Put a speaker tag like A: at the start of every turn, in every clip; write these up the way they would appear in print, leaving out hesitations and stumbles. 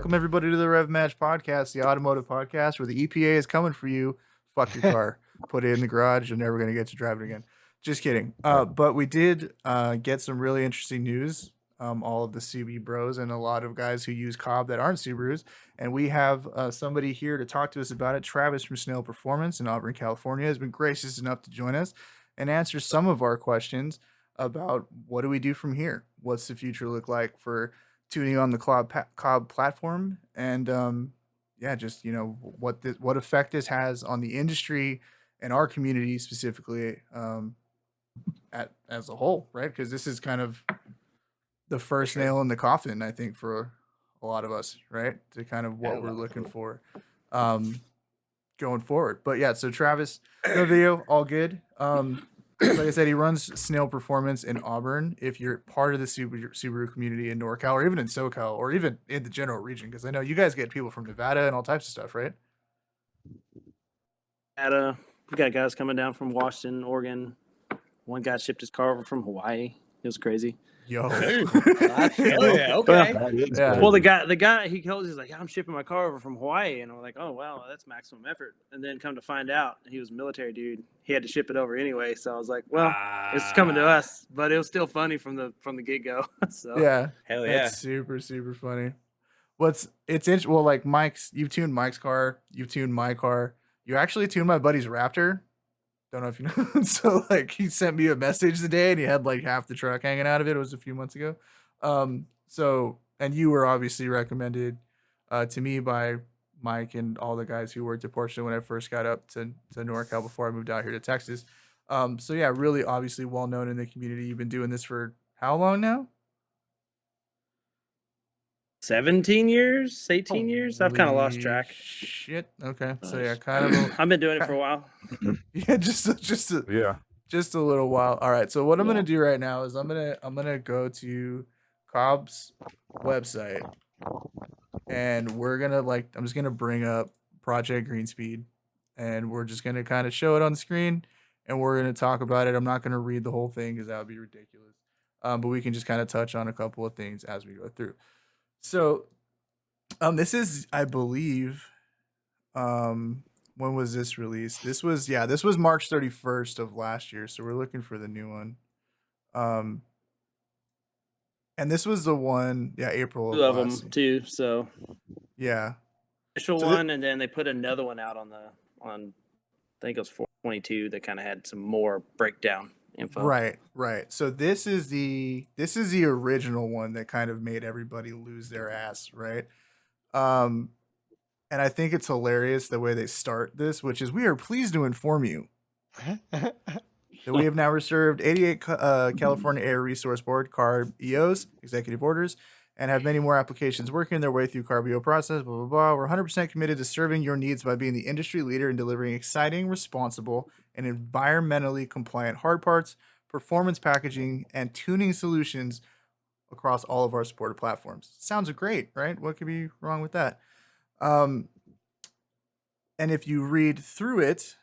A: welcome everybody to the Rev Match Podcast, the automotive podcast where the EPA is coming for you. Fuck your car. Put it in the garage. You're never going to get to drive it again. Just kidding. But we did get some really interesting news. All of the CB bros and a lot of guys who use COBB that aren't Subarus. And we have somebody here to talk to us about it. Travis from Snail Performance in Auburn, California has been gracious enough to join us and answer some of our questions about what do we do from here? What's the future look like for tuning on the COBB platform? And just, what effect this has on the industry and our community specifically as a whole, right? Because this is kind of the first nail in the coffin, I think, for a lot of us, right? To kind of what we're looking for going forward. But yeah, so Travis, no video, all good. Like I said, he runs Snail Performance in Auburn. If you're part of the Subaru community in NorCal or even in SoCal or even in the general region, because I know you guys get people from Nevada and all types of stuff, right?
B: We got guys coming down from Washington, Oregon. One guy shipped his car over from Hawaii. It was crazy.
A: Yo.
C: Yeah, okay.
A: Yeah.
B: Well, the guy, he calls, he's like, I'm shipping my car over from Hawaii. And I'm like, oh, wow, that's maximum effort. And then come to find out, he was a military dude. He had to ship it over anyway. So I was like, well, it's coming to us. But it was still funny from the get-go. So
A: Yeah.
C: Hell yeah.
A: That's super, super funny. It's interesting. Well, like you've tuned Mike's car. You've tuned my car. You actually tuned my buddy's Raptor. Don't know if you know. So like he sent me a message today and he had like half the truck hanging out of it. It was a few months ago. And you were obviously recommended to me by Mike and all the guys who worked at Porsche when I first got up to NorCal before I moved out here to Texas. So yeah, really obviously well known in the community. You've been doing this for how long now?
B: 17 years, 18 years. I've kind of lost track.
A: Shit. Okay. So yeah, kind of.
B: I've been doing it for a while.
A: Yeah, just a little while. All right. So what I'm gonna do right now is I'm gonna go to COBB's website, and I'm just gonna bring up Project Greenspeed, and we're just gonna kind of show it on the screen, and we're gonna talk about it. I'm not gonna read the whole thing because that would be ridiculous. But we can just kind of touch on a couple of things as we go through. So, this is, I believe, when was this released? This was March 31st of last year. So we're looking for the new one. And this was the one, April.
B: Two of them too. So
A: yeah,
B: initial one, and then they put another one out on I think it was 422 that kind of had some more breakdown info.
A: Right. So this is the original one that kind of made everybody lose their ass, right? And I think it's hilarious the way they start this, which is, we are pleased to inform you that we have now reserved 88 California Air Resource Board CARB EOs, executive orders, and have many more applications working their way through CARB EO process, blah, blah, blah. We're 100% committed to serving your needs by being the industry leader in delivering exciting, responsible, and environmentally compliant hard parts, performance packaging, and tuning solutions across all of our supported platforms. Sounds great, right? What could be wrong with that? And if you read through it,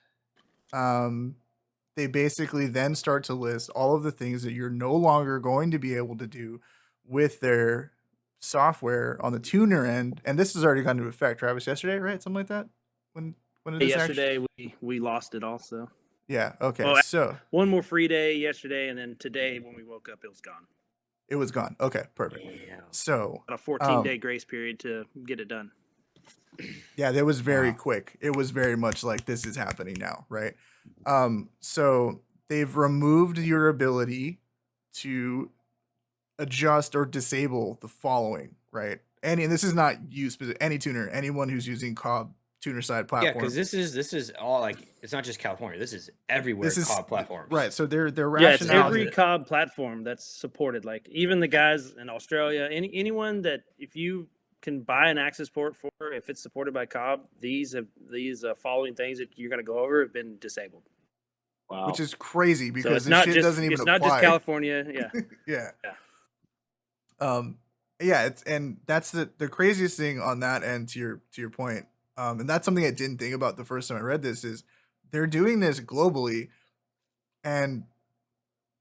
A: they basically then start to list all of the things that you're no longer going to be able to do with their software on the tuner end. And this has already gone into effect, Travis, yesterday, right? Something like that? When did
B: yesterday we lost it also.
A: Yeah, okay.
B: Well,
A: so
B: one more free day yesterday, and then today when we woke up, it was gone.
A: It was gone. Okay, perfect.
B: Yeah.
A: So
B: a 14-day grace period to get it done.
A: Yeah, that was very quick. It was very much like, this is happening now, right? So they've removed your ability to adjust or disable the following, right? And this is not you specific, any tuner, anyone who's using COBB tuner side platform.
C: Yeah, because this is all, like, it's not just California. This is everywhere. This is COBB platforms,
A: right? So their rationale.
B: Yeah, it's every COBB platform that's supported. Like even the guys in Australia, anyone that if you can buy an access port for, if it's supported by COBB, these following things that you're going to go over have been disabled.
A: Wow, which is crazy because
B: so
A: this shit doesn't even apply.
B: It's not just California. Yeah.
A: Yeah. And that's the craziest thing on that end. To your point. And that's something I didn't think about the first time I read this, is they're doing this globally, and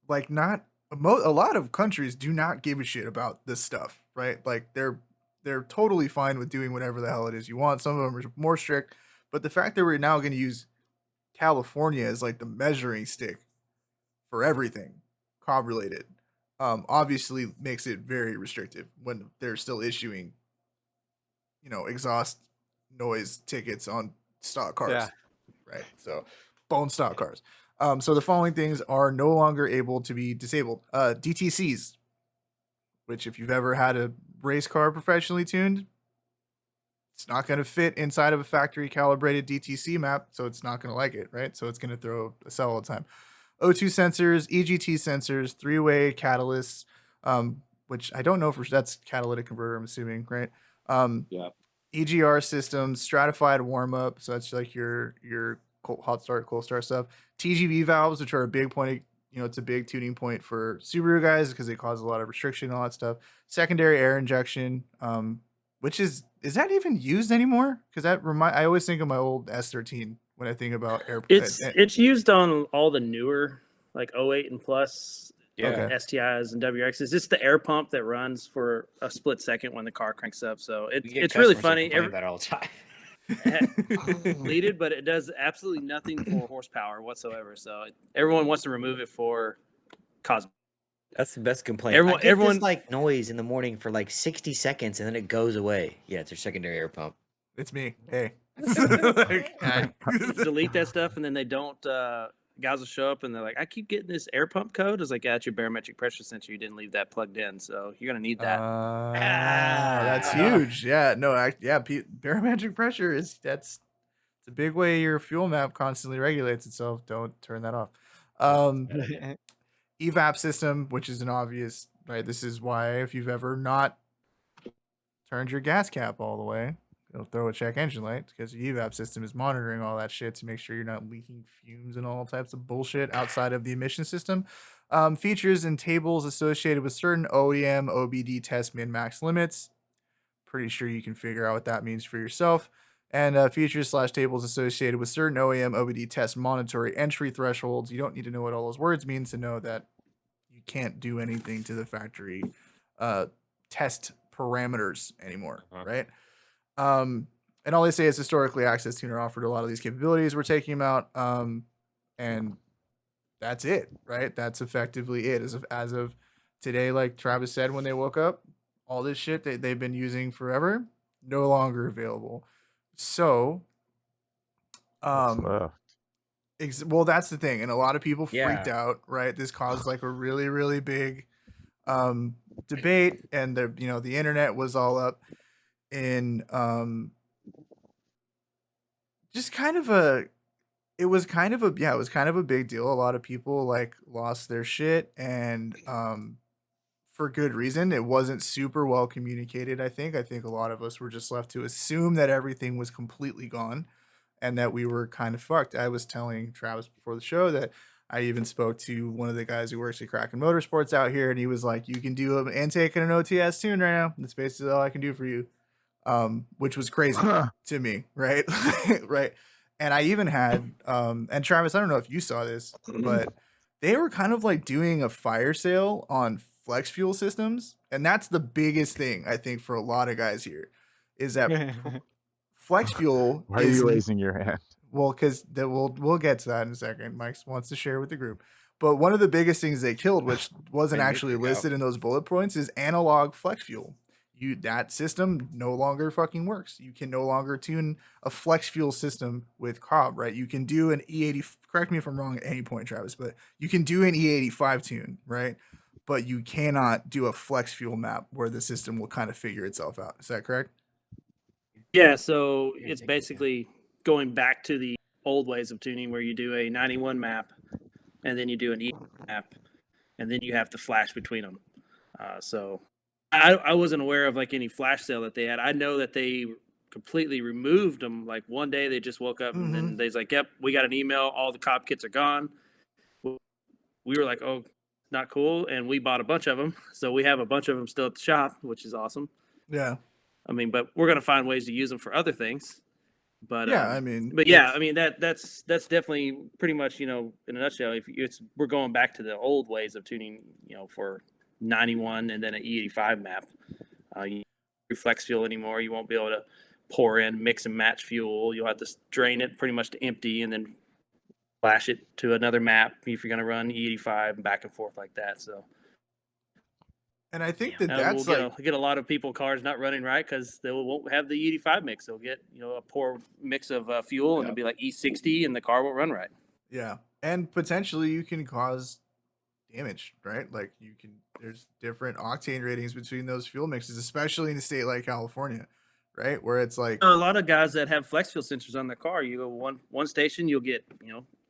A: like a lot of countries do not give a shit about this stuff, right? Like they're they're totally fine with doing whatever the hell it is you want. Some of them are more strict, but the fact that we're now going to use California as like the measuring stick for everything COB related, obviously makes it very restrictive when they're still issuing, exhaust noise tickets on stock cars.
D: Yeah.
A: Right. So bone stock cars. So the following things are no longer able to be disabled. DTCs, which if you've ever had a race car professionally tuned, it's not going to fit inside of a factory calibrated DTC map, so it's not going to like it, right? So it's going to throw a cell all the time. O2 sensors, EGT sensors, three-way catalysts, which I don't know if that's catalytic converter, I'm assuming, right?
D: Yeah.
A: EGR systems, stratified warm up, so that's like your hot start, cold start stuff. TGV valves, which are a big point, it's a big tuning point for Subaru guys because they cause a lot of restriction and all that stuff. Secondary air injection, which is that even used anymore? Because I always think of my old S13 when I think about air.
B: It's used on all the newer like 08 and plus STIs and WRXs. It's the air pump that runs for a split second when the car cranks up. So it's really funny.
C: About all the time.
B: Deleted, but it does absolutely nothing for horsepower whatsoever. So everyone wants to remove it for cosmetic.
C: That's the best complaint. Everyone this, like noise in the morning for like 60 seconds and then it goes away. Yeah, it's your secondary air pump.
A: It's me. Hey.
B: Delete that stuff and then they don't guys will show up and they're like, I keep getting this air pump code. It's like, yeah, it's your barometric pressure sensor. You didn't leave that plugged in, so you're gonna need that.
A: That's huge. Yeah, no, barometric pressure it's a big way your fuel map constantly regulates itself. Don't turn that off. EVAP system, which is an obvious, right? This is why if you've ever not turned your gas cap all the way, it'll throw a check engine light because the EVAP system is monitoring all that shit to make sure you're not leaking fumes and all types of bullshit outside of the emission system. Features and tables associated with certain OEM OBD test min-max limits. Pretty sure you can figure out what that means for yourself. And features/tables associated with certain OEM OBD test monetary entry thresholds. You don't need to know what all those words mean to know that you can't do anything to the factory test parameters anymore, right? And all they say is historically Access Tuner offered a lot of these capabilities. We're taking them out, and that's it, right? That's effectively it. As of today, like Travis said when they woke up, all this shit that they've been using forever, no longer available. So, well, that's the thing, and a lot of people freaked out, right? This caused like a really, really big debate, and the internet was all up in just kind of a it was kind of a big deal. A lot of people like lost their shit, and for good reason. It wasn't super well communicated. I think a lot of us were just left to assume that everything was completely gone and that we were kind of fucked. I was telling Travis before the show that I even spoke to one of the guys who works at Kraken Motorsports out here, and he was like, you can do an intake and an OTS tune right now. That's basically all I can do for you. Which was crazy to me, right? Right. And I even had, and Travis, I don't know if you saw this, but they were kind of like doing a fire sale on flex fuel systems. And that's the biggest thing, I think, for a lot of guys here is that flex fuel.
E: Why are you raising your hand?
A: Well, because we'll get to that in a second. Mike wants to share with the group. But one of the biggest things they killed, which wasn't actually listed in those bullet points, is analog flex fuel. That system no longer fucking works. You can no longer tune a flex fuel system with COBB, right? You can do an E80, correct me if I'm wrong at any point, Travis, but you can do an E85 tune, right? But you cannot do a flex fuel map where the system will kind of figure itself out. Is that correct?
B: Yeah, so it's basically going back to the old ways of tuning where you do a 91 map and then you do an E map and then you have to flash between them. So I wasn't aware of like any flash sale that they had. I know that they completely removed them. Like one day they just woke up and then they's like, yep, we got an email. All the COBB kits are gone. We were like, oh, not cool. And we bought a bunch of them. So we have a bunch of them still at the shop, which is awesome.
A: Yeah.
B: I mean, but we're going to find ways to use them for other things. But
A: yeah,
B: that's definitely pretty much, in a nutshell, we're going back to the old ways of tuning, for 91 and then an E85 map. flex fuel anymore. You won't be able to pour in, mix and match fuel. You'll have to drain it pretty much to empty and then flash it to another map if you're going to run E85 and back and forth like that. So,
A: and I think that's
B: we'll get a lot of people cars not running right because they won't have the E85 mix. They'll get a poor mix of fuel and it'll be like E60 and the car won't run right.
A: Yeah, and potentially you can cause damage, right? Like there's different octane ratings between those fuel mixes, especially in a state like California, right? Where it's like
B: a lot of guys that have flex fuel sensors on their car, you go one station, you'll get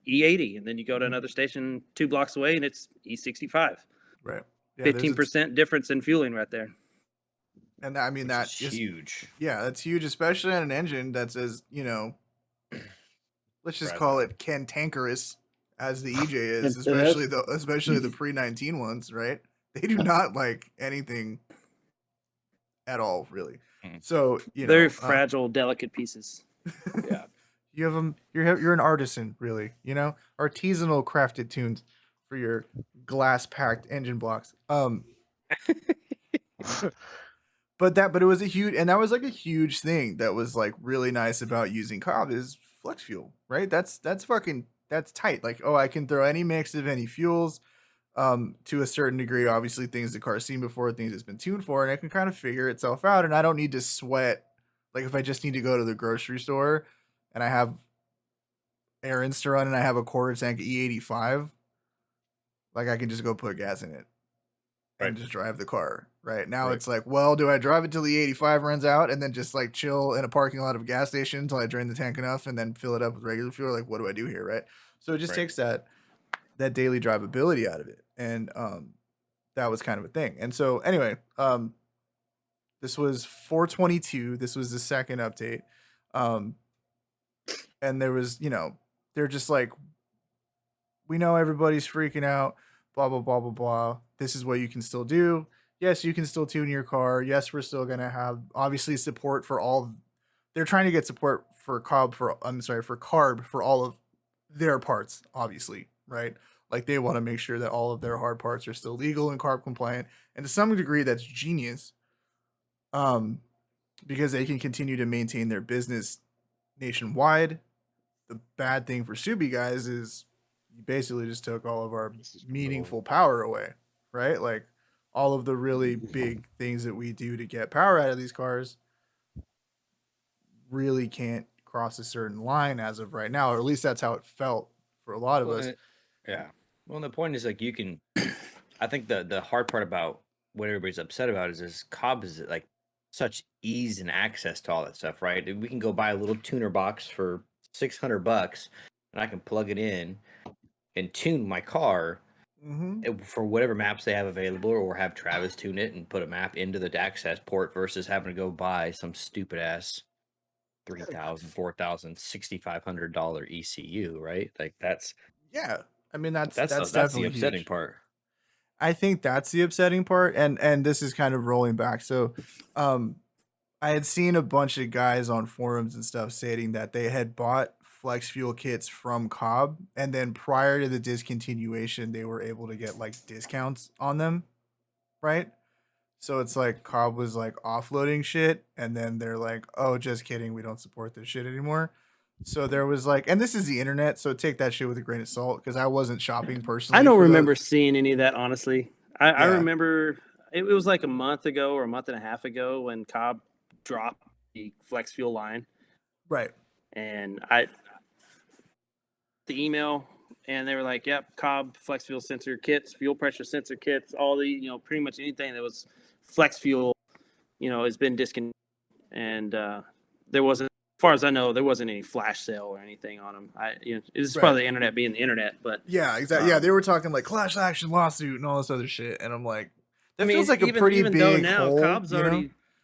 B: E80, and then you go to another station 2 blocks away, and it's E65.
A: Right. Yeah,
B: 15% difference in fueling right there.
A: And I mean, that's
C: huge.
A: Yeah, that's huge, especially on an engine that's as let's just call it cantankerous as the EJ is, especially the pre-19 ones, right? They do not like anything at all, really. So
B: very fragile, delicate pieces.
C: Yeah,
A: you have them. You're an artisan, really. Artisanal crafted tunes for your glass packed engine blocks. But it was a huge, and that was like a huge thing that was like really nice about using COBB is flex fuel, right? That's tight. Like, I can throw any mix of any fuels, to a certain degree. Obviously, things the car's seen before, things it's been tuned for, and it can kind of figure itself out. And I don't need to sweat. Like if I just need to go to the grocery store and I have errands to run and I have a quarter tank E85, like I can just go put gas in it and just drive the car. Right now, it's like, well, do I drive it till the 85 runs out and then just like chill in a parking lot of a gas station until I drain the tank enough and then fill it up with regular fuel? Like, what do I do here, right? So it just takes that daily drivability out of it, and that was kind of a thing. And so anyway, this was 422. This was the second update, and there was they're just like, we know everybody's freaking out, blah blah blah blah blah. This is what you can still do. Yes, you can still tune your car. Yes, we're still gonna have obviously support for all. They're trying to get support for COBB for CARB for all of their parts, obviously, right? Like they want to make sure that all of their hard parts are still legal and CARB compliant, and to some degree, that's genius. Because they can continue to maintain their business nationwide. The bad thing for Subi guys is you basically just took all of our meaningful power away, right? Like all of the really big things that we do to get power out of these cars really can't cross a certain line as of right now, or at least that's how it felt for a lot of us.
C: Yeah. Well, and the point is like you can. I think the hard part about what everybody's upset about is COBB is like such ease and access to all that stuff, right? We can go buy a little tuner box for $600, and I can plug it in and tune my car for whatever maps they have available, or have Travis tune it and put a map into the access port versus having to go buy some stupid ass $3,000, $4,000, $6,500 ECU, right? Like that's
A: I mean that's
C: the upsetting part.
A: I think that's the upsetting part, and this is kind of rolling back. So, I had seen a bunch of guys on forums and stuff stating that they had bought flex fuel kits from COBB, and then prior to the discontinuation, they were able to get like discounts on them, right? So it's like COBB was like offloading shit, and then they're like, "Oh, just kidding, we don't support this shit anymore." So there was like, and this is the internet, so take that shit with a grain of salt because I wasn't shopping personally.
B: I don't remember seeing any of that, honestly. I remember it was like a month ago or a month and a half ago when COBB dropped the flex fuel line.
A: Right.
B: And the email, and they were like, "Yep, COBB flex fuel sensor kits, fuel pressure sensor kits, all the pretty much anything that was flex fuel, has been discontinued." And there wasn't, as far as I know, there wasn't any flash sale or anything on them. It's probably the internet being the internet, but
A: yeah, exactly. They were talking like class action lawsuit and all this other shit, and I'm like, that feels like a pretty big
B: though now
A: hole,
B: COBB's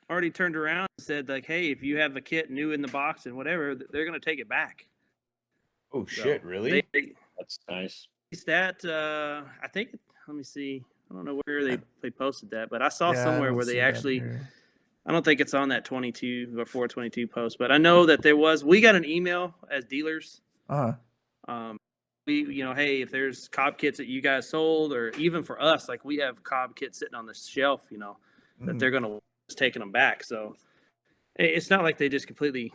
B: already turned around and said like, "Hey, if you have a kit new in the box and whatever, they're going to take it back."
C: Oh shit! Really?
D: That's nice.
B: That I think. Let me see. I don't know where they posted that, but I saw somewhere where they actually. I don't think it's on that 22 or 422 post, but I know that there was. We got an email as dealers. We hey, if there's COBB kits that you guys sold, or even for us, like we have COBB kits sitting on the shelf, that they're gonna taking them back. So it's not like they just completely,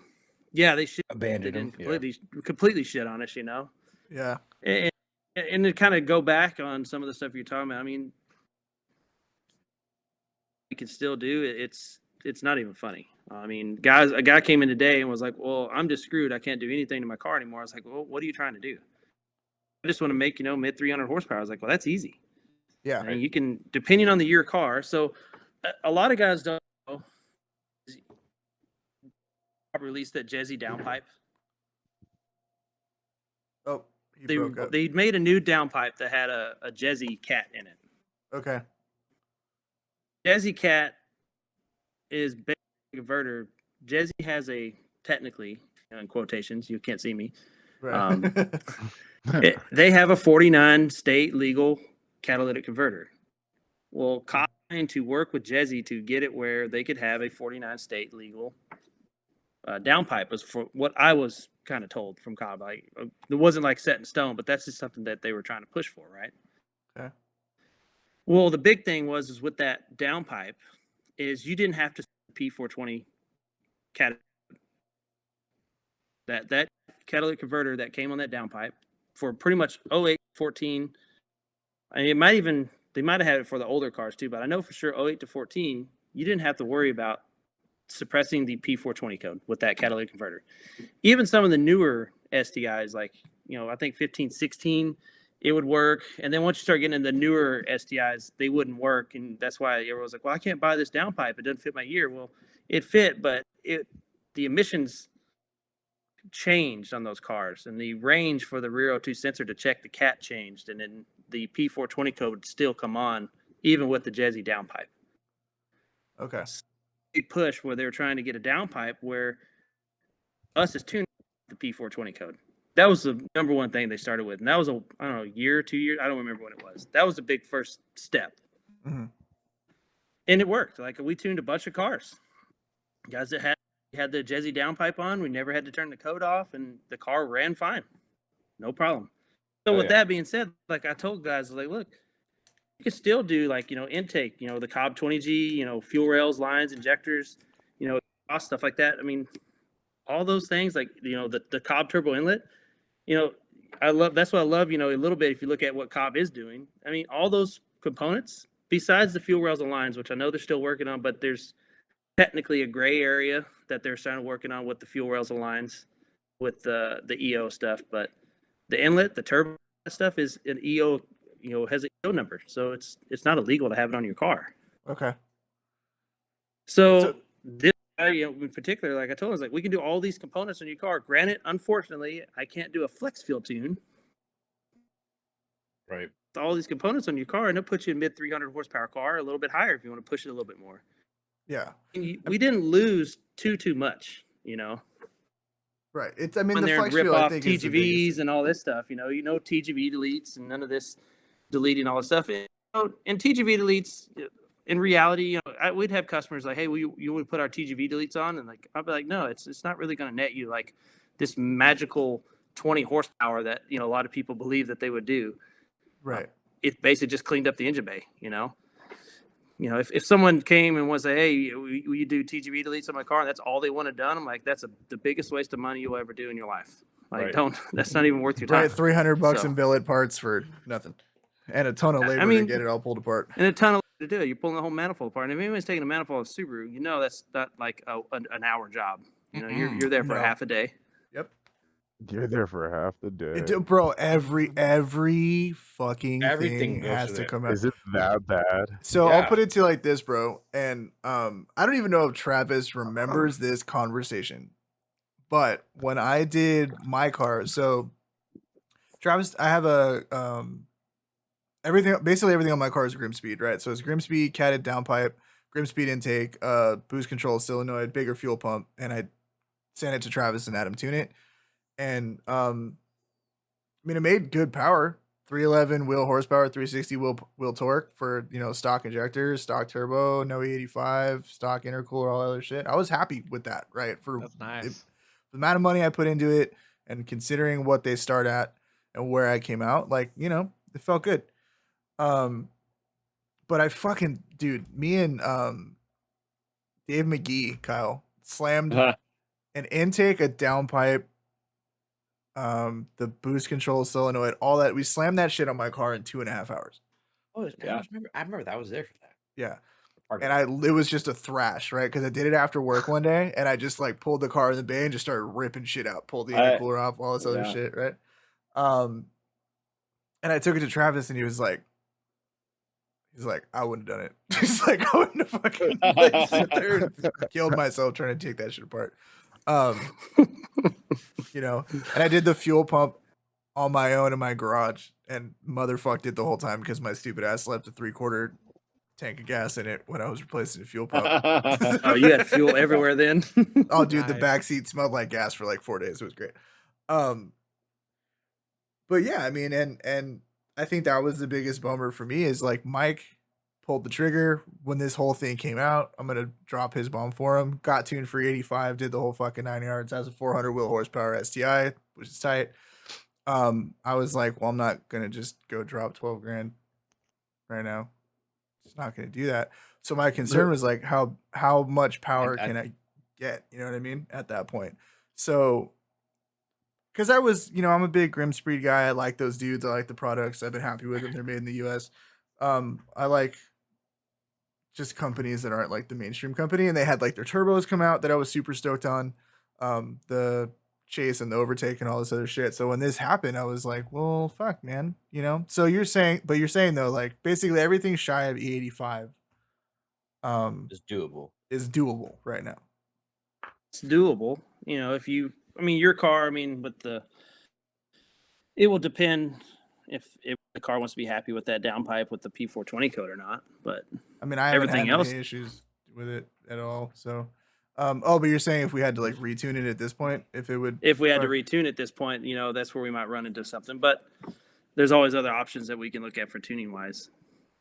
B: they should
C: Abandoned them.
B: completely shit on us, you know.
A: Yeah.
B: And to kind of go back on some of the stuff you're talking about, I mean, you can still do it. It's not even funny. I mean, a guy came in today and was like, "Well, I'm just screwed. I can't do anything to my car anymore." I was like, "Well, what are you trying to do?" I just want to make, mid 300 horsepower. I was like, "Well, that's easy."
A: Yeah.
B: And you can, depending on your car. So a lot of guys don't know, released that Jezzy downpipe.
A: Oh, he broke up.
B: They made a new downpipe that had a Jezzy cat in it.
A: Okay.
B: Jezzy cat is basically a converter. Jezzy has technically, in quotations, you can't see me.
A: Right.
B: They have a 49 state legal catalytic converter. Well, COBB trying to work with Jezzy to get it where they could have a 49 state legal downpipe was for what I was kind of told from COBB. It wasn't like set in stone, but that's just something that they were trying to push for, right?
A: Okay.
B: Well, the big thing was with that downpipe is you didn't have to P420 catalytic. That catalytic converter that came on that downpipe for pretty much 08, 14. I mean, they might have had it for the older cars too, but I know for sure 08 to 14, you didn't have to worry about suppressing the P420 code with that catalytic converter. Even some of the newer STIs, like, I think 15, 16, it would work. And then once you start getting into the newer STIs, they wouldn't work. And that's why everyone was like, well, I can't buy this downpipe. It doesn't fit my year. Well, it fit, but the emissions changed on those cars, and the range for the rear O2 sensor to check the cat changed, and then the P420 code would still come on even with the Jezzy downpipe.
A: Okay.
B: Big push where they were trying to get a downpipe where us is tuning the P420 code. That was the number one thing they started with, and that was year, 2 years. I don't remember when it was. That was the big first step, and it worked. Like, we tuned a bunch of cars, guys that had the Jezzy downpipe on. We never had to turn the code off, and the car ran fine, no problem. So with that being said, like, I told guys, like, look, you can still do, like, intake, the COBB 20G, fuel rails, lines, injectors, stuff like that. I mean, all those things, like, the COBB turbo inlet, that's what I love, a little bit. If you look at what COBB is doing, I mean, all those components besides the fuel rails and lines, which I know they're still working on, but there's technically a gray area that they're starting working on with the fuel rails and lines with the EO stuff. But the inlet, the turbo stuff is an EO, has an EO number. So it's not illegal to have it on your car.
A: Okay.
B: So this guy, in particular, like I told him, I was like, we can do all these components on your car. Granted, unfortunately, I can't do a flex fuel tune.
C: Right.
B: All these components on your car, and it'll put you in mid 300 horsepower car, a little bit higher if you want to push it a little bit more.
A: Yeah.
B: We didn't lose too much,
A: Right. It's, I mean,
B: when
A: the
B: they're
A: flex
B: rip
A: fuel, I
B: off
A: think, is the biggest
B: TGVs
A: thing.
B: and all this stuff, TGV deletes and none of this deleting all this stuff. And TGV deletes, in reality, we'd have customers like, hey, you would put our TGV deletes on, and like, I'd be like, no, it's not really going to net you like this magical 20 horsepower that a lot of people believe that they would do.
A: Right.
B: It basically just cleaned up the engine bay. If someone came and was like, hey, will you do TGV deletes on my car, and that's all they wanted done, I'm like, that's the biggest waste of money you'll ever do in your life. Like, that's not even worth your time.
A: Right. $300 in billet parts for nothing, and a ton of labor to get it all pulled apart.
B: And a ton of labor to do it. You're pulling the whole manifold apart. And if anyone's taking a manifold of Subaru, that's not like an hour job. You're there for half a day.
A: Yep.
D: You're there for half the day.
A: Bro, every fucking
C: Everything
A: thing
C: goes
A: has
C: through
A: to
C: there.
A: come out.
D: Is it that bad?
A: So I'll
C: Yeah.
A: put it to you like this, bro. And I don't even know if Travis remembers this conversation, but when I did my car, so Travis, I have a basically everything on my car is Grimspeed, right? So it's Grimspeed, catted downpipe, Grimspeed intake, boost control, solenoid, bigger fuel pump, and I sent it to Travis and had him tune it. And I mean, it made good power, 311 wheel horsepower, 360 wheel torque for stock injectors, stock turbo, no E85, stock intercooler, all that other shit. I was happy with that, right?
E: That's nice.
A: The amount of money I put into it, and considering what they start at and where I came out, like, it felt good. But I fucking, dude, me and Dave McGee, Kyle, slammed an intake, a downpipe, the boost control solenoid, all that. We slammed that shit on my car in 2.5 hours.
C: Oh,
E: Yeah.
C: I remember that was there for that.
A: Yeah.
C: Part of
A: And
C: it.
A: it was just a thrash, right? Because I did it after work one day, and I just like pulled the car in the bay and just started ripping shit out, pulled the intercooler off, all this other
E: yeah.
A: shit, right? And I took it to Travis, and he's like, I wouldn't have done it. He's like, I wouldn't have fucking like, sit there and killed myself trying to take that shit apart. You know, and I did the fuel pump on my own in my garage, and motherfucked it the whole time because my stupid ass left a 3/4 tank of gas in it when I was replacing the fuel pump.
B: Oh, you had fuel everywhere then.
A: Oh, dude, the
C: Nice.
A: back seat smelled like gas for like 4 days. It was great. But yeah, I mean, and I think that was the biggest bummer for me is like Mike pulled the trigger when this whole thing came out. I'm gonna drop his bomb for him. Got tuned for 85, did the whole fucking 9 yards. Has a 400 wheel horsepower STI, which is tight. I was like, well, I'm not gonna just go drop 12 grand right now. It's not gonna do that. So my concern was like, how much power can I get? You know what I mean? At that point, so. Because I was, I'm a big Grimspeed guy. I like those dudes. I like the products. I've been happy with them. They're made in the U.S. I like just companies that aren't like the mainstream company. And they had like their turbos come out that I was super stoked on. The Chase and the Overtake and all this other shit. So when this happened, I was like, well, fuck, man. So you're saying though, like basically everything shy of E85
C: It's doable.
A: is doable right now.
B: It's doable. Your car, it will depend if the car wants to be happy with that downpipe with the P420 code or not. But
A: I mean, I haven't
B: everything
A: had
B: else,
A: any issues with it at all. So, but you're saying if we had to like retune it at this point, if we
B: had to retune at this point, that's where we might run into something. But there's always other options that we can look at for tuning wise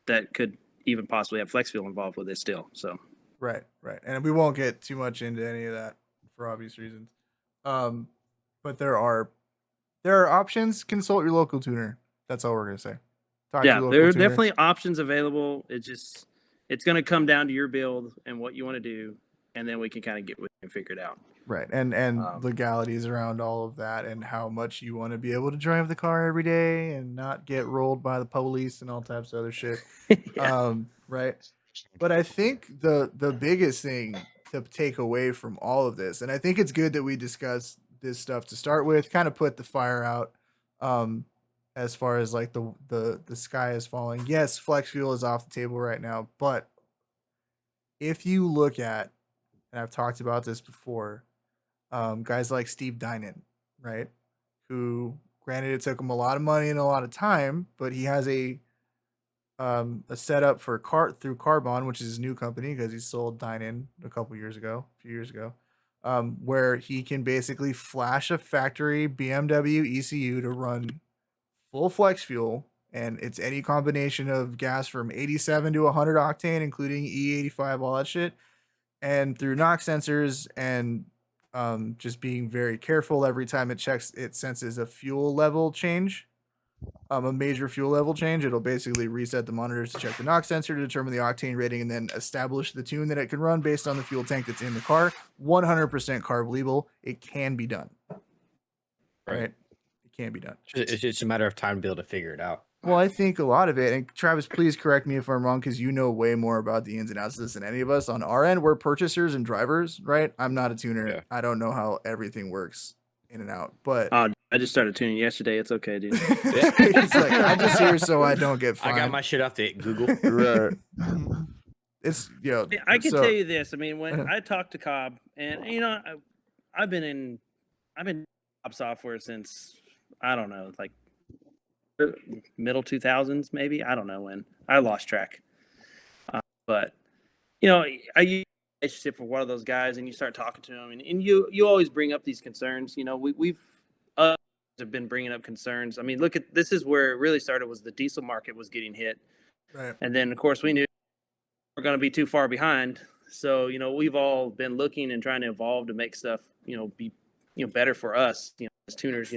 B: that could even possibly have flex fuel involved with it still. So
A: right, and we won't get too much into any of that for obvious reasons. But there are options. Consult your local tuner. That's all we're gonna say. Talk to your local
B: there are
A: tuner.
B: definitely options available. It's going to come down to your build and what you want to do, and then we can kind of get with it and figure it out.
A: Right, and legalities around all of that, and how much you want to be able to drive the car every day and not get rolled by the police and all types of other shit.
B: Yeah.
A: Right. But I think the biggest thing to take away from all of this, and I think it's good that we discuss this stuff to start with, kind of put the fire out. As far as like the sky is falling. Yes, flex fuel is off the table right now, but if you look at, and I've talked about this before, guys like Steve Dinan, right? Who, granted, it took him a lot of money and a lot of time, but he has a setup for through Carbon, which is his new company because he sold Dinan a few years ago, where he can basically flash a factory BMW ECU to run full flex fuel, and it's any combination of gas from 87 to 100 octane, including E85, all that shit. And through NOx sensors and just being very careful every time it senses a fuel level change, a major fuel level change, it'll basically reset the monitors to check the NOx sensor to determine the octane rating and then establish the tune that it can run based on the fuel tank that's in the car. 100% carb legal. It can be done. Right? It can be done.
C: It's just a matter of time to be able to figure it out.
A: Well, I think a lot of it, and Travis, please correct me if I'm wrong, because you know way more about the ins and outs of this than any of us. On our end, we're purchasers and drivers, right? I'm not a tuner.
E: Yeah.
A: I don't know how everything works in and out, but
B: I just started tuning yesterday. It's okay, dude.
A: it's like, I'm just here so I don't get fined.
C: I got my shit off the Google.
D: Right.
A: It's
B: I can tell you this. When I talked to COBB, and I've been COBB software since, I don't know, like middle 2000s, maybe. I don't know when. I lost track. But I use a relationship with one of those guys, and you start talking to them, and you always bring up these concerns. We've have been bringing up concerns. This is where it really started, was the diesel market was getting hit.
A: right.
B: And then, of course, we knew we're going to be too far behind. So, we've all been looking and trying to evolve to make stuff, be, better for us, as tuners,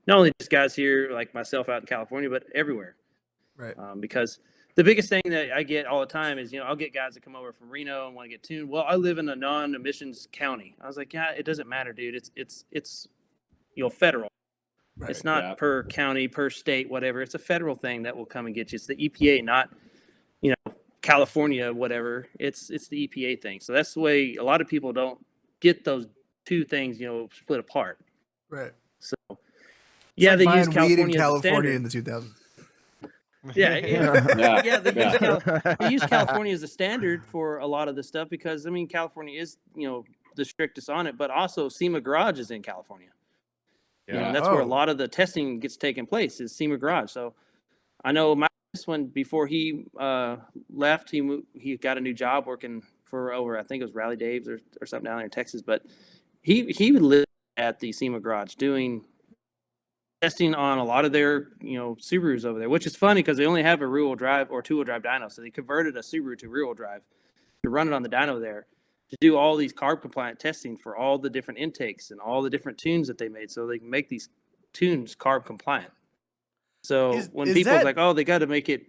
B: not only just guys here like myself out in California, but everywhere.
A: Right.
B: Because the biggest thing that I get all the time is, I'll get guys that come over from Reno and want to get tuned. Well, I live in a non-emissions county. I was like, yeah, it doesn't matter, dude. It's federal.
A: Right.
B: It's not per county, per state, whatever. It's a federal thing that will come and get you. It's the EPA, not, California, whatever. It's the EPA thing. So that's the way a lot of people don't get those two things, split apart.
A: Right.
B: So,
A: It's
B: yeah,
A: like
B: they
A: buying
B: use
A: weed
B: California
A: in
B: as a
A: California
B: standard.
A: in the 2000s.
B: Yeah, they use California as a standard for a lot of the stuff because California is the strictest on it, but also SEMA Garage is in California. And that's where a lot of the testing gets taken place is SEMA Garage. So I know this one before he left, he got a new job working for over, I think it was Rally Dave's or something down there in Texas, but he lived at the SEMA Garage doing testing on a lot of their, Subarus over there, which is funny because they only have a rear-wheel drive or two-wheel drive dyno. So they converted a Subaru to rear-wheel drive to run it on the dyno there to do all these carb compliant testing for all the different intakes and all the different tunes that they made so they can make these tunes carb compliant. So when people's like, oh, they got to make it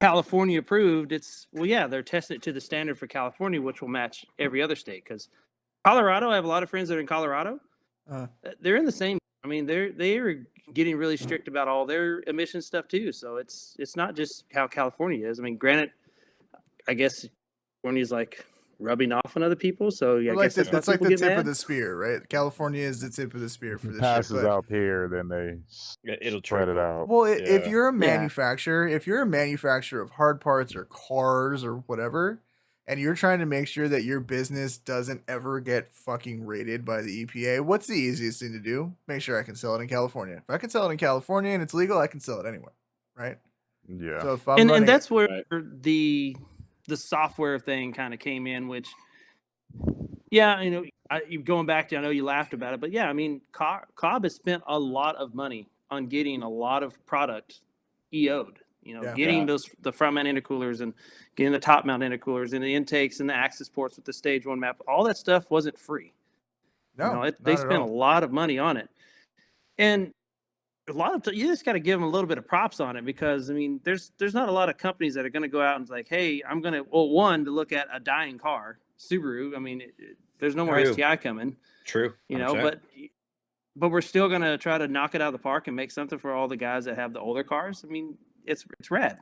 B: California approved, it's, well, yeah, they're testing it to the standard for California, which will match every other state. Because Colorado, I have a lot of friends that are in Colorado. They're in the same. They are getting really strict about all their emission stuff too. So it's not just how California is. Granted, I guess California's like rubbing off on other people. So yeah, I guess
A: that's like the tip of the spear, right? California is the tip of the spear for this shit.
D: Passes out here, then it'll spread it out.
A: Well, if you're a manufacturer, of hard parts or cars or whatever, and you're trying to make sure that your business doesn't ever get fucking raided by the EPA, what's the easiest thing to do? Make sure I can sell it in California. If I can sell it in California and it's legal, I can sell it anywhere, right?
D: Yeah.
A: So if I'm
B: and that's where the software thing kind of came in, which, going back to, I know you laughed about it, but yeah, COBB has spent a lot of money on getting a lot of product EO'd. Getting the front mount intercoolers and getting the top mount intercoolers and the intakes and the access ports with the stage 1 map. All that stuff wasn't free.
A: No,
B: they spent a lot of money on it. And a lot of you just got to give them a little bit of props on it because, there's not a lot of companies that are going to go out and like, hey, I'm going to, to look at a dying car, Subaru. There's no more STI coming.
C: True.
B: But we're still going to try to knock it out of the park and make something for all the guys that have the older cars. It's rad.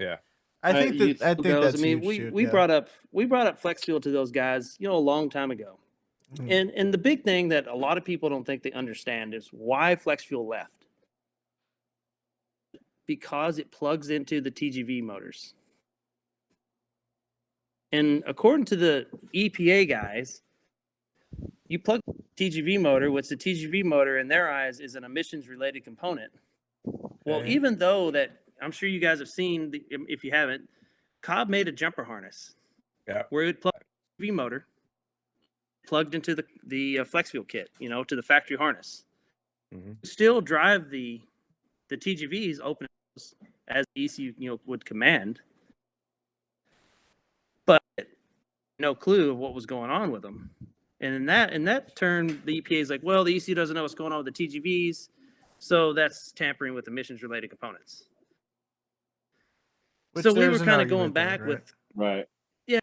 C: Yeah.
A: I think that's huge too,
B: we brought up flex fuel to those guys, a long time ago. Mm-hmm. And the big thing that a lot of people don't think they understand is why flex fuel left. Because it plugs into the TGV motors. And according to the EPA guys, you plug the TGV motor, which the TGV motor in their eyes is an emissions related component. Well, even though that, I'm sure you guys have seen, if you haven't, COBB made a jumper harness where it would plug the TGV motor plugged into the flex fuel kit, to the factory harness. Mm-hmm. Still drive the TGVs open as the ECU would command, but no clue of what was going on with them. And in that turn, the EPA is like, well, the ECU doesn't know what's going on with the TGVs, so that's tampering with emissions related components. So we were kind of going back with yeah,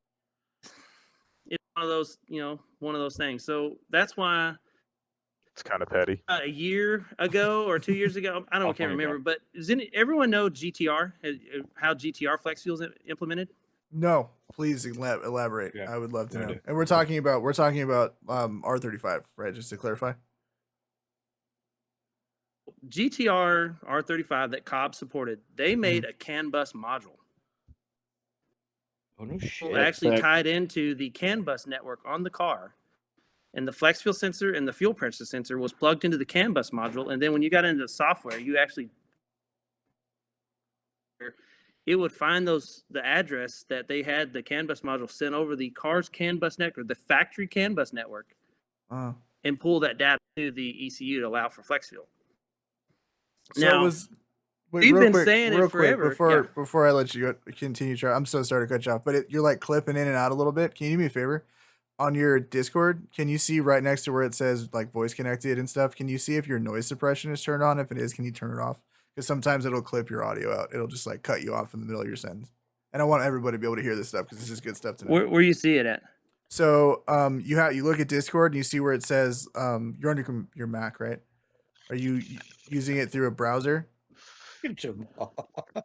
B: it's one of those things. So that's why
D: it's kind of petty.
B: A year ago or 2 years ago, I can't remember. But does everyone know GTR? How GTR flex fuel is implemented?
A: No, please elaborate. Yeah, I would love to know. And we're talking about R35, right? Just to clarify.
B: GTR R35 that COBB supported, they made a CAN bus module.
C: Oh no shit!
B: It actually tied into the CAN bus network on the car, and the flex fuel sensor and the fuel pressure sensor was plugged into the CAN bus module. And then when you got into the software, it would find the address that they had the CAN bus module sent over the car's CAN bus network, the factory CAN bus network, and pull that data to the ECU to allow for flex fuel.
A: So
B: we've been saying it forever.
A: Before I let you continue, I'm so sorry to cut you off, but you're like clipping in and out a little bit. Can you do me a favor? On your Discord, can you see right next to where it says like voice connected and stuff? Can you see if your noise suppression is turned on? If it is, can you turn it off? because sometimes it'll clip your audio out. It'll just like cut you off in the middle of your sentence. And I want everybody to be able to hear this stuff because this is good stuff to know.
B: Where you see it at?
A: So you look at Discord and you see where it says you're on your Mac, right? Are you using it through a browser?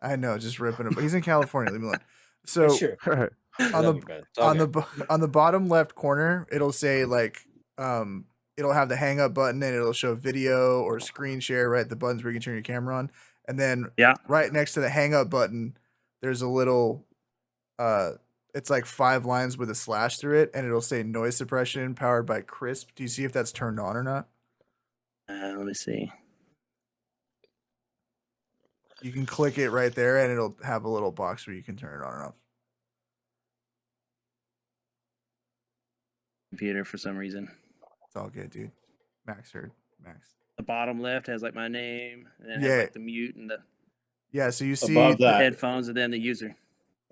A: I know, just ripping him. He's in California. Leave me alone. So
C: Sure.
A: on the bottom left corner, it'll say like it'll have the hang up button and it'll show video or screen share, right? The buttons where you can turn your camera on. And then right next to the hang up button, there's a little it's like 5 lines with a slash through it, and it'll say noise suppression powered by Crisp. Do you see if that's turned on or not?
B: Let me see.
A: You can click it right there, and it'll have a little box where you can turn it on and off.
B: Computer for some reason.
A: It's all good, dude. Max heard. Max.
B: The bottom left has like my name, and then it has like the mute and the
A: so you see
E: above
B: the
E: that.
B: headphones, and then the user.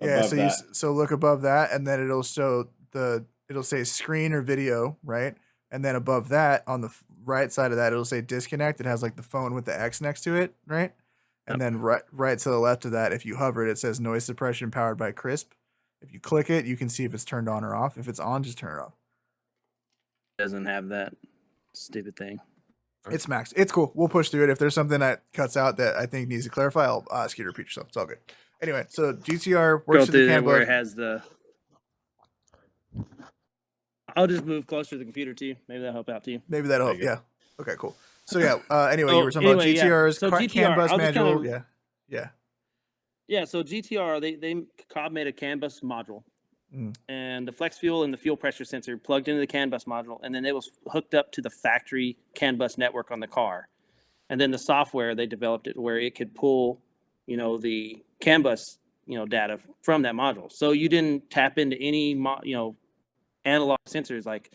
A: Yeah,
E: Above
A: so
E: that.
A: so look above that, and then it'll show it'll say screen or video, right? And then above that, on the right side of that, it'll say disconnect. It has like the phone with the X next to it, right? And then right to the left of that, if you hover it, it says noise suppression powered by Crisp. If you click it, you can see if it's turned on or off. If it's on, just turn it off.
B: Doesn't have that stupid thing.
A: It's maxed. It's cool. We'll push through it. If there's something that cuts out that I think needs to clarify, I'll ask you to repeat yourself. It's all good. Anyway, so GTR works
B: Go
A: to
B: through
A: the
B: there
A: CAN
B: where
A: bus.
B: it has the. I'll just move closer to the computer to you. Maybe that'll help out to you.
A: Maybe that'll help.
C: There you
A: Yeah. Okay, cool. So anyway, you were talking about
B: yeah.
A: GTR's
B: So
A: CAN
B: GTR,
A: bus
B: I'll just
A: manual.
B: kinda-
A: Yeah.
B: Yeah, so GTR, COBB made a CAN bus module, and the flex fuel and the fuel pressure sensor plugged into the CAN bus module, and then it was hooked up to the factory CAN bus network on the car, and then the software they developed it where it could pull, the CAN bus, data from that module. So you didn't tap into any, analog sensors like,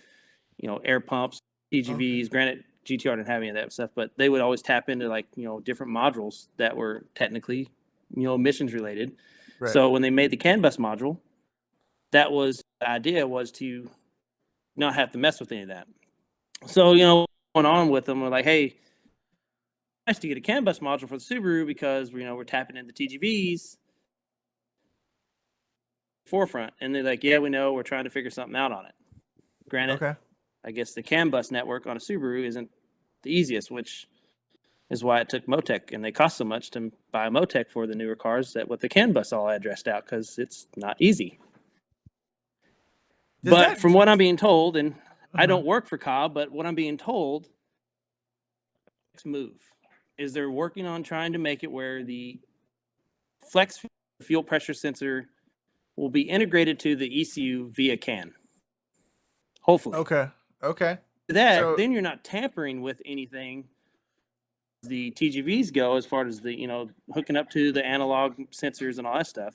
B: air pumps, TGVs. Granted, GTR didn't have any of that stuff, but they would always tap into like different modules that were technically emissions related.
A: Right.
B: So when they made the CAN bus module, that was the idea, was to not have to mess with any of that. So going on with them, we're like, hey, nice to get a CAN bus module for the Subaru because we're tapping into TGVs forefront, and they're like, yeah, we know, we're trying to figure something out on it. Granted,
A: Okay.
B: I guess the CAN bus network on a Subaru isn't the easiest, which is why it took Motec, and they cost so much to buy Motec for the newer cars that with the CAN bus all addressed out, because it's not easy. But from what I'm being told, and I don't work for COBB, but what I'm being told, next move is they're working on trying to make it where the flex fuel pressure sensor will be integrated to the ECU via CAN. Hopefully.
A: Okay.
B: Then you're not tampering with anything the TGVs go as far as the hooking up to the analog sensors and all that stuff.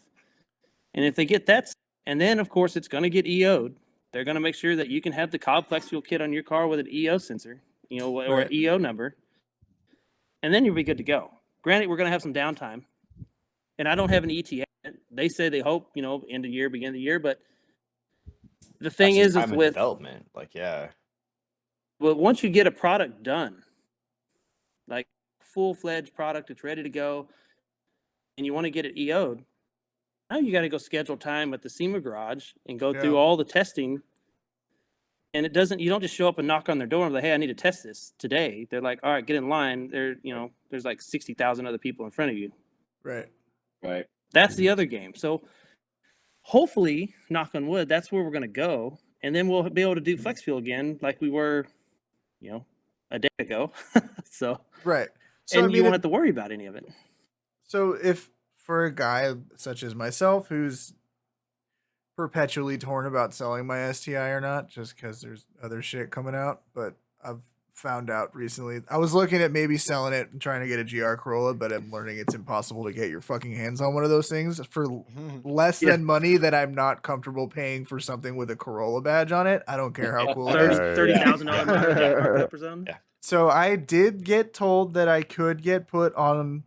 B: And if they get that, and then of course it's going to get EO'd. They're going to make sure that you can have the COBB flex fuel kit on your car with an EO sensor, or an EO number, and then you'll be good to go. Granted, we're going to have some downtime, and I don't have an ETA. They say they hope end of year, begin of the year, but the thing is with
C: development, but
B: once you get a product done, like full-fledged product, it's ready to go, and you want to get it EO'd, now you got to go schedule time at the SEMA garage and go through all the testing. And you don't just show up and knock on their door and be like, hey, I need to test this today. They're like, all right, get in line. There's like 60,000 other people in front of you.
A: Right.
B: That's the other game. So hopefully, knock on wood, that's where we're going to go. And then we'll be able to do flex fuel again like we were, a day ago. So,
A: right. So
B: and you won't have to worry about any of it.
A: So if for a guy such as myself who's perpetually torn about selling my STI or not, just because there's other shit coming out, but I've found out recently, I was looking at maybe selling it and trying to get a GR Corolla, but I'm learning it's impossible to get your fucking hands on one of those things for less than money that I'm not comfortable paying for something with a Corolla badge on it. I don't care how cool it is.
B: $30,000
C: Yeah.
A: So I did get told that I could get put on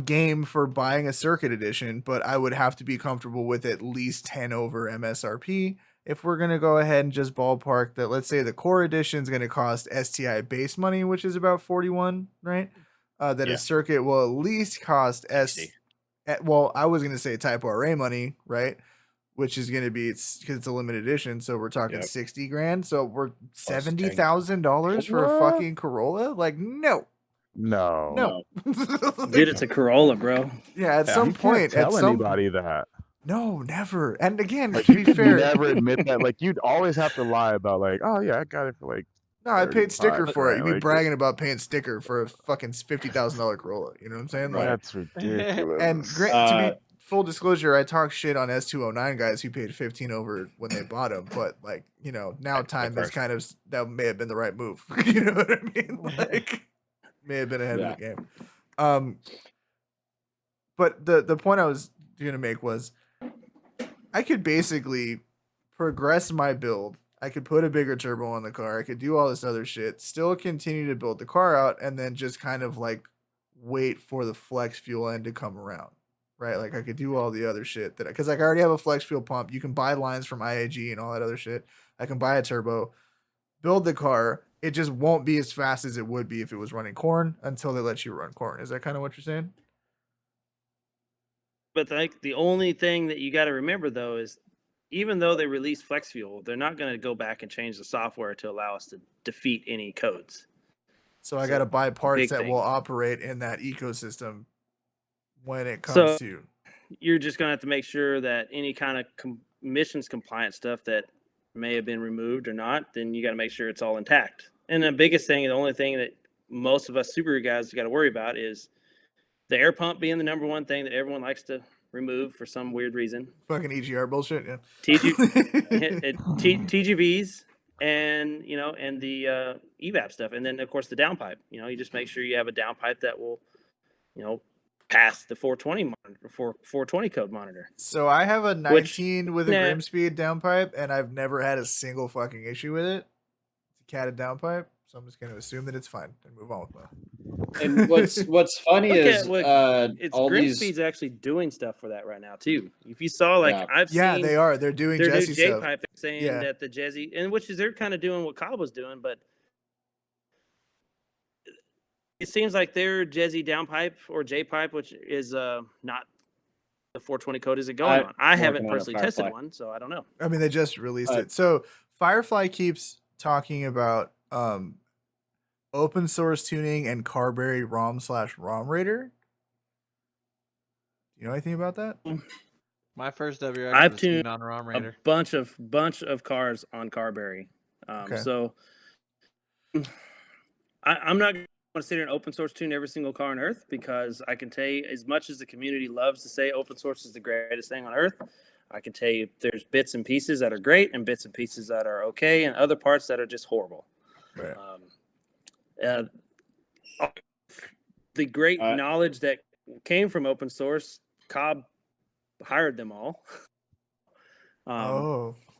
A: game for buying a circuit edition, but I would have to be comfortable with at least 10 over MSRP. If we're going to go ahead and just ballpark that, let's say the core edition is going to cost STI base money, which is about 41, right? that
C: Yeah.
A: a circuit will at least cost
C: 60.
A: well, I was gonna say Type RA money, right? Which is gonna be because it's a limited edition, so we're talking
C: Yep.
A: 60 grand. So we're
C: Plus
A: $70,000 for a
D: What?
A: fucking Corolla. Like, no,
D: No.
B: Dude, it's a Corolla, bro.
A: yeah. At
D: You
A: some
D: can't
A: point,
D: tell anybody that.
A: no, never. And again,
D: Like
A: to
D: you
A: be
D: could
A: fair,
D: never admit that. Like you'd always have to lie about like, oh yeah, I got it for like
A: no, I paid sticker
D: 35
A: for it. You'd be
D: grand. Like,
A: bragging about paying sticker for a fucking $50,000 Corolla. You know what I'm saying? Like,
D: that's ridiculous.
A: and to be full disclosure, I talk shit on S209 guys who paid 15 over when they bought them, but like, you know, now time is kind of that may have been the right move. You know what I mean? Like, may have been ahead of the game. But the point I was gonna make was I could basically progress my build. I could put a bigger turbo on the car. I could do all this other shit. Still continue to build the car out, and then just kind of like wait for the flex fuel end to come around, right? Like I could do all the other shit that because like I already have a flex fuel pump. You can buy lines from IAG and all that other shit. I can buy a turbo, build the car. It just won't be as fast as it would be if it was running corn until they let you run corn. Is that kind of what you're saying?
B: But like the only thing that you got to remember though is even though they release flex fuel, they're not going to go back and change the software to allow us to defeat any codes.
A: So I got to buy parts
B: big
A: that
B: thing.
A: will operate in that ecosystem when it comes to.
B: You're just going to have to make sure that any kind of emissions compliant stuff that may have been removed or not, then you got to make sure it's all intact. And the biggest thing, the only thing that most of us Subaru guys got to worry about is the air pump being the number one thing that everyone likes to remove for some weird reason.
A: Fucking EGR bullshit, yeah.
B: TGVs and and the evap stuff, and then of course the downpipe. You just make sure you have a downpipe that will, pass the 420 monitor, 420 code monitor.
A: So I have a 19 with a Grimspeed downpipe, and I've never had a single fucking issue with it. It's a catted downpipe, so I'm just going to assume that it's fine and move on with that.
E: And what's funny is
B: it's
E: all
B: Grimspeed's actually doing stuff for that right now too. If you saw I've seen
A: they are. They're doing
B: their
A: Jesse
B: new
A: stuff.
B: J-pipe. They're saying that the Jesse, and which is they're kind of doing what COBB was doing, but it seems like their Jesse downpipe or J-pipe, which is not the 420 code, is it going on? I haven't personally tested one, so I don't know.
A: I mean, they just released it. So Firefly keeps talking about open source tuning and Carberry ROM/ROM Raider. Do you know anything about that?
F: My first WRX
B: I've
F: was
B: tuned
F: on ROM Raider.
B: A bunch of cars on Carberry. So I'm not going to sit here and open source tune every single car on earth, because I can tell you, as much as the community loves to say open source is the greatest thing on earth, I can tell you there's bits and pieces that are great and bits and pieces that are okay and other parts that are just horrible.
A: Right.
B: The great knowledge that came from open source, COBB hired them all.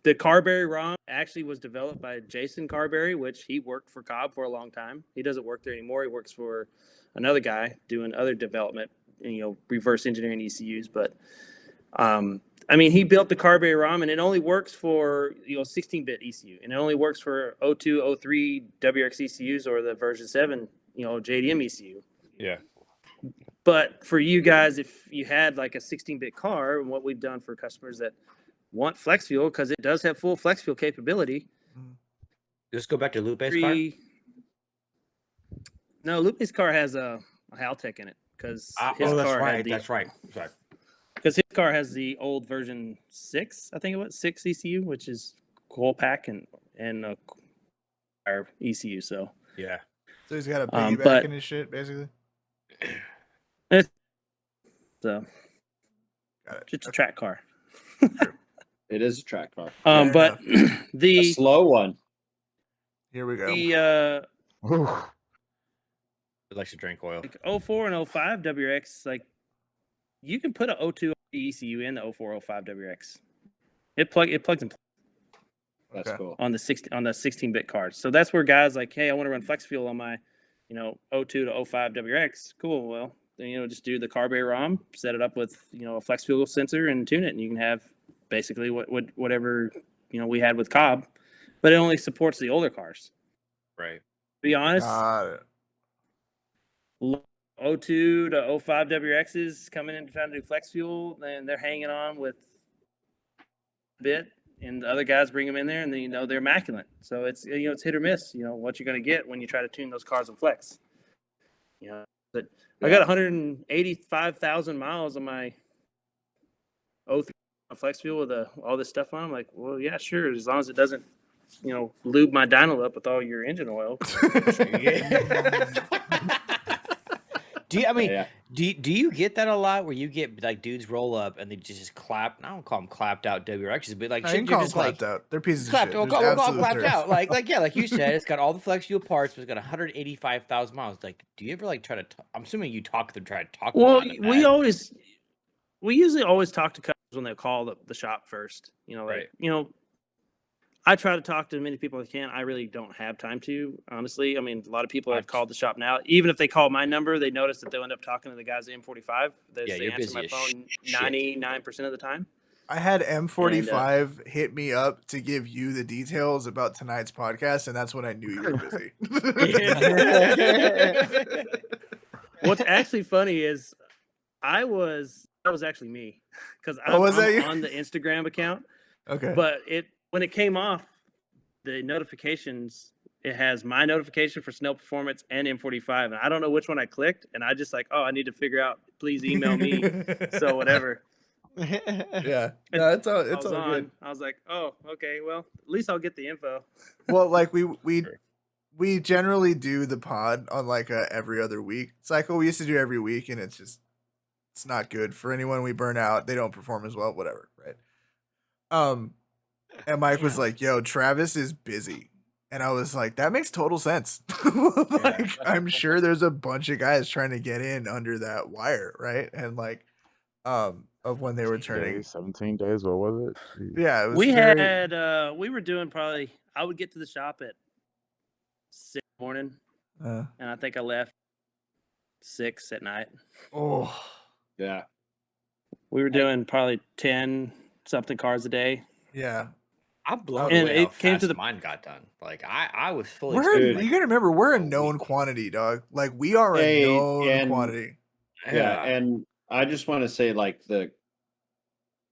B: The Carberry ROM actually was developed by Jason Carberry, which he worked for COBB for a long time. He doesn't work there anymore. He works for another guy doing other development, reverse engineering ECUs. But I mean, he built the Carberry ROM, and it only works for 16-bit ECU, and it only works for 02, 03 WRX ECUs or the version 7 JDM ECU.
C: Yeah.
B: But for you guys, if you had like a 16-bit car, and what we've done for customers that want flex fuel, because it does have full flex fuel capability.
C: Just go back to Lupe's car.
B: No, Lupe's car has a Haltech in it, because his
C: that's
B: car
C: right.
B: had
C: That's right. Sorry.
B: Because his car has the old version 6, I think it was 6 ECU, which is coil pack and our ECU. So
C: yeah.
A: So he's got a piggyback in his shit, basically.
B: So just a track car.
E: It is a track car.
B: But
E: a slow one.
A: Here we go.
B: The
C: It likes to drink oil.
B: Like 04 and 05 WRX, like you can put a 02 ECU in the 04 05 WRX. It plugs and plays.
E: That's cool.
B: On the 16-bit cards. So that's where guys like, hey, I want to run flex fuel on my 02 to 05 WRX. Cool. Well, then just do the Carberry ROM, set it up with a flex fuel sensor and tune it, and you can have basically whatever we had with COBB, but it only supports the older cars.
C: Right.
B: To be honest, 02 to 05 WRXs coming in trying to do flex fuel, and they're hanging on with a bit, and the other guys bring them in there, and then they're immaculate. So it's it's hit or miss. What you're going to get when you try to tune those cars on flex. But I got 185,000 miles on my 03 flex fuel with all this stuff on. I'm like, well, yeah, sure, as long as it doesn't lube my dyno up with all your engine oil.
C: Do you get that a lot where you get like dudes roll up and they just clap? I don't call them clapped out WRXs, but like
A: I
C: shit,
A: can
C: you're
A: call
C: just
A: them
C: like
A: clapped out. They're pieces of
C: clapped,
A: shit.
C: oh,
A: There's
C: call
A: absolute
C: clapped
A: terms.
C: out. Like yeah, like you said, it's got all the flex fuel parts, but it's got 185,000 miles. Like, do you ever like try to? I'm assuming you try to talk.
B: Well,
C: them out of that.
B: we usually always talk to customers when they call the shop first.
C: Right.
B: I try to talk to as many people as I can. I really don't have time to, honestly. I mean, a lot of people have called the shop now. Even if they call my number, they notice that they'll end up talking to the guys at M45. They
C: you're
B: answer
C: busy
B: my
C: as
B: phone
C: shit.
B: 99% of the time.
A: I had M45 hit me up to give you the details about tonight's podcast, and that's when I knew you were busy.
B: What's actually funny is that was actually me, because I'm on the Instagram account.
A: Okay.
B: But when it came off, the notifications, it has my notification for Snail Performance and M45, and I don't know which one I clicked, and I just I need to figure out. Please email me. So whatever.
A: Yeah. No, it's all good.
B: I was like, oh, okay. Well, at least I'll get the info.
A: Well, like we generally do the pod on like a every other week cycle. We used to do every week, and it's not good for anyone. We burn out. They don't perform as well. Whatever, right? And Mike was like, "Yo, Travis is busy," and I was like, "That makes total sense." I'm sure there's a bunch of guys trying to get in under that wire, right? And of when they were turning
D: 17 days. What was it? Jeez.
A: Yeah, it was
B: we were doing probably. I would get to the shop at 6 in the morning, and I think I left 6 at night.
A: Oh,
E: yeah.
B: We were doing probably 10 something cars a day.
A: Yeah.
C: I'm blown
B: And
C: away how
B: it came
C: fast
B: to
C: mine got done. Like I was fully.
A: You gotta remember, we're a known quantity, dog. Like we are a known quantity.
E: Yeah, and I just want to say, like,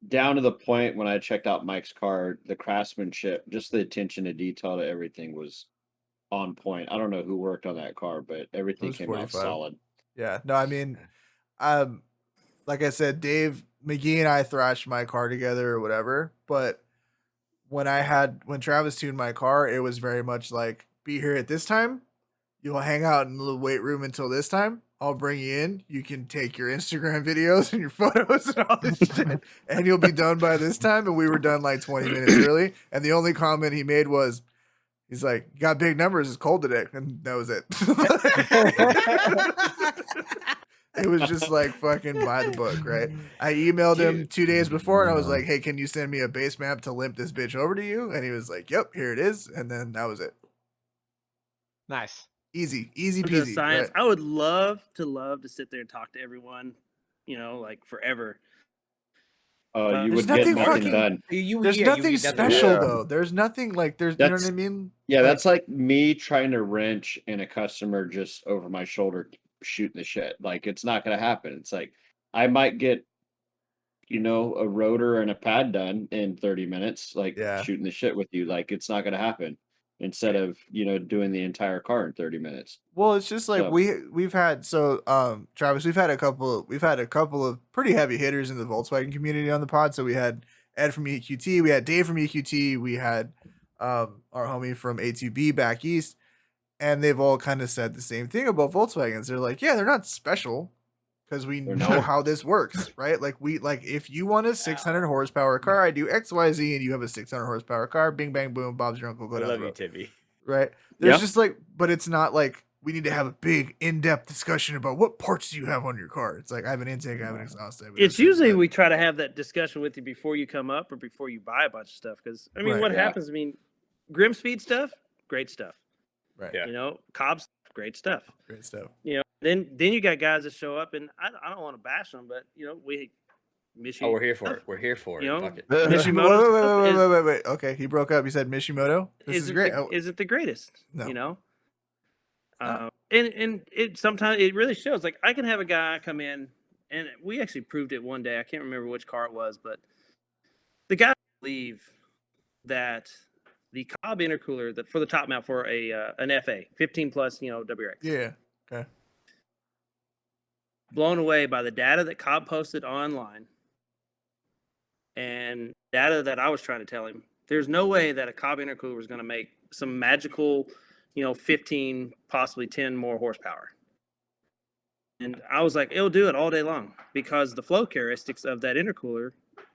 E: down to the point when I checked out Mike's car, the craftsmanship, just the attention to detail to everything was on point. I don't know who worked on that car, but everything came out solid.
A: Yeah. No, I mean, like I said, Dave McGee and I thrashed my car together or whatever, but when Travis tuned my car, it was very much like, be here at this time. You'll hang out in the little weight room until this time. I'll bring you in. You can take your Instagram videos and your photos and all this shit, and you'll be done by this time. And we were done like 20 minutes early. And the only comment he made was, he's like, "You got big numbers. It's cold today." And that was it. It was just like fucking by the book, right? I emailed him 2 days before, and I was like, "Hey, can you send me a base map to limp this bitch over to you?" And he was like, "Yep, here it is." And then that was it.
F: Nice.
A: Easy peasy.
B: Science.
A: Right?
B: I would love to sit there and talk to everyone, like forever.
E: Oh, you would get nothing done.
A: There's nothing special though. There's nothing like you know what I mean?
E: Yeah, that's like me trying to wrench and a customer just over my shoulder shooting the shit. Like, it's not gonna happen. It's like I might get a rotor and a pad done in 30 minutes, like shooting the shit with you. Like, it's not gonna happen. Instead of doing the entire car in 30 minutes.
A: Well, it's just like we've had Travis, we've had a couple of pretty heavy hitters in the Volkswagen community on the pod. So we had Ed from EQT, we had Dave from EQT, we had our homie from A2B back east, and they've all kind of said the same thing about Volkswagens. They're like, yeah, they're not special because we know how this works, right? Like if you want a 600 horsepower car, I do XYZ, and you have a 600 horsepower car. Bing bang boom, Bob's your uncle. Go down the road.
C: I love you, Tibby.
A: Right? There's just like, but it's not like we need to have a big in-depth discussion about what parts do you have on your car. It's like I have an intake, I have an exhaust.
B: It's usually we try to have that discussion with you before you come up or before you buy a bunch of stuff. Because I mean, what happens? I mean, Grim Speed stuff, great stuff.
A: Right.
B: Yeah. COBB, great stuff.
A: Great stuff.
B: Then you got guys that show up, and I don't want to bash them, but we miss you.
C: Oh, we're here for it. We're here for it. Fuck it.
A: Wait. Okay, he broke up. He said Mishimoto. This is great.
B: Isn't the greatest?
A: No.
B: and it sometimes it really shows. Like I can have a guy come in, and we actually proved it one day. I can't remember which car it was, but the guy believed that the COBB intercooler for the top mount for an FA 15 plus, WRX.
A: Yeah. Okay.
B: Blown away by the data that COBB posted online and data that I was trying to tell him. There's no way that a COBB intercooler is going to make some magical, 15, possibly 10 more horsepower. And I was like, it'll do it all day long because the flow characteristics of that intercooler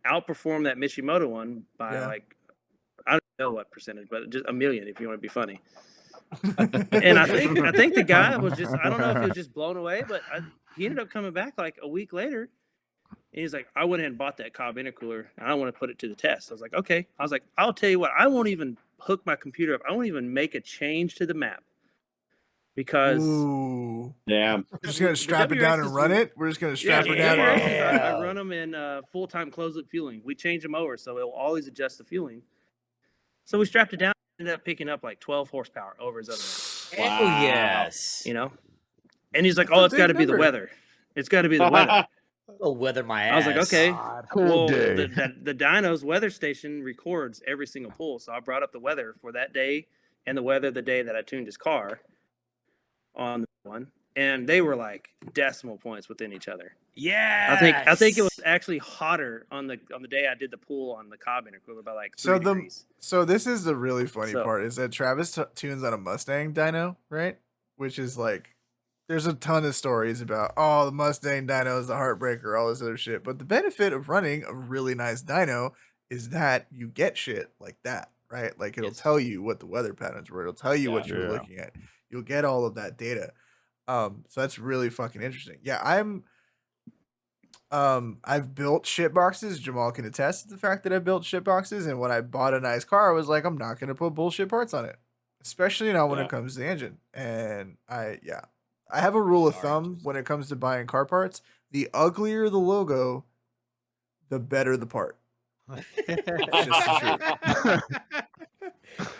B: outperform that Mishimoto one by I don't know what percentage, but just a million if you want to be funny. And I think the guy was just, I don't know if he was just blown away, but he ended up coming back like a week later. And he's like, I went ahead and bought that COBB intercooler and I want to put it to the test. I was like, okay. I was like, I'll tell you what, I won't even hook my computer up. I won't even make a change to the map because
A: Ooh.
E: Damn.
A: We're just gonna strap it down and run it. We're just gonna strap it down.
B: I run them in full-time closed-loop fueling. We change them over, so it will always adjust the fueling. So we strapped it down, ended up picking up like 12 horsepower over his other one.
C: Oh yes.
B: And he's like, "Oh, it's got to be the weather. It's got to be the weather."
C: I'll weather my ass.
B: I was like, "Okay."
D: Cool
B: Well,
D: day.
B: the dyno's weather station records every single pull, so I brought up the weather for that day and the weather the day that I tuned his car on the one, and they were like decimal points within each other.
C: Yeah.
B: I think it was actually hotter on the day I did the pool on the COBB intercooler by like 3 degrees.
A: So this is the really funny part is that Travis tunes on a Mustang dyno, right? Which is like, there's a ton of stories about, the Mustang dyno is the heartbreaker, all this other shit. But the benefit of running a really nice dyno is that you get shit like that, right? Like it'll tell you what the weather patterns were. It'll tell you what you were looking at. You'll get all of that data. So that's really fucking interesting. Yeah, I've built shit boxes. Jamal can attest to the fact that I built shit boxes. And when I bought a nice car, I was like, I'm not going to put bullshit parts on it, especially not when it comes to the engine. And I have a rule of thumb when it comes to buying car parts. The uglier the logo, the better the part. It's just the truth.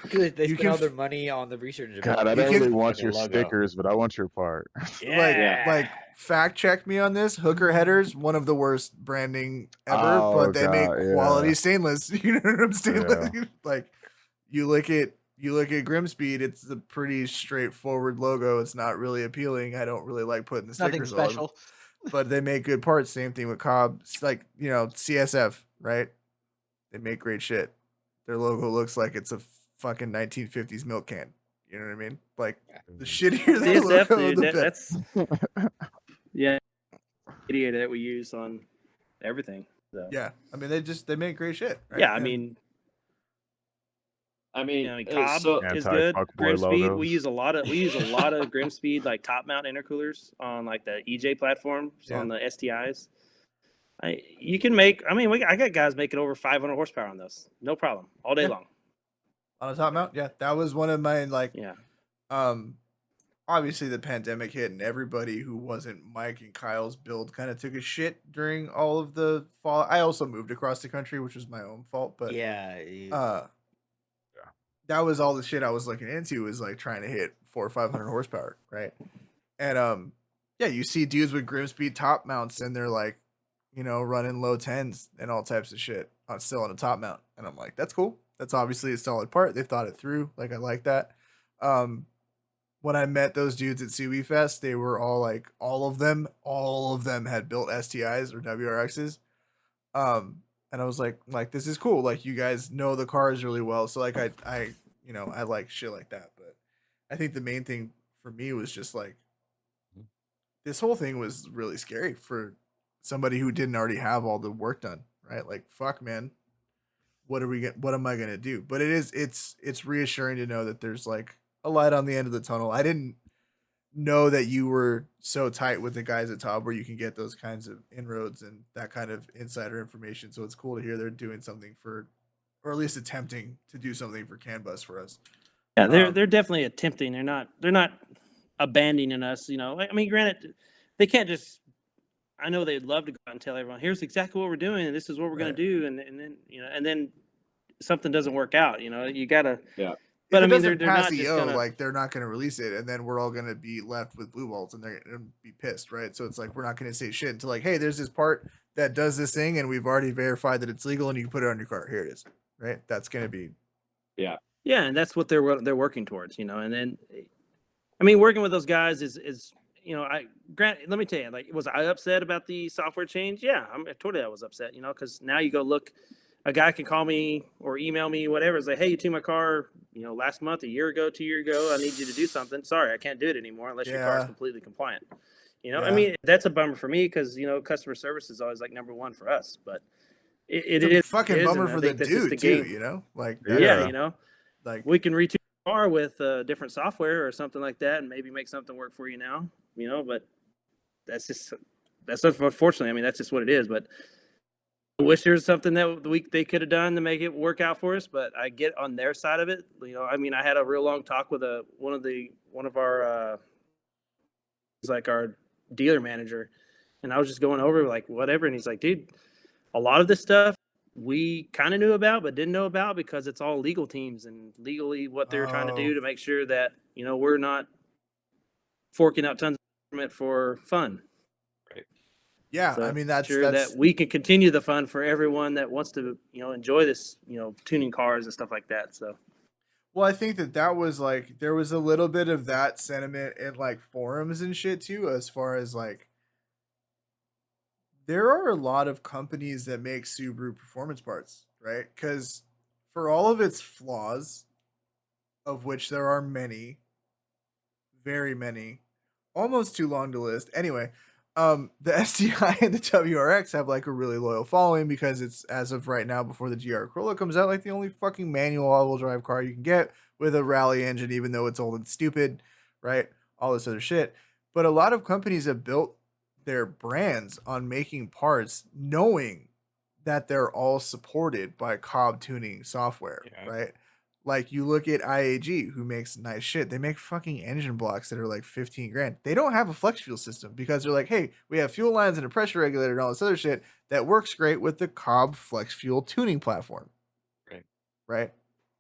C: Good. They
A: You
C: spend
A: can
C: all their money on the research. and
D: God, I
C: development.
D: don't
A: You
D: really
A: can-
D: want your
C: Logo.
D: stickers, but I want your part.
A: Like fact check me on this. Hooker headers, one of the worst branding ever,
D: Oh,
A: but they
D: God,
A: make quality
D: yeah.
A: stainless. You know what I'm saying?
D: Yeah.
A: Like you look at Grimspeed, it's a pretty straightforward logo. It's not really appealing. I don't really like putting the
F: Nothing
A: stickers on them,
F: special.
A: but they make good parts. Same thing with COBB. It's like, CSF, right? They make great shit. Their logo looks like it's a fucking 1950s milk can. You know what I mean? Like the shittier the
B: CSF,
A: logo,
B: dude,
A: the better.
B: that's idiot that we use on everything. So.
A: Yeah, I mean they make great shit. Right?
B: Yeah, I
A: And-
B: mean,
E: COBB
B: COBB is good.
D: Anti-fuckboy
B: Grimspeed,
D: logos.
B: we use a lot of Grimspeed like top mount intercoolers on like the EJ platforms on the STIs. You can make. I mean, I got guys making over 500 horsepower on those, no problem, all day long.
A: on a top mount. Yeah, that was one of my
B: Yeah.
A: Obviously the pandemic hit and everybody who wasn't Mike and Kyle's build kind of took a shit during all of the fall. I also moved across the country, which was my own fault, but that was all the shit I was looking into, was like trying to hit 400 or 500 horsepower, right? And you see dudes with Grimspeed top mounts and they're like, running low 10s and all types of shit still on a top mount, and I'm like, that's cool. That's obviously a solid part. They've thought it through. Like, I like that. When I met those dudes at COBB Fest, they were all like, all of them had built STIs or WRXs. And I was like, this is cool. Like, you guys know the cars really well. So like, I like shit like that. But I think the main thing for me was just like, this whole thing was really scary for somebody who didn't already have all the work done, right? Like, fuck, man, what am I gonna do? But it's reassuring to know that there's like a light on the end of the tunnel. I didn't know that you were so tight with the guys at Top where you can get those kinds of inroads and that kind of insider information. So it's cool to hear they're doing something or at least attempting to do something for CAN Bus for us.
B: Yeah, they're definitely attempting. They're not abandoning us. I mean, granted, they can't just. I know they'd love to go out and tell everyone, here's exactly what we're doing, and this is what we're going to do, and then something doesn't work out. You gotta But I
A: it
B: mean,
A: doesn't
B: they're
A: pass
B: not just
A: EO,
B: gonna.
A: like they're not gonna release it, and then we're all gonna be left with blue balls, and they're gonna be pissed, right? So it's like we're not gonna say shit until like, hey, there's this part that does this thing, and we've already verified that it's legal, and you can put it on your car. Here it is, right? That's gonna be
B: Yeah, and that's what they're working towards, And then, I mean, working with those guys is let me tell you, like, was I upset about the software change? Yeah, I was upset, because now you go look, a guy can call me or email me, whatever. It's like, hey, you tuned my car, last month, a year ago, 2 years ago. I need you to do something. Sorry, I can't do it anymore unless your car is
A: yeah,
B: completely compliant. I
A: yeah.
B: mean, that's a bummer for me because customer service is always like number one for us, but
A: It's
B: it
A: a
B: is
A: fucking
B: and
A: bummer
B: I
A: for the
B: think that's just the
A: dude too,
B: game.
A: like that's
B: Yeah,
D: Yeah.
A: like
B: we can retune your car with different software or something like that, and maybe make something work for you now. But that's unfortunately. I mean, that's just what it is. But I wish there was something that they could have done to make it work out for us. But I get on their side of it. I mean, I had a real long talk with one of our like our dealer manager, and I was just going over like whatever, and he's like, dude, a lot of this stuff we kind of knew about but didn't know about because it's all legal teams and legally what they're trying to do to make sure that we're not forking out tons of government for fun.
A: yeah.
B: So
A: I mean, that's
B: sure that we can continue the fun for everyone that wants to enjoy this tuning cars and stuff like that. So
A: well, I think that was like there was a little bit of that sentiment in like forums and shit too, as far as like there are a lot of companies that make Subaru performance parts, right? Because for all of its flaws, of which there are many, very many, almost too long to list. Anyway, the STI and the WRX have like a really loyal following because it's, as of right now, before the GR Corolla comes out, like the only fucking manual all-wheel drive car you can get with a rally engine, even though it's old and stupid, right? All this other shit. But a lot of companies have built their brands on making parts knowing that they're all supported by COBB tuning software,
C: Yeah.
A: right? Like you look at IAG, who makes nice shit. They make fucking engine blocks that are like 15 grand. They don't have a flex fuel system because they're like, hey, we have fuel lines and a pressure regulator and all this other shit that works great with the COBB flex fuel tuning platform.
C: Right.
A: Right.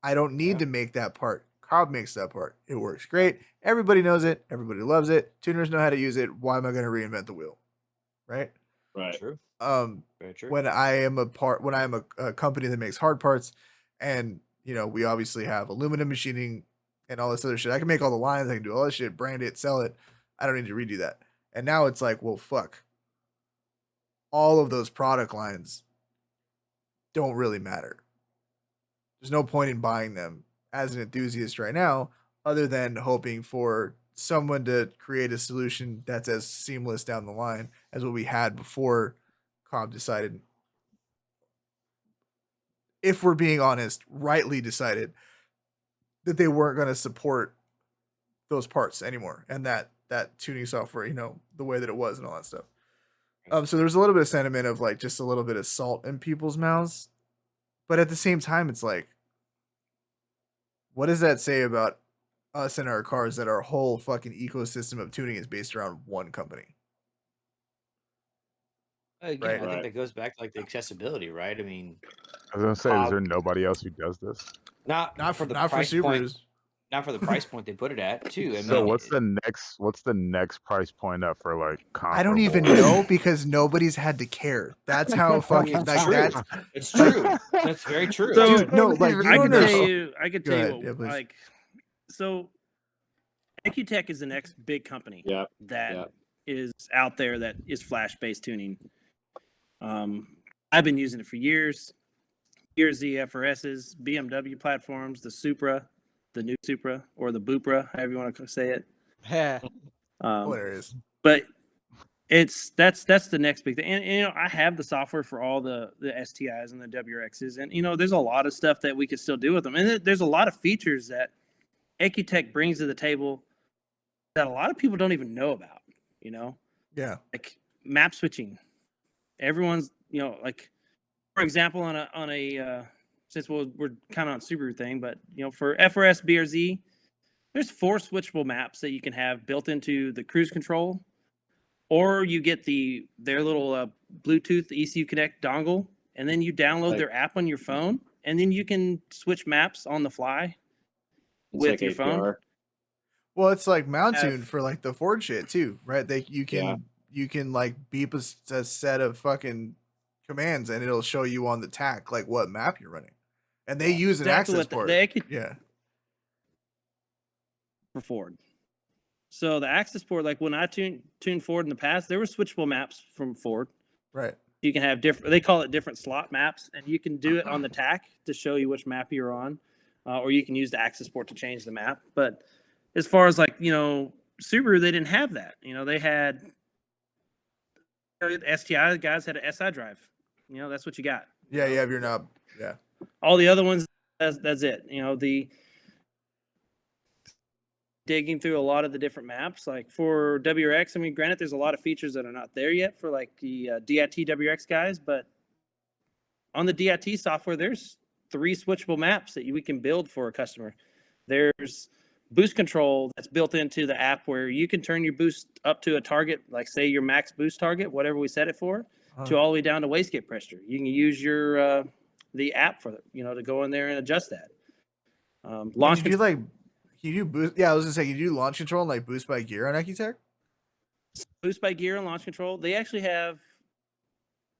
A: I don't need
C: Yeah.
A: to make that part. COBB makes that part. It works great. Everybody knows it. Everybody loves it. Tuners know how to use it. Why am I going to reinvent the wheel? Right.
E: Right.
C: True. Very true.
A: When I am a company that makes hard parts, and we obviously have aluminum machining and all this other shit. I can make all the lines, I can do all this shit, brand it, sell it. I don't need to redo that. And now it's like, well, fuck. All of those product lines don't really matter. There's no point in buying them as an enthusiast right now, other than hoping for someone to create a solution that's as seamless down the line as what we had before COBB decided, if we're being honest, rightly decided that they weren't going to support those parts anymore and that tuning software, the way that it was and all that stuff. So there's a little bit of sentiment of like just a little bit of salt in people's mouths, but at the same time, it's like, what does that say about us and our cars that our whole fucking ecosystem of tuning is based around one company?
C: Again,
A: Right.
C: I think that goes back to like the accessibility, right? I mean,
D: I was gonna say, is there
C: COBB,
D: nobody else who does this?
C: not
A: Not
C: for
A: for
C: the
A: not for
C: price point,
A: Subarus.
C: not for the price point they put it at, too. I
D: So
C: mean,
D: what's the next price point up for like
A: I don't even
D: comparable?
A: know because nobody's had to care. That's how fucking
C: it's
A: like
C: true.
A: that's
C: It's true. That's very true.
B: So,
A: dude. No, like you
B: I
A: don't
B: can tell
A: understand.
B: you,
A: Go ahead.
B: what,
A: Yeah, please.
B: like, so EcuTech is the next big company
E: Yeah.
B: that is out there that is flash-based tuning. I've been using it for years. Here's the FRSs, BMW platforms, the Supra, the new Supra, or the Bupra, however you want to say it.
A: Hilarious.
B: But that's the next big thing. And I have the software for all the STIs and the WRXs, and there's a lot of stuff that we could still do with them. And there's a lot of features that EcuTech brings to the table that a lot of people don't even know about.
A: Yeah.
B: Like map switching. Everyone's like, for example, on a since we're kind of on Subaru thing, but for FRS, BRZ, there's 4 switchable maps that you can have built into the cruise control, or you get their little Bluetooth ECU Connect dongle, and then you download their app on your phone, and then you can switch maps on the fly. with
E: like
B: your phone.
E: APR.
A: Well, it's like mount
B: Have-
A: tune for like the Ford shit too, right? You can like beep a set of fucking commands and it'll show you on the tack like what map you're running, and they use an
B: Exactly
A: access
B: what
A: port. Yeah,
B: for Ford. So the access port, like when I tuned Ford in the past, there were switchable maps from Ford.
A: right.
B: You can have different. They call it different slot maps, and you can do it on the tack to show you which map you're on, or you can use the access port to change the map. But as far as like Subaru, they didn't have that. They had the STI guys had an SI drive. That's what you got.
A: Yeah, you have your knob. Yeah.
B: All the other ones, that's it. The digging through a lot of the different maps, like for WRX. I mean, granted, there's a lot of features that are not there yet for like the DIT WRX guys, but on the DIT software, there's 3 switchable maps that we can build for a customer. There's boost control that's built into the app where you can turn your boost up to a target, like say your max boost target, whatever we set it for, to all the way down to wastegate pressure. You can use your the app for to go in there and adjust that. Launch
A: Can you do boost? Yeah, I was gonna say, can you do launch control and like boost by gear on Ecutech?
B: boost by gear and launch control. They actually have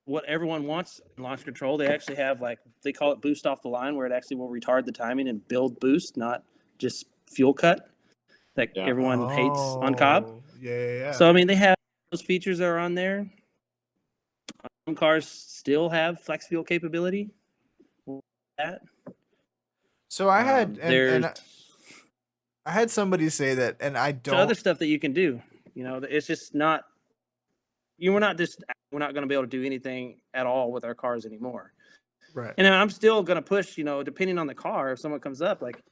B: what everyone wants in launch control. They actually have like they call it boost off the line, where it actually will retard the timing and build boost, not just fuel cut that everyone hates on COBB.
A: Yeah.
B: So I mean, they have those features that are on there. Some cars still have flex fuel capability. That
A: So I had
B: there's
A: I had somebody say that, and I don't.
B: other stuff that you can do. It's just not. We're not going to be able to do anything at all with our cars anymore.
A: Right.
B: And I'm still going to push. Depending on the car, if someone comes up like,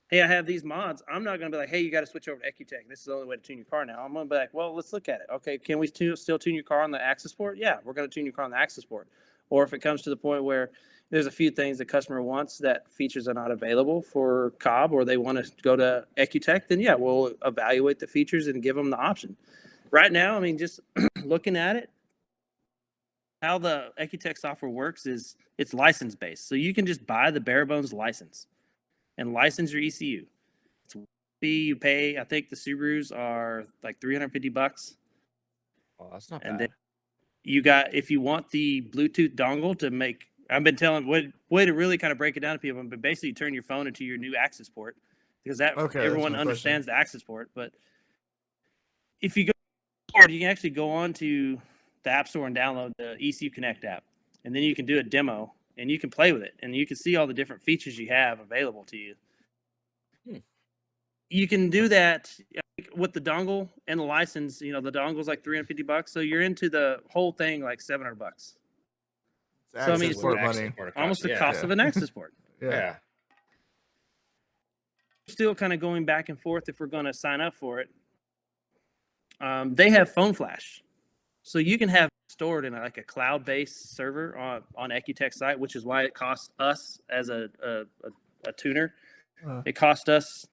B: hey, I have these mods. I'm not going to be like, hey, you got to switch over to Ecutech. This is the only way to tune your car now. I'm going to be like, well, let's look at it. Okay, can we still tune your car on the access port? Yeah, we're going to tune your car on the access port. Or if it comes to the point where there's a few things the customer wants that features are not available for COBB, or they want to go to Ecutech, then yeah, we'll evaluate the features and give them the option. Right now, I mean, just looking at it, how the Ecutech software works is it's license based. So you can just buy the bare bones license and license your ECU. It's a fee you pay. I think the Subarus are like $350.
C: Oh, that's not
B: And
C: bad.
B: then you got, if you want the Bluetooth dongle to make, I've been telling, way to really kind of break it down to people, but basically turn your phone into your new access port, because everyone understands the access port. But if you go, you can actually go on to the App Store and download the ECU Connect app, and then you can do a demo and you can play with it, and you can see all the different features you have available to you. You can do that with the dongle and the license. The dongle's like $350, so you're into the whole thing like $700. So I mean, it's
A: money.
B: almost the cost of an access port.
C: Yeah.
B: Still kind of going back and forth if we're going to sign up for it. They have phone flash, so you can have it stored in like a cloud-based server on Ecutech site, which is why it costs us as a tuner. It cost us,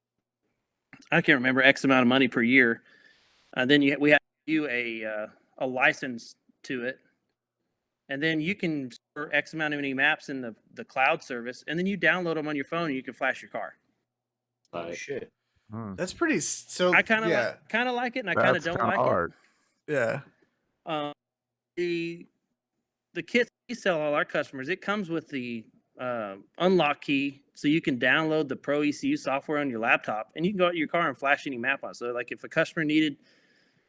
B: I can't remember, X amount of money per year. Then we have to do a license to it, and then you can store X amount of many maps in the cloud service, and then you download them on your phone and you can flash your car.
C: Oh shit.
A: That's pretty. So
B: I kind of like it, and I kind of don't like
D: hard.
A: it. Yeah.
B: The kits we sell all our customers, it comes with the unlock key, so you can download the Pro ECU software on your laptop, and you can go out to your car and flash any map on. So, like, if a customer needed,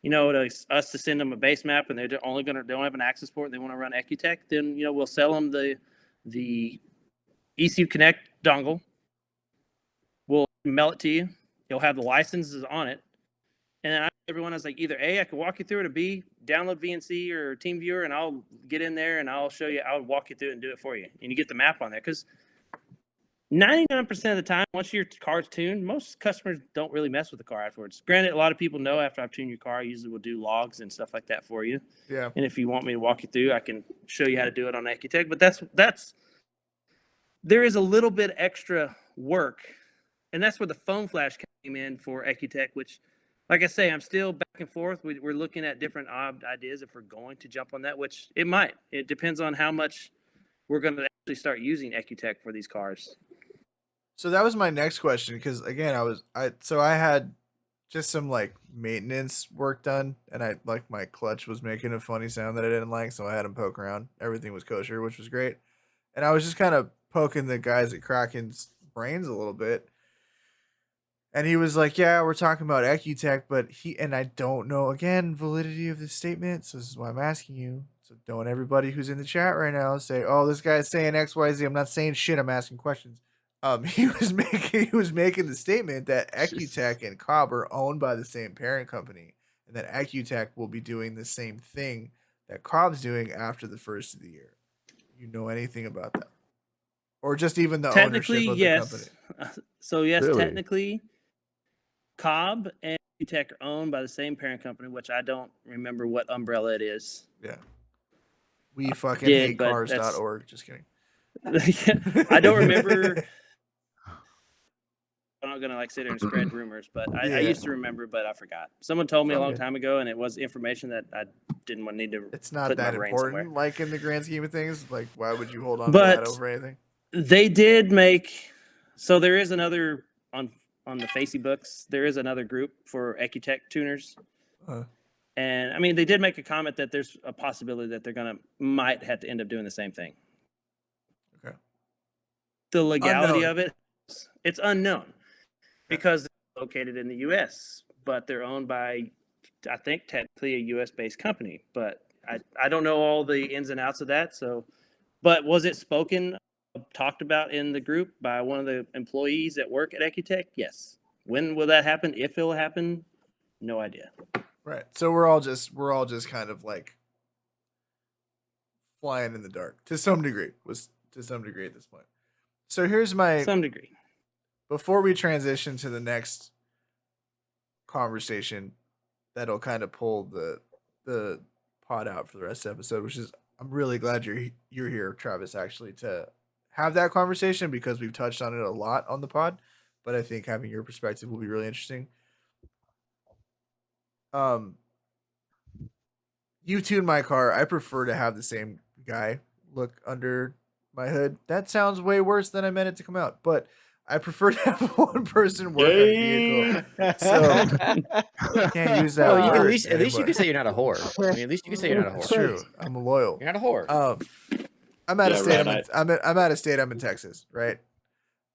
B: us to send them a base map, and they don't have an access port, and they want to run Ecutech, then we'll sell them the ECU Connect dongle. We'll mail it to you. You'll have the licenses on it, and everyone is like, either A, I can walk you through it, or B, download VNC or TeamViewer, and I'll get in there and I'll show you. I'll walk you through it and do it for you, and you get the map on there. Because 99% of the time, once your car's tuned, most customers don't really mess with the car afterwards. Granted, a lot of people know after I've tuned your car, I usually will do logs and stuff like that for you.
A: Yeah.
B: And if you want me to walk you through, I can show you how to do it on Ecutech. But there is a little bit extra work, and that's where the phone flash came in for Ecutech, which, like I say, I'm still back and forth. We're looking at different ideas if we're going to jump on that, which it might. It depends on how much we're going to actually start using Ecutech for these cars.
A: So that was my next question because again, I had just some like maintenance work done, and I like my clutch was making a funny sound that I didn't like, so I had him poke around. Everything was kosher, which was great, and I was just kind of poking the guys at Kraken's brains a little bit, and he was like, "Yeah, we're talking about Ecutech, but he and I don't know again validity of this statement, so this is why I'm asking you. So don't everybody who's in the chat right now say, "Oh, this guy's saying X, Y, Z." I'm not saying shit. I'm asking questions. He was making the statement that Ecutech and COBB are owned by the same parent company, and that Ecutech will be doing the same thing that COBB's doing after the first of the year. You know anything about that, or just even the
B: Technically,
A: ownership of the company?
B: yes. So yes,
D: Really?
B: technically, COBB and Ecutech are owned by the same parent company, which I don't remember what umbrella it is.
A: Yeah. We fucking
B: did,
A: hate
B: but
A: cars.org. Just kidding.
B: I don't remember. I'm not gonna like sit here and spread rumors, but I
A: Yeah.
B: used to remember, but I forgot. Someone told me a long
A: Okay.
B: time ago, and it was information that I didn't want to need to.
A: It's not
B: put in my
A: that
B: brain
A: important,
B: somewhere.
A: like in the grand scheme of things. Like, why would you hold on to that
B: But
A: over anything?
B: they did make. So there is another on the Facey books. There is another group for Ecutech tuners.
A: Uh,
B: And I mean, they did make a comment that there's a possibility that they're might have to end up doing the same thing.
A: Okay.
B: The legality
A: Unknown.
B: of it, it's unknown because they're located in the U.S., but they're owned by, I think, technically a U.S.-based company. But I don't know all the ins and outs of that. So, but was it talked about in the group by one of the employees that work at Ecutech? Yes. When will that happen? If it'll happen, no idea.
A: Right. So we're all just kind of like flying in the dark to some degree. To some degree at this point. So here's my
B: Some degree.
A: before we transition to the next conversation that'll kind of pull the pod out for the rest of the episode, which is I'm really glad you're here, Travis, actually, to have that conversation because we've touched on it a lot on the pod, but I think having your perspective will be really interesting. You tune my car. I prefer to have the same guy look under my hood. That sounds way worse than I meant it to come out, but I prefer to have one person work on the vehicle. So can't use that
C: Well, you can
A: word
C: at least you
A: anymore.
C: can say you're not a whore. I mean, at least you can say you're not a
A: That's
C: whore.
A: true. I'm loyal.
C: You're not a whore.
A: I'm out of
E: Yeah,
A: state.
E: right,
A: I'm out of state. I'm in Texas, right?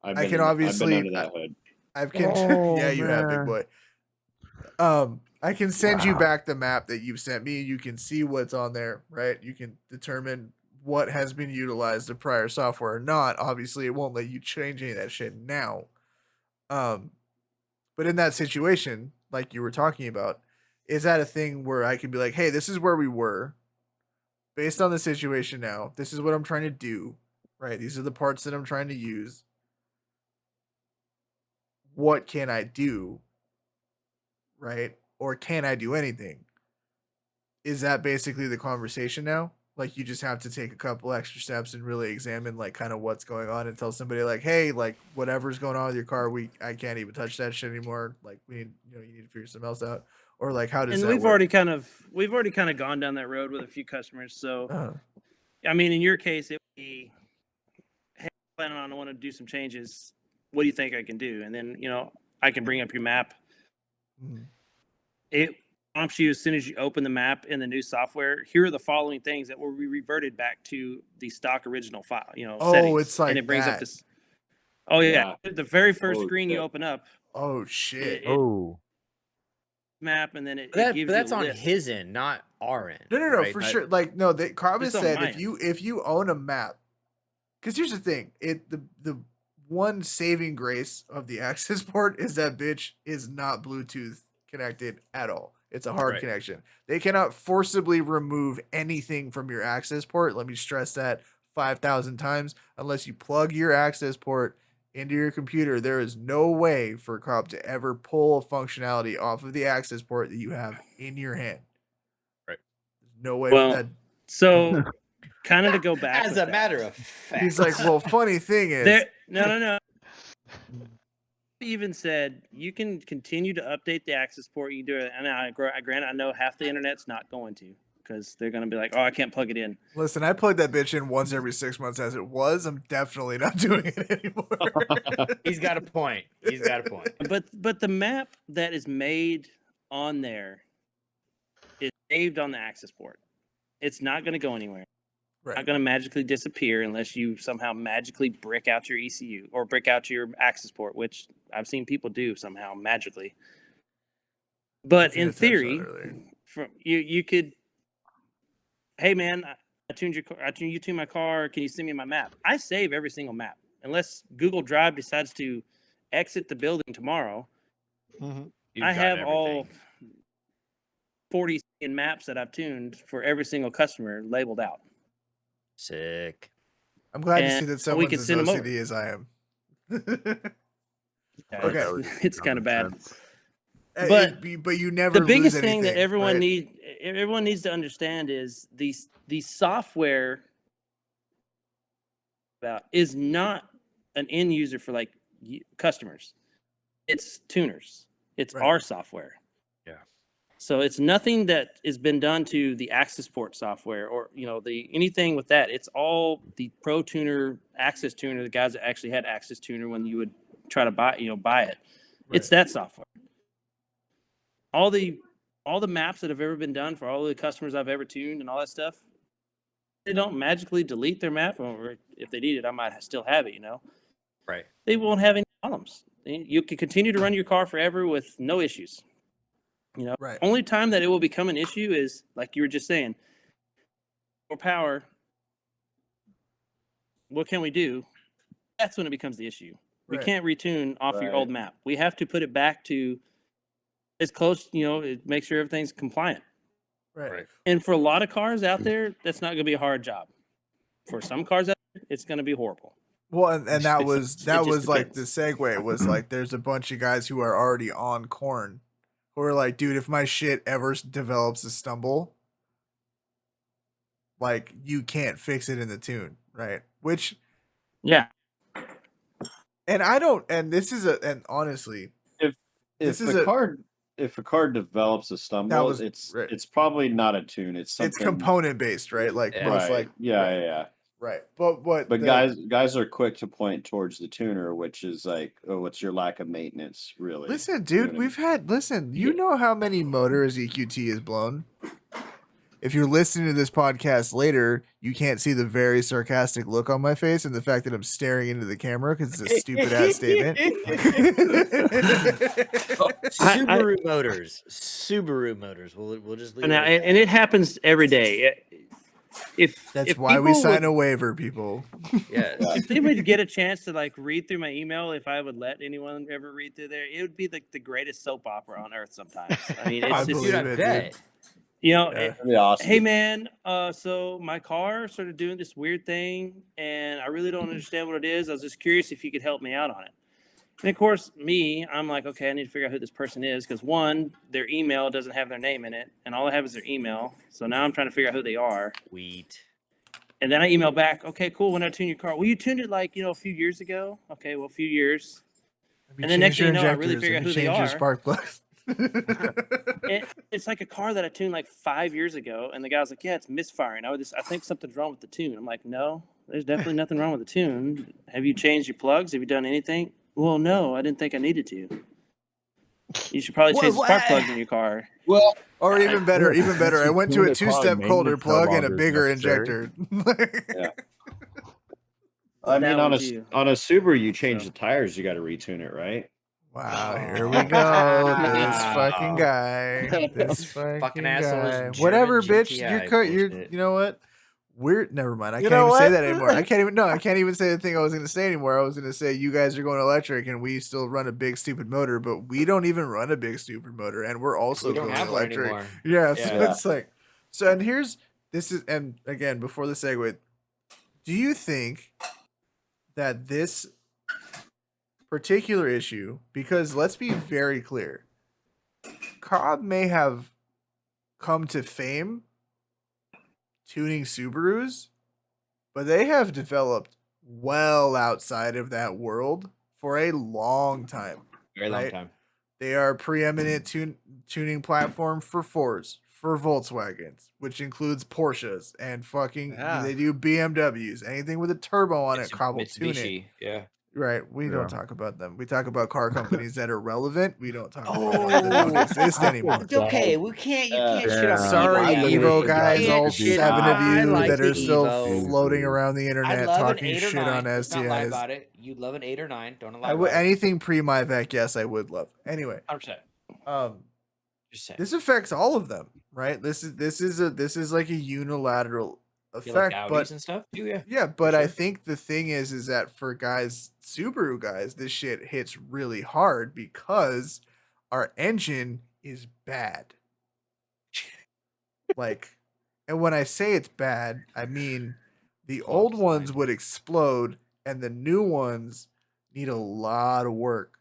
E: I've
A: I
E: been
A: can
E: I've
A: obviously
E: been under that hood.
D: Oh,
A: yeah, you have, big
D: man.
A: boy. I can send you back the map that you've sent me. You can see what's on there, right? You can determine what has been utilized of prior software or not. Obviously, it won't let you change any of that shit now. But in that situation, like you were talking about, is that a thing where I can be like, hey, this is where we were based on the situation now. This is what I'm trying to do, right? These are the parts that I'm trying to use. What can I do, right? Or can I do anything? Is that basically the conversation now? Like you just have to take a couple extra steps and really examine like kind of what's going on and tell somebody like, hey, like whatever's going on with your car, I can't even touch that shit anymore. Like we need, you need to figure something else out. Or like how does
B: And
A: that
B: we've
A: work?
B: already kind of gone down that road with a few customers. So I mean, in your case, it would be, hey, planning on I want to do some changes. What do you think I can do? And then I can bring up your map.
A: Mhm.
B: It prompts you as soon as you open the map in the new software. Here are the following things that will be reverted back to the stock original file. Settings.
A: It's like
B: and it brings
A: that.
B: up this. Oh yeah, the very first screen you
E: shit.
B: open up.
A: Oh shit.
D: Oh.
B: Map, and then it
C: But
B: gives
C: that's
B: you a
C: on
B: list.
C: his end, not our end.
A: No,
C: right?
A: for sure. Like no, Carmen
B: Just on
A: said
B: my
A: if you own a map, because here's the thing, the one saving grace of the access port is that bitch is not Bluetooth connected at all. It's a hard
C: Right.
A: connection. They cannot forcibly remove anything from your access port. Let me stress that 5,000 times. Unless you plug your access port into your computer, there is no way for COBB to ever pull a functionality off of the access port that you have in your hand.
C: Right.
A: There's no way
B: Well,
A: for that.
B: So, kind of to go back.
C: As a matter of fact.
A: He's like, well, funny thing is,
B: there. No. Even said you can continue to update the access port. You do it, and granted, I know half the internet's not going to, because they're gonna be like, oh, I can't plug it in.
A: Listen, I plugged that bitch in once every 6 months as it was. I'm definitely not doing it anymore.
C: He's got a point. He's got a point.
B: But the map that is made on there is saved on the access port. It's not going to go anywhere.
A: Right.
B: Not going to magically disappear unless you somehow magically brick out your ECU or brick out your access port, which I've seen people do somehow magically. But in theory, from you could, hey man, I tuned your car. You tuned my car. Can you send me my map? I save every single map unless Google Drive decides to exit the building tomorrow.
F: Mhm.
B: I have all 40 maps that I've tuned for every single customer labeled out.
C: Sick.
A: I'm glad to
B: And
A: see that
B: we
A: someone's
B: can
A: as
B: send 'em over.
A: OCD as I am.
B: Yeah,
A: Okay.
B: it's kind of bad.
D: Sense.
B: But
A: but you never
B: The biggest
A: lose
B: thing that
A: anything,
B: everyone
A: right?
B: needs to understand is the software is not an end user for like customers. It's tuners. It's
A: Right.
B: our software.
C: Yeah.
B: So it's nothing that has been done to the access port software or the anything with that. It's all the pro tuner, access tuner, the guys that actually had access tuner when you would try to buy it. It's that software. All the maps that have ever been done for all the customers I've ever tuned and all that stuff, they don't magically delete their map, or if they need it, I might still have it,
C: Right.
B: They won't have any problems. You can continue to run your car forever with no issues.
A: Right.
B: Only time that it will become an issue is, like you were just saying, more power. What can we do? That's when it becomes the issue. We
A: Right.
B: can't retune off your
E: Right.
B: old map. We have to put it back to as close, make sure everything's compliant.
A: Right.
B: And for a lot of cars out there, that's not going to be a hard job. For some cars out there, it's going to be horrible.
A: Well, and that was
B: It just
A: like the
B: depends.
A: segue was like there's a bunch of guys who are already on corn who are like, dude, if my shit ever develops a stumble, like you can't fix it in the tune, right? Which
B: Yeah.
A: and I don't, and this is and honestly,
E: If
A: This
E: if
A: is
E: a
A: a-
E: car develops a stumble,
A: was-
E: it's
A: right.
E: it's probably not a tune. It's something
A: it's component based, right? Like
C: Yeah.
A: most
E: right.
A: like
E: yeah.
A: right. But
E: But guys are quick to point towards the tuner, which is like, oh, what's your lack of maintenance, really?
A: listen,
E: You know
A: dude,
E: what I mean?
A: you know how many motors EQT has blown? If you're listening to this podcast later, you can't see the very sarcastic look on my face and the fact that I'm staring into the camera because it's a stupid ass statement.
C: Subaru Motors. We'll just leave
B: Now,
C: it.
B: and it happens every day.
A: That's
B: if
A: why we
B: people
A: sign
B: would-
A: a waiver, people.
C: Yeah.
B: If they would get a chance to like read through my email, if I would let anyone ever read through there, it would be like the greatest soap opera on earth. Sometimes, I mean,
A: I
B: it's just,
A: believe
C: Dude, I
A: it,
C: bet.
A: dude.
B: Yeah.
E: That'd be awesome.
B: Hey man, so my car started doing this weird thing, and I really don't understand what it is. I was just curious if you could help me out on it. And of course, I'm like, okay, I need to figure out who this person is because one, their email doesn't have their name in it, and all I have is their email. So now I'm trying to figure out who they are.
C: Sweet.
B: And then I email back, okay, cool. When I tune your car, well, you tuned it like a few years ago. Okay, well, a few years.
A: Have you
B: And then next
A: changed
B: thing
A: your
B: you know, I really
A: injectors?
B: figure
A: Have
B: out
A: you
B: who they
A: changed your
B: are.
A: spark plugs?
B: It's like a car that I tuned like 5 years ago, and the guy's like, "Yeah, it's misfiring. I think something's wrong with the tune." I'm like, "No, there's definitely nothing wrong with the tune. Have you changed your plugs? Have you done anything?" Well, no, I didn't think I needed to. You should probably change the spark plugs in your car.
E: Well,
A: Or even better,
D: Yeah,
A: I
D: you
A: went to
D: tune
A: a
D: the car,
A: two-step colder
D: maintenance no
A: plug and a
D: longer is
A: bigger
D: necessary.
A: injector.
E: I
B: That
E: mean,
B: one too.
E: on a Subaru, you change
B: So-
E: the tires, you got to retune it, right?
A: Wow, here we go. This fucking guy. This
C: Fucking
A: fucking
C: asshole is
A: guy.
C: German
A: Whatever, bitch.
C: GTI
A: You're cut. You're.
C: bullshit.
A: You know what? We're never mind. I
D: You
A: can't
D: know
A: even say
D: what?
A: that anymore. I can't even. No, I can't even say the thing I was going to say anymore. I was going to say you guys are going electric and we still run a big stupid motor, but we don't even run a big stupid motor, and we're also
C: We don't
A: going
C: have one
A: electric.
C: anymore.
A: Yeah, so
C: Yeah.
A: it's like. So and here's this is and again before the segue, do you think that this particular issue, because let's be very clear, COBB may have come to fame tuning Subarus, but they have developed well outside of that world for a long time.
C: Very long
A: Right.
C: time.
A: They are a preeminent tuning platform for Fords, for Volkswagens, which includes Porsches and fucking
F: Yeah.
A: they do BMWs. Anything with a turbo on it, Cobb will tune it.
C: Mitsubishi, yeah.
A: Right. We don't
D: Yeah.
A: talk about them. We talk about car companies that are relevant. We don't talk about ones that don't exist anymore.
C: It's okay. We can't. You can't shit on the
A: Sorry,
C: Evo.
D: I live
A: Evo
D: with the
A: guys,
D: guys
A: all
D: that do
A: 7 of
C: I
A: you
C: like
A: that are
C: the
A: still
C: Evo.
A: floating around the
C: I
A: internet
C: love an
A: talking
C: 8 or
A: shit
C: 9.
A: on
C: Let's not lie
A: STIs.
C: about it. You love an 8 or 9. Don't lie
A: I would
C: about it.
A: anything pre Myvec, yes, I would love. Anyway,
C: 100%. Just saying.
A: this affects all of them, right? This is like a unilateral
C: You like
A: effect,
C: Audis
A: but
C: and stuff? Do you?
A: yeah, but I
C: sure.
A: think the thing is that for guys, Subaru guys, this shit hits really hard because our engine is bad. Like, and when I say it's bad, I mean the
C: Well
A: old ones
C: designed.
A: would explode and the new ones need a lot of work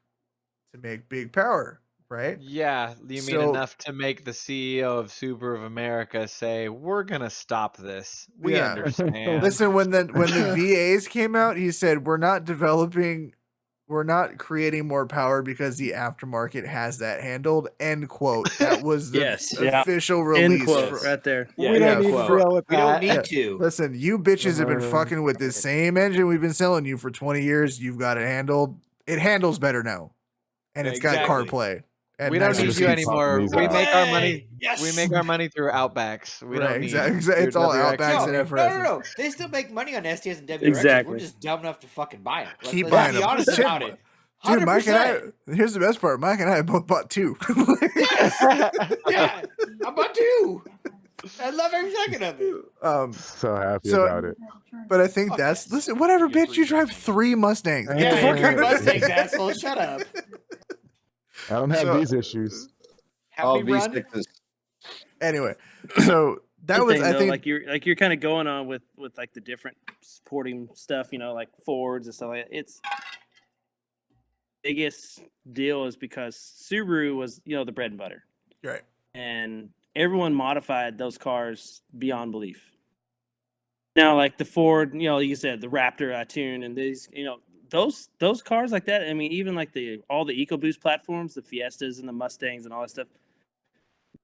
A: to make big power, right?
F: Yeah, you mean
A: So-
F: enough to make the CEO of Subaru of America say, "We're gonna stop this. We
A: Yeah.
F: understand."
A: Listen, when the VAs came out, he said we're not creating more power because the aftermarket has that handled. End quote. That was the
C: Yes.
B: Yeah.
A: official
B: End
A: release.
B: quote
A: for-
B: right there.
C: Yeah,
F: we
A: yeah,
F: don't need to
A: quote.
F: deal with
C: We don't
F: that.
C: need
A: Yeah.
C: to.
A: Listen, you bitches have been fucking with this same engine we've been selling you for 20 years. You've got it handled. It handles better now, and it's got
C: Exactly.
A: CarPlay. And
F: We don't
A: nicer
F: need you
A: seats.
F: anymore.
D: These
F: We
D: are-
F: make our money.
C: Yes.
F: We make our money through Outbacks. We
A: Right,
F: don't need
A: exactly. It's
F: your
A: all
F: WX.
A: Outbacks and
C: No,
A: FRS.
C: no. They still make money on STS and WRXs.
B: Exactly.
C: We're just dumb enough to fucking buy them.
A: Keep
C: Let's
A: buying
C: be
A: them.
C: honest
A: Shit,
C: about it.
A: Dude, Mike and
C: 100%.
A: I. Here's the best part. Mike and I both bought 2.
C: Yeah, I'm about to. I love every second of it.
D: So happy
A: So-
D: about it.
A: But I think
C: Fuck
A: that's
C: yes.
A: listen. Whatever,
C: You're
A: bitch. You drive 3 Mustangs. Get the
C: Yeah,
A: fuck
C: you're
A: out of
C: Mustangs, asshole. Shut up.
D: I don't have
A: So-
D: these issues.
C: Have
E: All
C: me run.
E: V6s.
A: Anyway, so that
B: One
A: was
B: thing,
A: I
B: though,
A: think
B: like you're kind of going on with like the different supporting stuff, like Fords and stuff like that. It's biggest deal is because Subaru was the bread and butter,
A: right.
B: and everyone modified those cars beyond belief. Now, like the Ford, like you said, the Raptor I tuned, and these, those cars like that. I mean, even like all the EcoBoost platforms, the Fiestas and the Mustangs and all that stuff.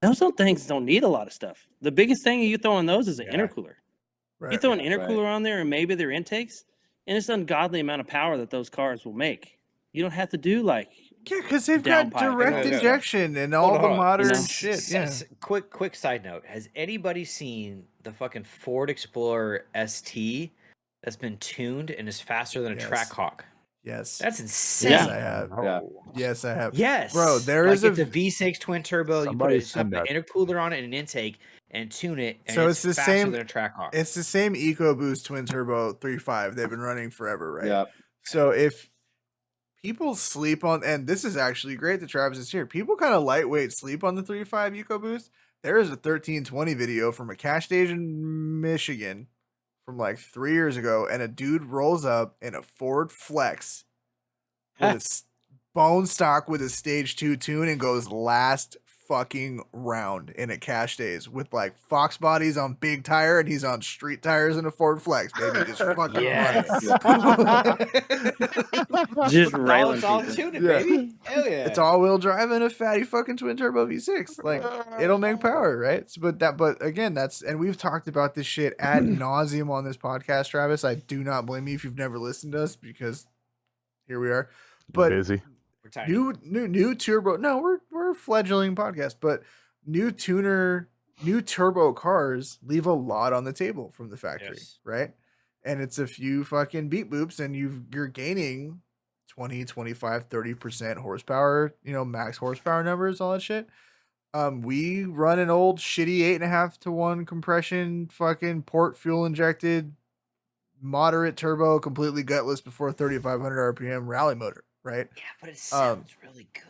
B: Those things don't need a lot of stuff. The biggest thing you throw on those is an
C: Yeah.
B: intercooler.
A: Right.
B: You throw an
E: Yeah,
B: intercooler
E: right.
B: on there and maybe their intakes, and it's an ungodly amount of power that those cars will make. You don't have to do like
A: Yeah, because they've got
B: downpipe.
A: direct
C: Yeah.
A: injection and all
C: Hold
A: the
C: on.
A: modern
B: know?
A: shit. Yeah.
C: Quick side note. Has anybody seen the fucking Ford Explorer ST that's been tuned and is faster than a
A: Yes.
C: Trackhawk?
A: Yes.
C: That's insane.
A: Yes, I have.
E: Yeah.
A: Yes, I have.
C: Yes,
A: Bro, there
C: like
A: is a
C: it's a V6 twin turbo.
D: Somebody
C: You put
D: send
C: an
D: that.
C: intercooler on it and an intake and tune it, and
A: So
C: it's
A: it's the
C: faster
A: same-
C: than a Trackhawk.
A: It's the same EcoBoost twin turbo 3.5. They've been running forever, right?
E: Yeah.
A: So if people sleep on, and this is actually great that Travis is here. People kind of lightweight sleep on the 3.5 EcoBoost. There is a 1320 video from a cash station, Michigan, from like 3 years ago, and a dude rolls up in a Ford Flex with a bone stock with a stage 2 tune and goes last fucking round in a cash days with like Fox bodies on big tire, and he's on street tires in a Ford Flex, baby, just fucking
C: Yes.
B: just
C: All
B: railing
C: it's all
B: people.
C: tuned,
A: Yeah.
C: baby. Hell yeah.
A: It's all-wheel drive and a fatty fucking twin turbo V6. Like it'll make power, right? But again, and we've talked about this shit ad nauseum on this podcast, Travis. I do not blame you if you've never listened to us because here we are. But
D: Busy.
C: We're tiny.
A: new turbo. No, we're a fledgling podcast, but new turbo cars leave a lot on the table from the factory,
C: Yes.
A: right? And it's a few fucking beep boops, and you're gaining 20, 25, 30% horsepower, max horsepower numbers, all that shit. We run an old shitty 8.5 to 1 compression, fucking port fuel injected, moderate turbo, completely gutless before 3,500 RPM rally motor, right?
C: Yeah, but it sounds really good.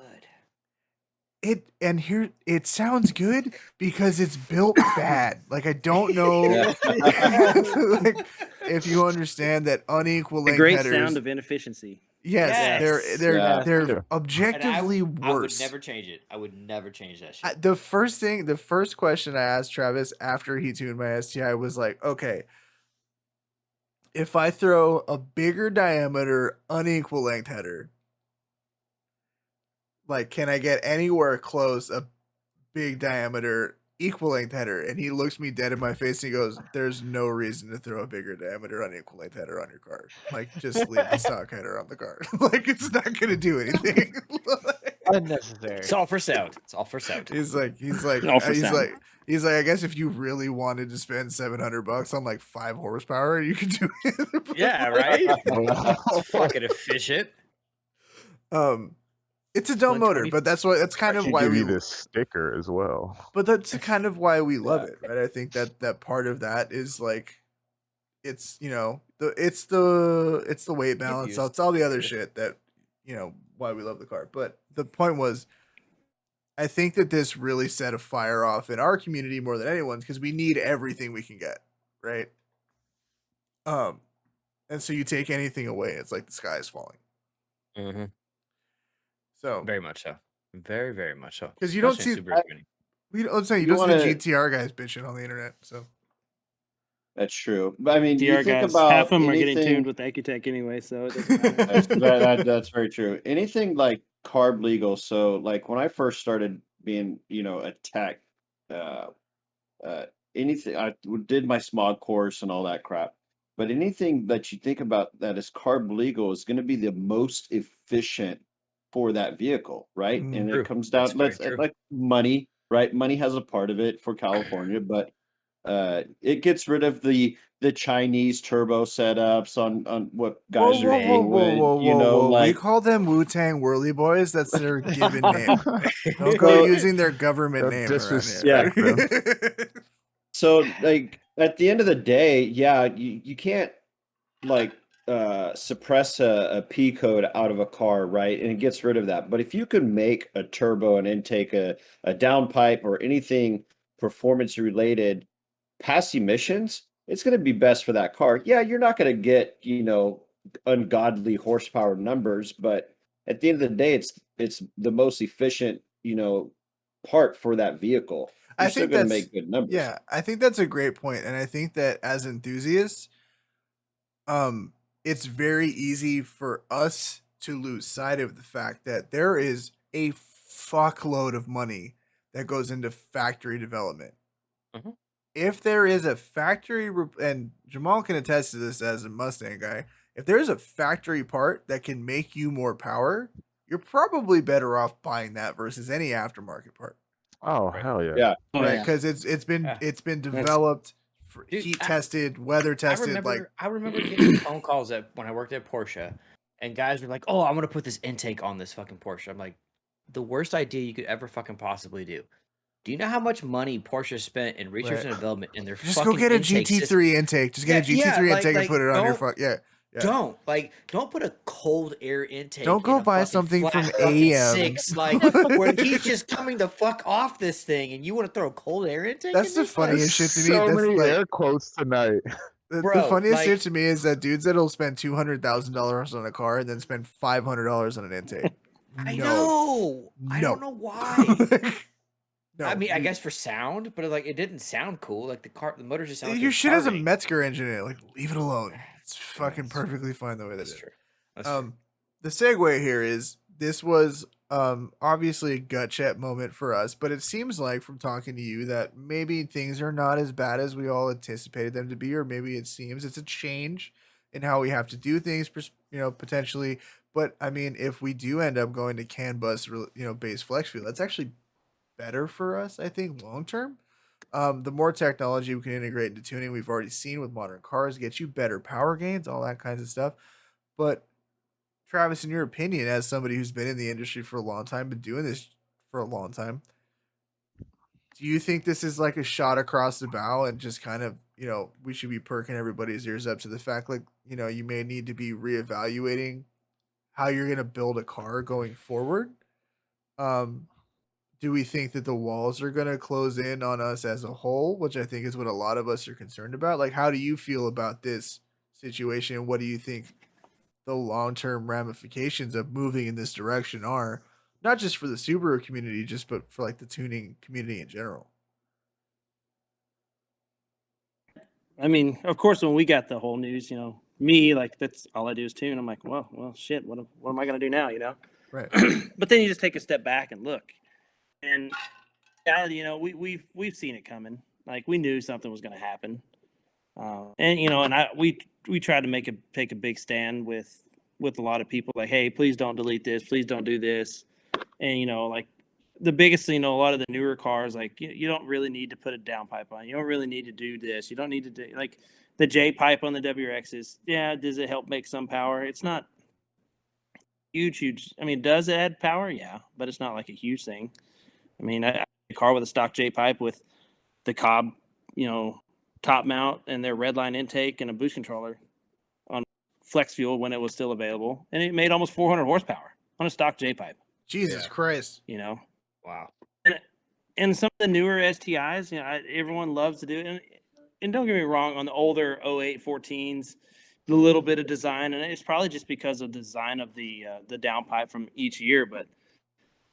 A: It sounds good because it's built bad. Like I don't know
E: Yeah.
A: like, if you understand that unequal
B: The
A: length
B: great
A: headers.
B: sound of inefficiency.
A: Yes,
C: Yes.
A: they're
E: Yeah.
A: they're
D: Yeah.
C: And
A: objectively
C: I would
A: worse.
C: never change it. I would never change that shit.
A: The first question I asked Travis after he tuned my STI was like, okay, if I throw a bigger diameter unequal length header, like can I get anywhere close a big diameter equal length header, and he looks me dead in my face and he goes, "There's no reason to throw a bigger diameter unequal length header on your car. Like, just leave the stock header on the car. Like, it's not gonna do anything."
F: Unnecessary.
C: It's all for sound. It's all for sound.
A: he's like,
B: All for
A: he's
B: sound.
A: like, he's like, I guess if you really wanted to spend $700 on like 5 horsepower, you could do it.
C: Yeah, right. It's fucking efficient.
A: It's a dumb motor,
C: 120
A: but that's kind
D: I
A: of
D: can
A: why
D: give
A: we
D: you this sticker as well.
A: But that's kind of why we love
E: Yeah.
A: it, right? I think that part of that is like, it's the weight balance,
C: used.
A: it's all the other shit that why we love the car. But the point was, I think that this really set a fire off in our community more than anyone's because we need everything we can get, right? And so you take anything away, it's like the sky is falling.
C: Mm-hmm.
A: So
C: Very much so. Very, very much so.
A: 'Cause you don't
C: Especially in
A: see-
C: Subaru community.
A: let's say you
E: You
A: don't see the
E: wanna-
A: GTR guys bitching on the internet. So
E: That's true. But I mean,
B: TR
E: you think
B: guys,
E: about
B: half of them are getting
E: anything-
B: tuned with Ecutech anyway, so it doesn't matter.
E: that's very true. Anything like carb legal. So like when I first started being, a tech, anything, I did my smog course and all that crap. But anything that you think about that is carb legal is going to be the most efficient for that vehicle, right? And
C: True.
E: it comes
C: That's
E: down,
C: very
E: let's
C: true.
E: like money, right? Money has a part of it for California, but it gets rid of the Chinese turbo setups on what guys are doing.
A: We
E: Like
A: call them Wu-Tang Whirly Boys. That's their given name. Don't go
E: Well,
A: using their government
D: Don't
A: name
D: disrespect
A: around here.
E: so like at the end of the day, yeah, you can't like suppress a P code out of a car, right? And it gets rid of that. But if you can make a turbo and intake a downpipe or anything performance related past emissions, it's going to be best for that car. Yeah, you're not going to get, ungodly horsepower numbers, but at the end of the day, it's the most efficient, part for that vehicle.
A: I
E: You're still
A: think
E: going to
A: that's
E: make good numbers.
A: yeah. I think that's a great point, and I think that as enthusiasts, it's very easy for us to lose sight of the fact that there is a fuckload of money that goes into factory development.
C: Mhm.
A: If there is a factory, and Jamal can attest to this as a Mustang guy, if there's a factory part that can make you more power, you're probably better off buying that versus any aftermarket part,
D: Oh
C: Right.
D: hell yeah.
E: Yeah.
B: Oh,
A: right?
B: yeah.
A: Because it's been
C: Yeah.
A: developed,
C: Dude,
A: heat
C: I-
A: tested, weather
C: I
A: tested.
C: remember getting phone calls when I worked at Porsche, and guys were like, "Oh, I'm gonna put this intake on this fucking Porsche." I'm like, the worst idea you could ever fucking possibly do. Do you know how much money Porsche spent in research
A: Right.
C: and development in their
A: Just
C: fucking
A: go get a
C: intake system?
A: GT3 intake. Just get a
C: Yeah,
A: GT3
C: yeah,
A: intake and
C: like,
A: put it on your
C: don't-
A: fuck. Yeah.
C: Don't put a cold air intake.
A: Don't go
C: in a
A: buy
C: fucking
A: something
C: flat
A: from
C: fucking
A: AM.
C: 6, like where he's just coming the fuck off this thing, and you want to throw a cold air intake?
A: That's
C: in
A: the
C: this?
A: funniest shit to me.
D: So
A: That's
D: many
A: like
D: air quotes tonight.
A: the
C: Bro,
A: funniest shit
C: like-
A: to me is that dudes that'll spend $200,000 on a car and then spend $500 on an intake.
C: I
A: No.
C: know. I
A: No.
C: don't know why.
A: No,
C: I mean, I
A: you-
C: guess for sound, but like it didn't sound cool. Like the motor just sounded like
A: your
C: it was
A: shit has a
C: farting.
A: Metzger engine in it. Like, leave it alone. It's fucking
C: That's true.
A: perfectly fine the way that
C: That's
A: it is.
C: true. That's true.
A: The segue here is this was obviously a gut check moment for us, but it seems like from talking to you that maybe things are not as bad as we all anticipated them to be, or maybe it seems it's a change in how we have to do things, potentially. But I mean, if we do end up going to CAN bus, based flex fuel, that's actually better for us, I think, long term. The more technology we can integrate into tuning, we've already seen with modern cars, get you better power gains, all that kinds of stuff. But Travis, in your opinion, as somebody who's been in the industry for a long time, been doing this for a long time, do you think this is like a shot across the bow and just kind of, we should be perking everybody's ears up to the fact, like, you may need to be reevaluating how you're going to build a car going forward? Do we think that the walls are going to close in on us as a whole, which I think is what a lot of us are concerned about? Like, how do you feel about this situation? What do you think the long-term ramifications of moving in this direction are, not just for the Subaru community, but for like the tuning community in general?
B: I mean, of course, when we got the whole news, me, like, that's all I do is tune. I'm like, well, shit, what am I going to do now,
A: Right.
B: But then you just take a step back and look. And Yeah, we've seen it coming. Like we knew something was going to happen, and we tried to take a big stand with a lot of people. Like, hey, please don't delete this. Please don't do this. And like the biggest thing, a lot of the newer cars, like you don't really need to put a downpipe on. You don't really need to do this. You don't need to do like the J pipe on the WRXs. Yeah, does it help make some power? It's not huge. I mean, does it add power? Yeah, but it's not like a huge thing. I mean, I a car with a stock J pipe with the COBB, top mount and their redline intake and a boost controller on flex fuel when it was still available, and it made almost 400 horsepower on a stock J pipe.
A: Jesus Christ.
C: Wow.
B: And some of the newer STIs, everyone loves to do it. And don't get me wrong, on the older 08 14s, the little bit of design, and it's probably just because of the design of the downpipe from each year. But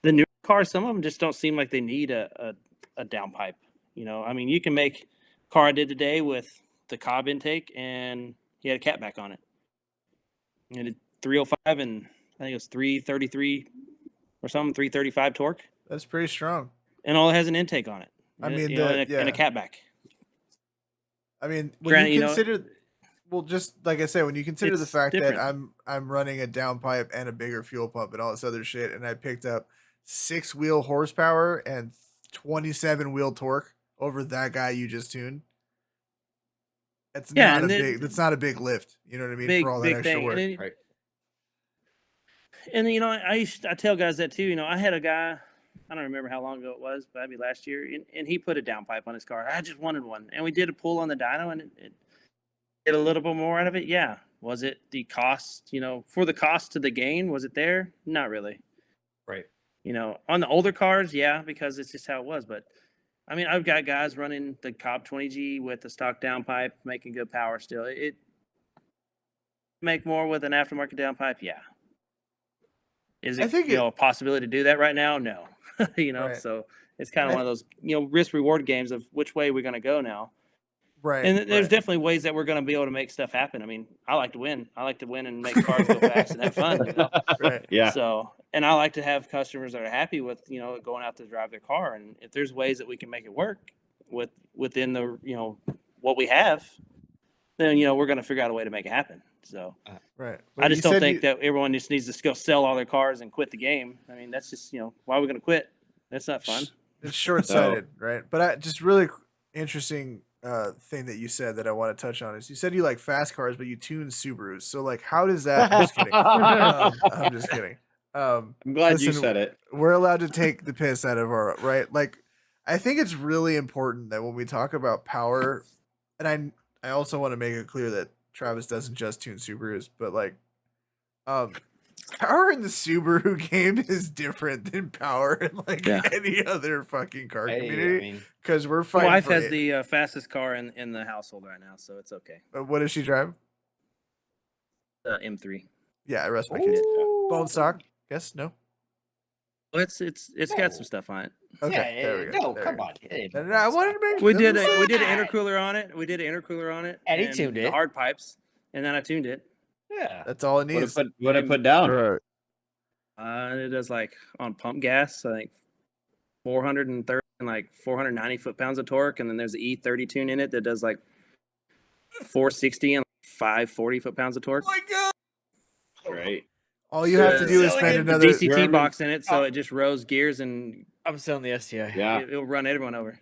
B: the newer cars, some of them just don't seem like they need a downpipe. I mean, you can make car I did today with the COBB intake, and he had a catback on it. And it 305, and I think it was 333 or something, 335 torque.
A: That's pretty strong.
B: And all it has an intake on it.
A: I mean,
B: and a catback.
A: I mean, when
B: Granted,
A: you consider, well, just like I said, when you consider the
B: It's
A: fact
B: different.
A: that I'm running a downpipe and a bigger fuel pump and all this other shit, and I picked up 6-wheel horsepower and 27-wheel torque over that guy you just tuned. That's not a big. That's not a big lift. You know what I mean? For all that extra work.
C: Right.
B: And I tell guys that too. I had a guy, I don't remember how long ago it was, but maybe last year, and he put a downpipe on his car. I just wanted one, and we did a pull on the dyno, and it did a little bit more out of it. Yeah, was it the cost? For the cost to the gain, was it there? Not really.
C: Right.
B: On the older cars, yeah, because it's just how it was. But I mean, I've got guys running the COBB 20G with the stock downpipe, making good power still. It make more with an aftermarket downpipe, yeah. Is it a possibility to do that right now? No.
A: Right.
B: So it's kind of one of those, risk reward games of which way we're going to go now.
A: Right.
B: And there's definitely ways that we're going to be able to make stuff happen. I mean, I like to win. I like to win and make cars go fast and have fun.
A: Right.
E: Yeah.
B: So, and I like to have customers that are happy with, going out to drive their car. And if there's ways that we can make it work within the, what we have, then, we're going to figure out a way to make it happen. So
A: Right.
B: I just don't think that everyone just needs to go sell all their cars and quit the game. I mean, that's just, why are we going to quit? That's not fun.
A: It's short-sighted, right? But just really interesting thing that you said that I want to touch on is you said you like fast cars, but you tune Subarus. So like, how does that? I'm just kidding. I'm just kidding.
E: I'm glad you said it.
A: We're allowed to take the piss out of our right. Like, I think it's really important that when we talk about power, and I also want to make it clear that Travis doesn't just tune Subarus, but like, power in the Subaru game is different than power in like any other fucking car community. Because we're fighting.
B: My wife has the fastest car in the household right now, so it's okay.
A: What does she drive?
B: M3.
A: Yeah, I rest my case. Bone stock? Guess no.
B: Well, it's got some stuff on it.
A: Okay, there we go.
C: No, come on.
A: I wanted to make.
B: We did an intercooler on it.
C: And he tuned it.
B: The hard pipes, and then I tuned it.
C: Yeah,
A: that's all it needs.
E: What I put down?
D: Right.
B: It does like on pump gas, I think 430 and like 490 foot-pounds of torque, and then there's the E30 tune in it that does like 460 and 540 foot-pounds of torque.
A: Oh my god!
E: Great.
A: All you have to do is spend another
B: DCT box in it, so it just rows gears and
C: I'm selling the STI.
E: Yeah,
B: it'll run everyone over.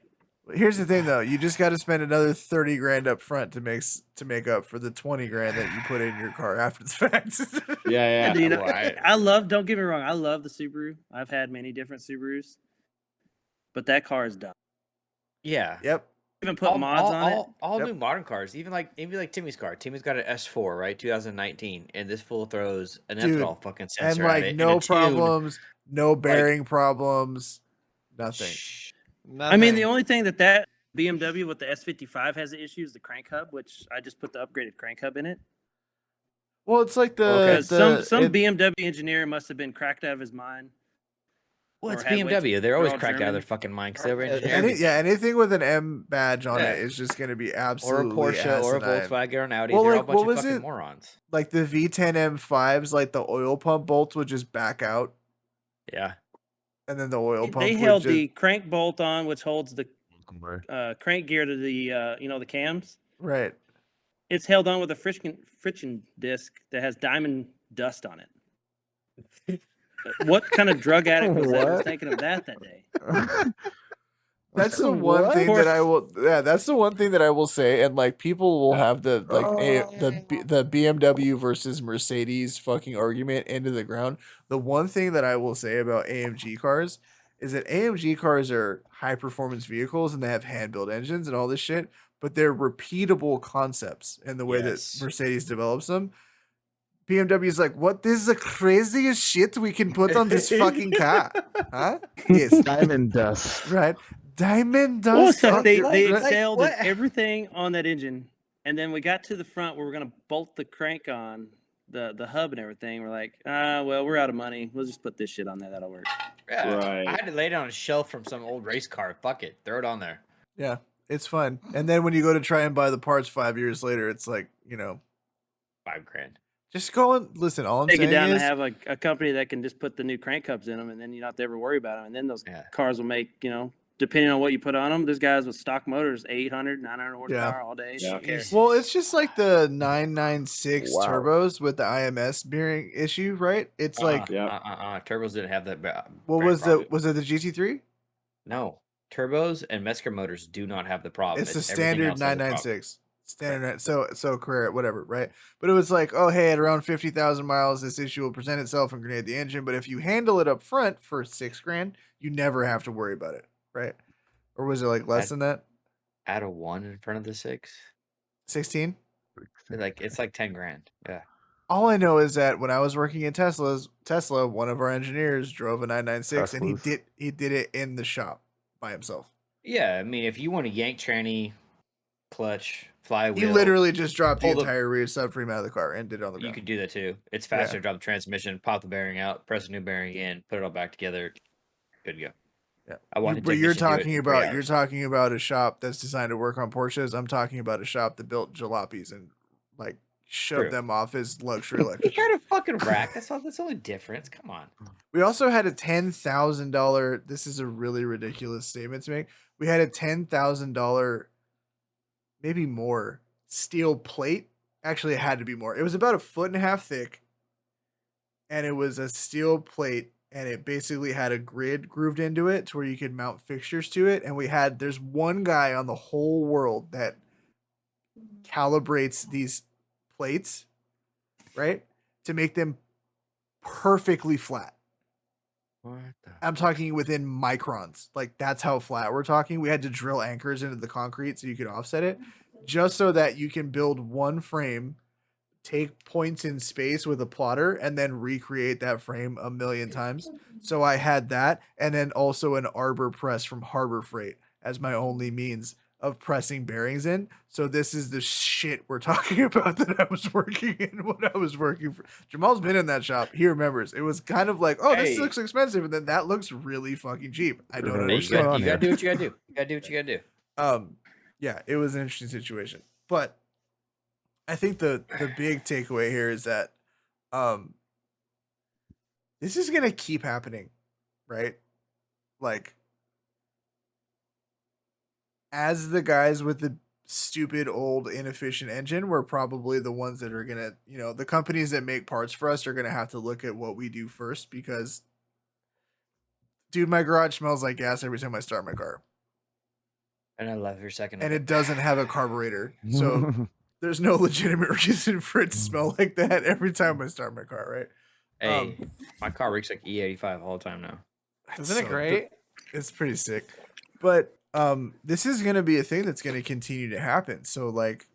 A: Here's the thing, though. You just got to spend another 30 grand up front to make up for the 20 grand that you put in your car after the fact.
E: yeah.
B: And, I love. Don't get me wrong. I love the Subaru. I've had many different Subarus, but that car is dumb.
C: Yeah.
A: Yep.
B: Even put mods on it.
C: All new modern cars, even like Timmy's car. Timmy's got an S4, right, 2019, and this fool throws an ethanol fucking sensor
A: and like
C: at it,
A: no problems, no bearing problems, nothing.
B: I mean, the only thing that BMW with the S55 has the issue is the crank hub, which I just put the upgraded crank hub in it.
A: Well, it's like
B: some BMW engineer must have been cracked out of his mind.
C: Well, it's BMW. They're always cracked out of their fucking mind because they were engineers.
A: Anything with an M badge on it is just going to be absolutely
C: or a Porsche
A: asinine.
C: or a Volkswagen or an Audi.
A: Well,
C: they're
A: like,
C: all a bunch
A: what
C: of
A: was
C: fucking
A: it?
C: morons.
A: Like the V10 M5s, like the oil pump bolts would just back out.
C: Yeah.
A: and then the oil pump.
B: They
A: would
B: held
A: just,
B: the crank bolt on, which holds the
D: Somewhere.
B: crank gear to the the cams.
A: right.
B: It's held on with a friction disc that has diamond dust on it. What kind of drug addict was
D: What?
B: thinking of that day?
A: That's the one
D: What?
A: thing that I
B: course.
A: will. Yeah, that's the one thing that I will say, and like people will
E: Yeah.
A: have the the BMW versus Mercedes fucking argument into the ground. The one thing that I will say about AMG cars is that AMG cars are high performance vehicles and they have hand built engines and all this shit, but they're repeatable concepts in the way that
C: Yes.
A: Mercedes develops them. BMW is like, what? This is the craziest shit we can put on this fucking car, huh? Yes,
D: Diamond dust.
A: right. Diamond
B: Well,
A: dust.
B: it's like
A: on-
B: they
A: right?
B: excelled
C: what?
B: at everything on that engine, and then we got to the front where we're gonna bolt the crank on the hub and everything. We're like, well, we're out of money. We'll just put this shit on there. That'll work.
C: Yeah.
E: Right.
C: I had to lay it on a shelf from some old race car. Fuck it. Throw it on there.
A: Yeah, it's fun. And then when you go to try and buy the parts 5 years later, it's like,
C: $5,000.
A: just go and listen. All I'm
B: Take it
A: saying
B: down
A: is,
B: to have a company that can just put the new crank hubs in them, and then you don't have to ever worry about them. And then those
C: Yeah.
B: cars will make, depending on what you put on them. There's guys with stock motors, 800, 900 horsepower
A: Yeah.
B: all day.
E: Yeah.
B: Don't care.
A: well, it's just like the 996
D: Wow.
A: turbos with the IMS bearing issue, right? It's like,
E: Yeah.
C: Turbos didn't have that.
A: what
C: very
A: was
C: problem.
A: was it the GT3?
C: No. Turbos and Mesker motors do not have the problem.
A: It's the
C: everything
A: standard
C: else has a problem.
A: 996. Standard, so Carrera, whatever, right? But it was like, oh hey, at around 50,000 miles, this issue will present itself and grenade the engine. But if you handle it up front for $6,000, you never have to worry about it, right? Or was it like less than that?
C: Add a 1 in front of the 6.
A: 16?
C: It's like 10 grand. Yeah.
A: All I know is that when I was working in Tesla, one of our engineers drove a 996 and
D: Teslas.
A: he did it in the shop by himself.
C: Yeah. I mean, if you want to yank tranny, clutch, flywheel,
A: He literally just dropped the
C: pull the-
A: entire rear subframe out of the car and did it on the
C: you
A: ground.
C: could do that too. It's faster.
A: Yeah.
C: Drop the transmission, pop the bearing out, press a new bearing in, put it all back together. Good to go.
A: Yeah.
C: I want
A: But you're talking about
C: you're
A: talking about a shop that's designed to work on Porsches. I'm talking about a shop that built jalopies and like shoved
C: True.
A: them off as luxury
C: You
A: electric.
C: got a fucking rack. That's all. That's the only difference. Come on.
A: We also had a $10,000. This is a really ridiculous statement to make. We had a $10,000, maybe more, steel plate. Actually, it had to be more. It was about 1.5 feet thick, and it was a steel plate, and it basically had a grid grooved into it to where you could mount fixtures to it. And there's one guy on the whole world that calibrates these plates, right, to make them perfectly flat.
C: What the?
A: I'm talking within microns. Like that's how flat we're talking. We had to drill anchors into the concrete so you could offset it, just so that you can build one frame, take points in space with a plotter, and then recreate that frame a million times. So I had that, and then also an arbor press from Harbor Freight as my only means of pressing bearings in. So this is the shit we're talking about that I was working in when I was working for. Jamal's been in that shop. He remembers. It was kind of like, oh, this
C: Hey.
A: looks expensive, and then that looks really fucking cheap. I don't
D: Hey,
C: Hey,
D: what's
C: you
A: understand.
D: going on
C: gotta
D: here?
C: do what you gotta do. You gotta do what you gotta do.
A: Yeah, it was an interesting situation. But I think the big takeaway here is that this is gonna keep happening, right? Like as the guys with the stupid old inefficient engine, we're probably the ones that are gonna, the companies that make parts for us are gonna have to look at what we do first because dude, my garage smells like gas every time I start my car.
C: And I love your second.
A: And
C: of
A: it doesn't have a carburetor. So there's no legitimate reason for it to smell like that every time I start my car, right?
C: Hey, my car reeks like E85 all the time now.
F: Isn't it great?
A: It's pretty sick. But this is gonna be a thing that's gonna continue to happen. So like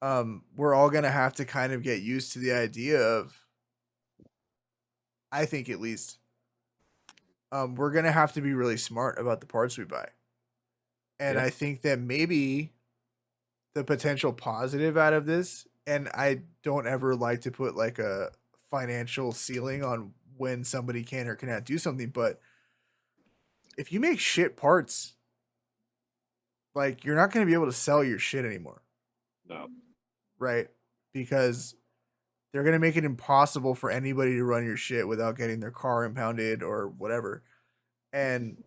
A: we're all gonna have to kind of get used to the idea of, I think at least, we're gonna have to be really smart about the parts we buy. And
C: Yeah.
A: I think that maybe the potential positive out of this, and I don't ever like to put like a financial ceiling on when somebody can or cannot do something, but if you make shit parts, like you're not going to be able to sell your shit anymore,
E: No.
A: right? Because they're gonna make it impossible for anybody to run your shit without getting their car impounded or whatever. And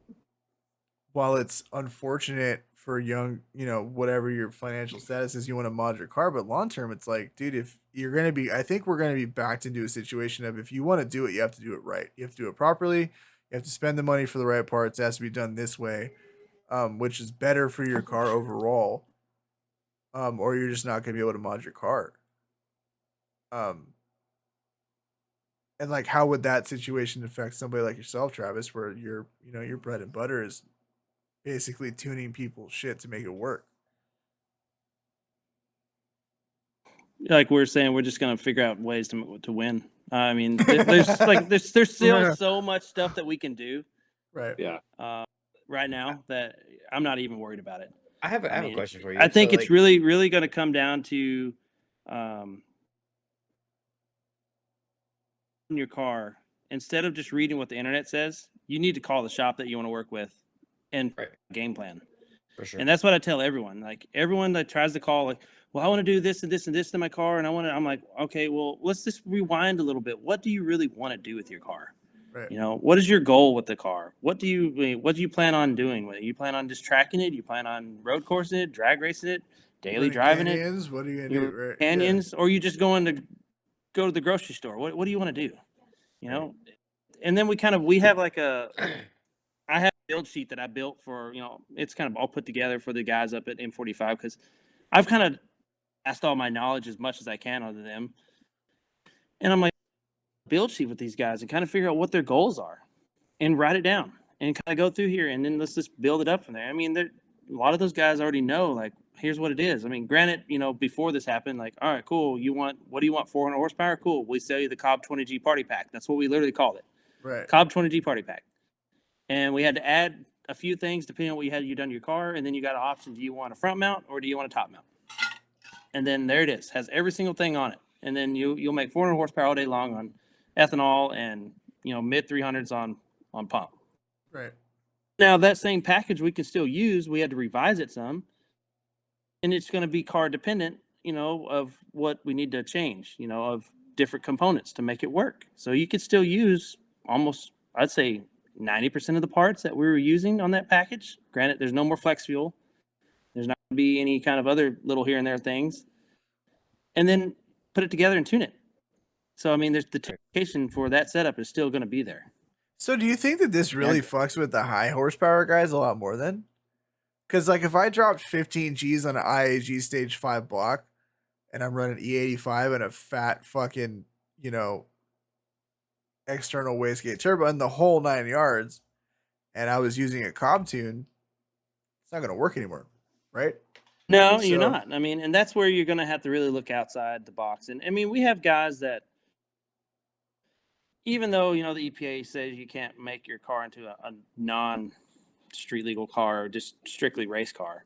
A: while it's unfortunate for young, whatever your financial status is, you want to mod your car, but long term, it's like, dude, if you're gonna be, I think we're gonna be backed into a situation of if you want to do it, you have to do it right. You have to do it properly. You have to spend the money for the right parts. It has to be done this way, which is better for your car overall. Or you're just not gonna be able to mod your car. Um, and like, how would that situation affect somebody like yourself, Travis, where your bread and butter is basically tuning people's shit to make it work?
B: Like we're saying, we're just gonna figure out ways to win. I mean, there's still so much stuff that we can do.
A: Right.
E: Yeah.
B: Right now that I'm not even worried about it.
C: I have a question for you.
B: I think
C: So,
B: it's really, really going to come down to in your car. Instead of just reading what the internet says, you need to call the shop that you want to work with and game plan.
C: For sure.
B: And that's what I tell everyone. Like everyone that tries to call, like, well, I want to do this and this and this to my car, and I'm like, okay, well, let's just rewind a little bit. What do you really want to do with your car?
A: Right.
B: What is your goal with the car? What do you plan on doing with it? You plan on just tracking it? You plan on road coursing it, drag racing it, daily driving
A: canyons? What are you gonna do? Right.
B: canyons, or you just going to go to the grocery store? What do you want to do? And then we have like I have a build sheet that I built for, it's kind of all put together for the guys up at M45 because I've kind of asked all my knowledge as much as I can out of them. And I'm like, build sheet with these guys and kind of figure out what their goals are and write it down and kind of go through here. And then let's just build it up from there. I mean, a lot of those guys already know, like, here's what it is. I mean, granted, before this happened, like, all right, cool. What do you want? 400 horsepower? Cool. We sell you the COBB 20G party pack. That's what we literally called it.
A: Right.
B: COBB 20G party pack. And we had to add a few things depending on what you done to your car. And then you got an option. Do you want a front mount or do you want a top mount? And then there it is. Has every single thing on it. And then you'll make 400 horsepower all day long on ethanol and mid 300s on pump.
A: Right.
B: Now that same package we can still use. We had to revise it some, and it's going to be car dependent. Of what we need to change. Of different components to make it work. So you could still use almost, I'd say, 90% of the parts that we were using on that package. Granted, there's no more flex fuel. There's not going to be any kind of other little here and there things. And then put it together and tune it. So, I mean, there's the technication for that setup is still going to be there.
A: So do you think that this really fucks with the high horsepower guys a lot more then? Because, like, if I dropped 15 Gs on an IAG stage 5 block and I'm running E85 and a fat fucking, external wastegate turbo and the whole 9 yards, and I was using a COBB tune, it's not going to work anymore, right?
B: No, you're not. I mean, and that's where you're going to have to really look outside the box. And, I mean, we have guys that, even though, the EPA says you can't make your car into a non-street legal car or just strictly race car,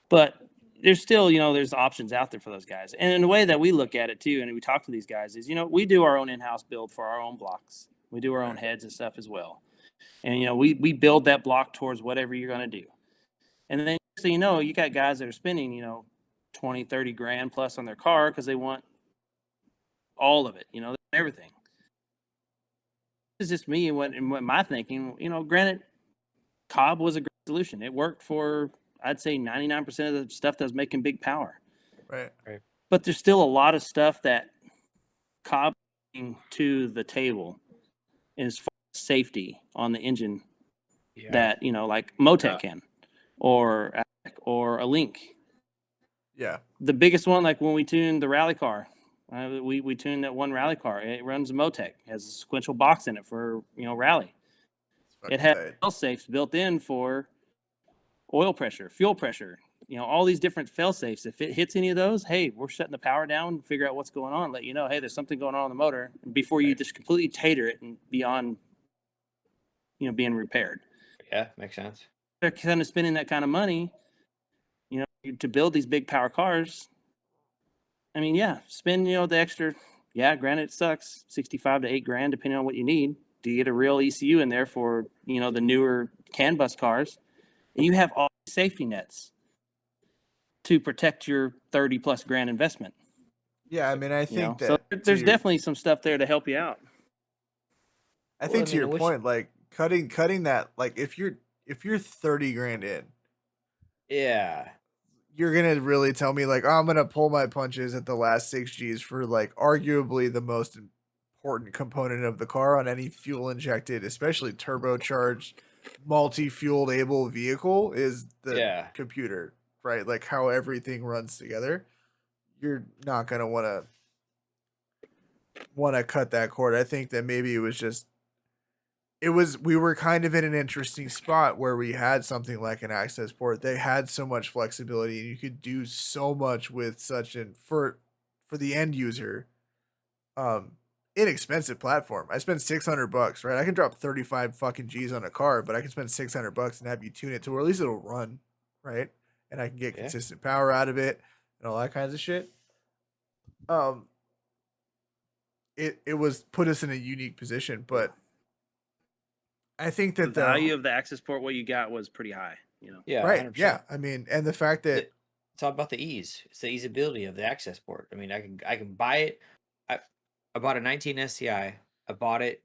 B: but there's still, there's options out there for those guys. And in the way that we look at it, too, and we talk to these guys is, we do our own in-house build for our own blocks. We do our own heads and stuff as well. And, we build that block towards whatever you're going to do. And then, so, you got guys that are spending, 20, 30 grand plus on their car because they want all of it, everything. It's just me and what my thinking, granted, COBB was a great solution. It worked for, I'd say, 99% of the stuff that was making big power.
A: Right.
B: But there's still a lot of stuff that COBB brings to the table as far as safety on the engine that, like Motec can or a Link.
A: Yeah.
B: The biggest one, like when we tuned the rally car, we tuned that one rally car. It runs Motec, has a sequential box in it for, rally. It has fail safes built in for oil pressure, fuel pressure, all these different fail safes. If it hits any of those, hey, we're shutting the power down, figure out what's going on, let you know, hey, there's something going on the motor before you just completely tater it and beyond, being repaired.
C: Yeah, makes sense.
B: They're kind of spending that kind of money, to build these big power cars. I mean, spend, the extra, granted it sucks, 65 to 8 grand, depending on what you need to get a real ECU in there for, the newer CAN bus cars. And you have all safety nets to protect your 30 plus grand investment.
A: Yeah, I mean, I
B: You know,
A: think
B: so
A: that
B: there's definitely some stuff there to help you out.
A: I
C: Well,
A: think
C: I
A: to
C: mean, I
A: your
C: wish-
A: point, like cutting that, like if you're 30 grand in,
C: Yeah.
A: you're gonna really tell me like, oh, I'm gonna pull my punches at the last 6 Gs for like arguably the most important component of the car on any fuel injected, especially turbocharged, multi-fueled able vehicle is the
C: Yeah.
A: computer, right? Like how everything runs together. You're not gonna wanna cut that cord. I think that maybe we were kind of in an interesting spot where we had something like an access port. They had so much flexibility and you could do so much with such an for the end user um inexpensive platform. I spent $600, right? I can drop 35 fucking G's on a car, but I can spend $600 and have you tune it to where at least it'll run, right? And I can get
C: Yeah.
A: consistent power out of it and all that kinds of shit. Um it was put us in a unique position, but I think
B: The
A: that
B: value of the access port, what you got, was pretty high. You know,
C: Yeah.
A: right,
C: 100%.
A: yeah. I mean, and the fact that
C: It's all about the ease. It's the easeability of the access port. I mean, I can buy it. I bought a 19 STI. I bought it,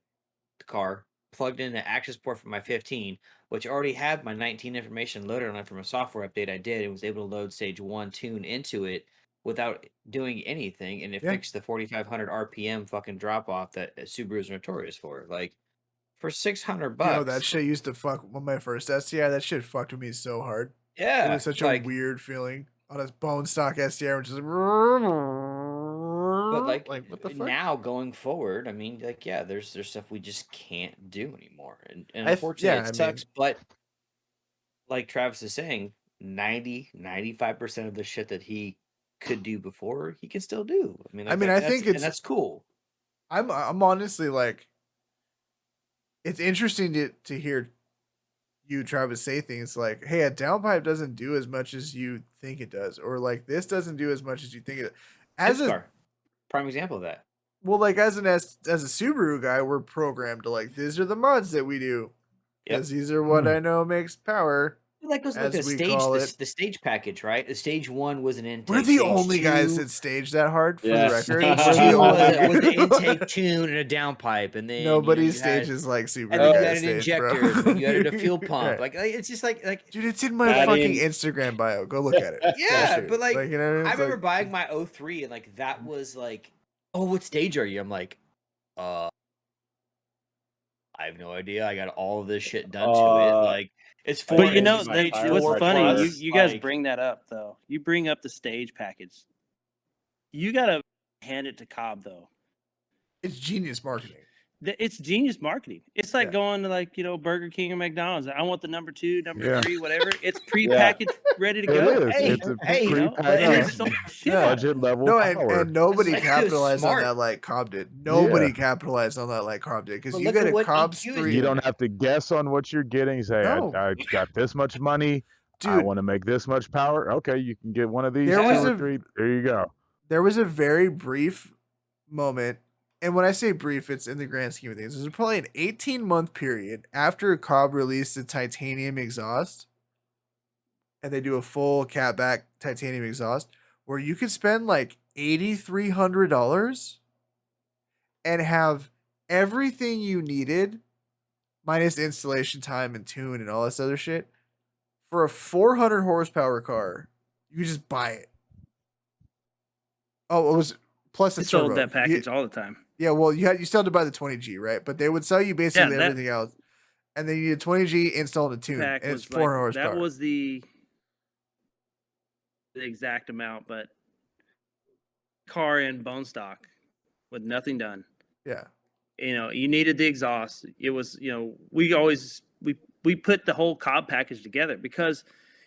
C: the car, plugged in the access port for my 15, which already had my 19 information loaded on it from a software update I did, and was able to load stage 1 tune into it without doing anything, and it
A: Yeah.
C: fixed the 4,500 RPM fucking drop off that Subaru is notorious for. Like, for 600
A: yo, that
C: bucks.
A: shit used to fuck with my first STI. That shit fucked with me so hard. It
C: Yeah.
A: was such
C: like,
A: a weird feeling on a bone stock STI, which is
C: But like,
A: what the fuck?
C: now going forward, I mean, like, yeah, there's stuff we just can't do anymore, and
A: Yeah,
C: unfortunately,
A: I
C: it sucks.
A: mean,
C: But like Travis is saying, 95% of the shit that he could do before, he can still do. I mean, like,
A: I
C: that's
A: think it's
C: that's cool.
A: I'm honestly like, it's interesting to hear you, Travis, say things like, "Hey, a downpipe doesn't do as much as you think it does," or like, "This doesn't do as much as you think it." As a
C: Car, prime example of that.
A: well, like as a Subaru guy, we're programmed to like these are the mods that we do
C: Yep.
A: because these are what I know makes power,
C: That goes like
A: as
C: the
A: we
C: stage,
A: call it.
C: the stage package, right? The stage 1 was an intake.
A: We're the
C: stage
A: only guys
C: 2
A: that stage that hard, for
E: Yeah.
A: the record.
C: Stage
A: We're the
C: 2
A: only
C: was an intake tune and a downpipe, and then
A: Nobody
C: you had,
A: stages like Subaru
C: and then you
A: guys
C: added
A: stage, bro.
C: injectors, and you added a fuel pump.
A: Right.
C: Like, it's just like
A: Dude, it's in my
E: Adding-
A: fucking Instagram bio. Go look at it.
C: yeah,
A: That shit.
C: but like,
A: you know what I mean?
C: I
A: It's
C: remember
A: like,
C: buying my 03 and like that was like, oh, what stage are you? I'm like, I have no idea. I got all of this shit done to it. Like, it's
E: But
C: four.
B: but you know,
C: it's stage
B: what's
C: 4
B: funny,
C: plus,
B: you guys
C: like-
B: bring that up though. You bring up the stage package. You gotta hand it to Cobb though.
A: it's genius marketing.
B: It's genius marketing. It's like
A: Yeah.
B: going to like, you know, Burger King or McDonald's. I want the number 2, number
D: Yeah.
B: 3, whatever. It's prepackaged, ready to
D: It
B: go.
D: is.
C: Hey,
D: It's a
C: hey,
B: You know, but and it's
D: prepackaged
B: so shit out of it.
D: budget level
A: No,
D: power.
A: and nobody
C: That's
A: capitalized on
C: smart.
A: that like Cobb did. Nobody
D: Yeah.
A: capitalized on that like Cobb did because
C: But
A: you
C: look
A: get
C: at
A: a
C: what
A: Cobb's
C: EQ is
A: 3.
D: You
C: doing.
D: don't have to guess on what you're getting. Say,
A: No.
D: I got this much money. I
A: Dude,
D: want to make this much power. Okay, you can get one of these,
A: There
D: two
A: was
D: or
A: a-
D: three. There you go.
A: there was a very brief moment, and when I say brief, it's in the grand scheme of things. There's probably an 18-month period after Cobb released the titanium exhaust, and they do a full catback titanium exhaust, where you could spend like $8,300 and have everything you needed, minus installation time and tune and all this other shit, for a 400 horsepower car. You could just buy it. Oh, it was plus the
B: They sold
A: turbo.
B: that package all the time.
A: Yeah, well, you still had to buy the 20G, right? But they would sell you basically
B: that-
A: everything else, and then you need a 20G installed and tuned,
B: Pack
A: and it's
B: was
A: 400
B: like,
A: horsepower.
B: that was the exact amount, but car in bone stock with nothing done.
A: Yeah,
B: You know, you needed the exhaust. It was, you know, we put the whole Cobb package together because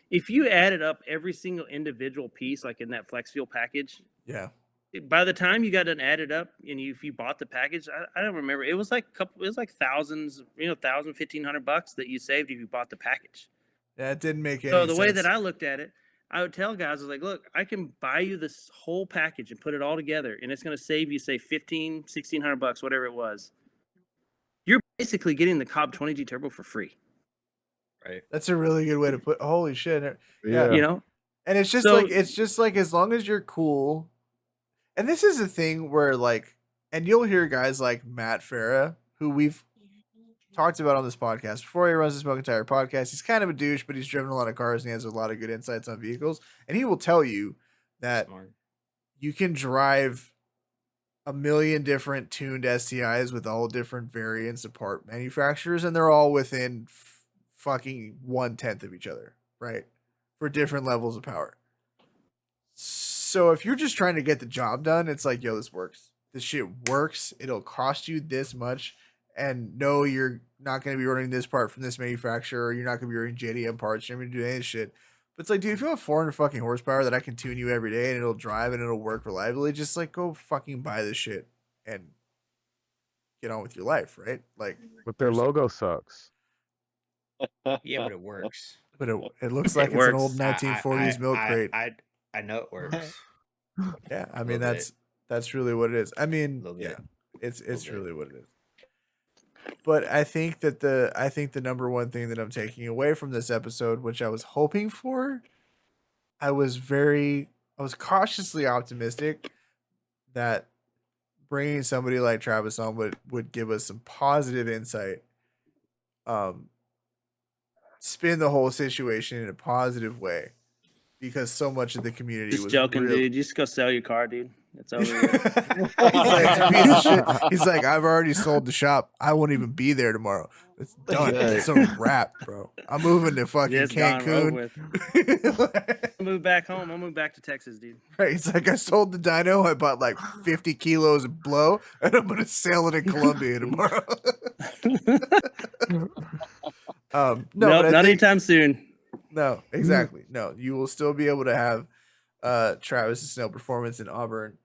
B: if you added up every single individual piece, like in that flex fuel package,
A: yeah.
B: by the time you got it added up and if you bought the package, I don't remember. It was like thousands, you know, $1,500 that you saved if you bought the package.
A: Yeah, it didn't make any
B: So the
A: sense.
B: way that I looked at it, I would tell guys, I was like, look, I can buy you this whole package and put it all together, and it's going to save you, say, $1,600, whatever it was. You're basically getting the Cobb 20G Turbo for free.
C: Right.
A: That's a really good way to put. Holy shit! Yeah.
D: Yeah.
B: You know,
A: And it's just
B: So-
A: like as long as you're cool, And this is a thing where like, and you'll hear guys like Matt Farah, who we've talked about on this podcast before. He runs the Smoking Tire podcast. He's kind of a douche, but he's driven a lot of cars and he has a lot of good insights on vehicles. And he will tell you that
C: Smart.
A: you can drive a million different tuned STIs with all different variants of part manufacturers, and they're all within fucking 1/10 of each other, right? For different levels of power. So if you're just trying to get the job done, it's like, yo, this works. This shit works. It'll cost you this much. And no, you're not going to be ordering this part from this manufacturer. Or you're not going to be ordering JDM parts. You're not going to do any of this shit. But it's like, dude, if you have 400 fucking horsepower that I can tune you every day and it'll drive and it'll work reliably, just like go fucking buy this shit and get on with your life, right? Like,
D: But their
A: there's-
D: logo sucks.
C: Yeah, but it works.
A: but it looks like
B: It
A: it's an
B: works.
A: old 1940s milk crate.
C: I know it works.
A: Yeah, I mean
C: Little bit.
A: that's really what it is. I mean,
C: Little
A: yeah,
C: bit.
A: it's
C: Little bit.
A: really what it is. But I think the number one thing that I'm taking away from this episode, which I was hoping for, I was cautiously optimistic that bringing somebody like Travis on would give us some positive insight, spin the whole situation in a positive way, because so much of the community
B: Just
A: was
B: joking,
A: real.
B: dude. Just go sell your car, dude. It's over.
A: He's
B: with.
A: like, "It's a piece of shit." He's like, I've already sold the shop. I won't even be there tomorrow. It's done. It's a wrap, bro. I'm moving to fucking
B: Yeah, it's gone, over
A: Cancun.
B: with. I'll move back home. I'll move back to Texas, dude.
A: Right, he's like, I sold the dyno. I bought like 50 kilos of blow, and I'm gonna sell it in Colombia tomorrow. No,
B: No,
A: but I
B: not
A: think,
B: anytime soon.
A: no, exactly. No, you will still be able to have Travis' Snail Performance in Auburn.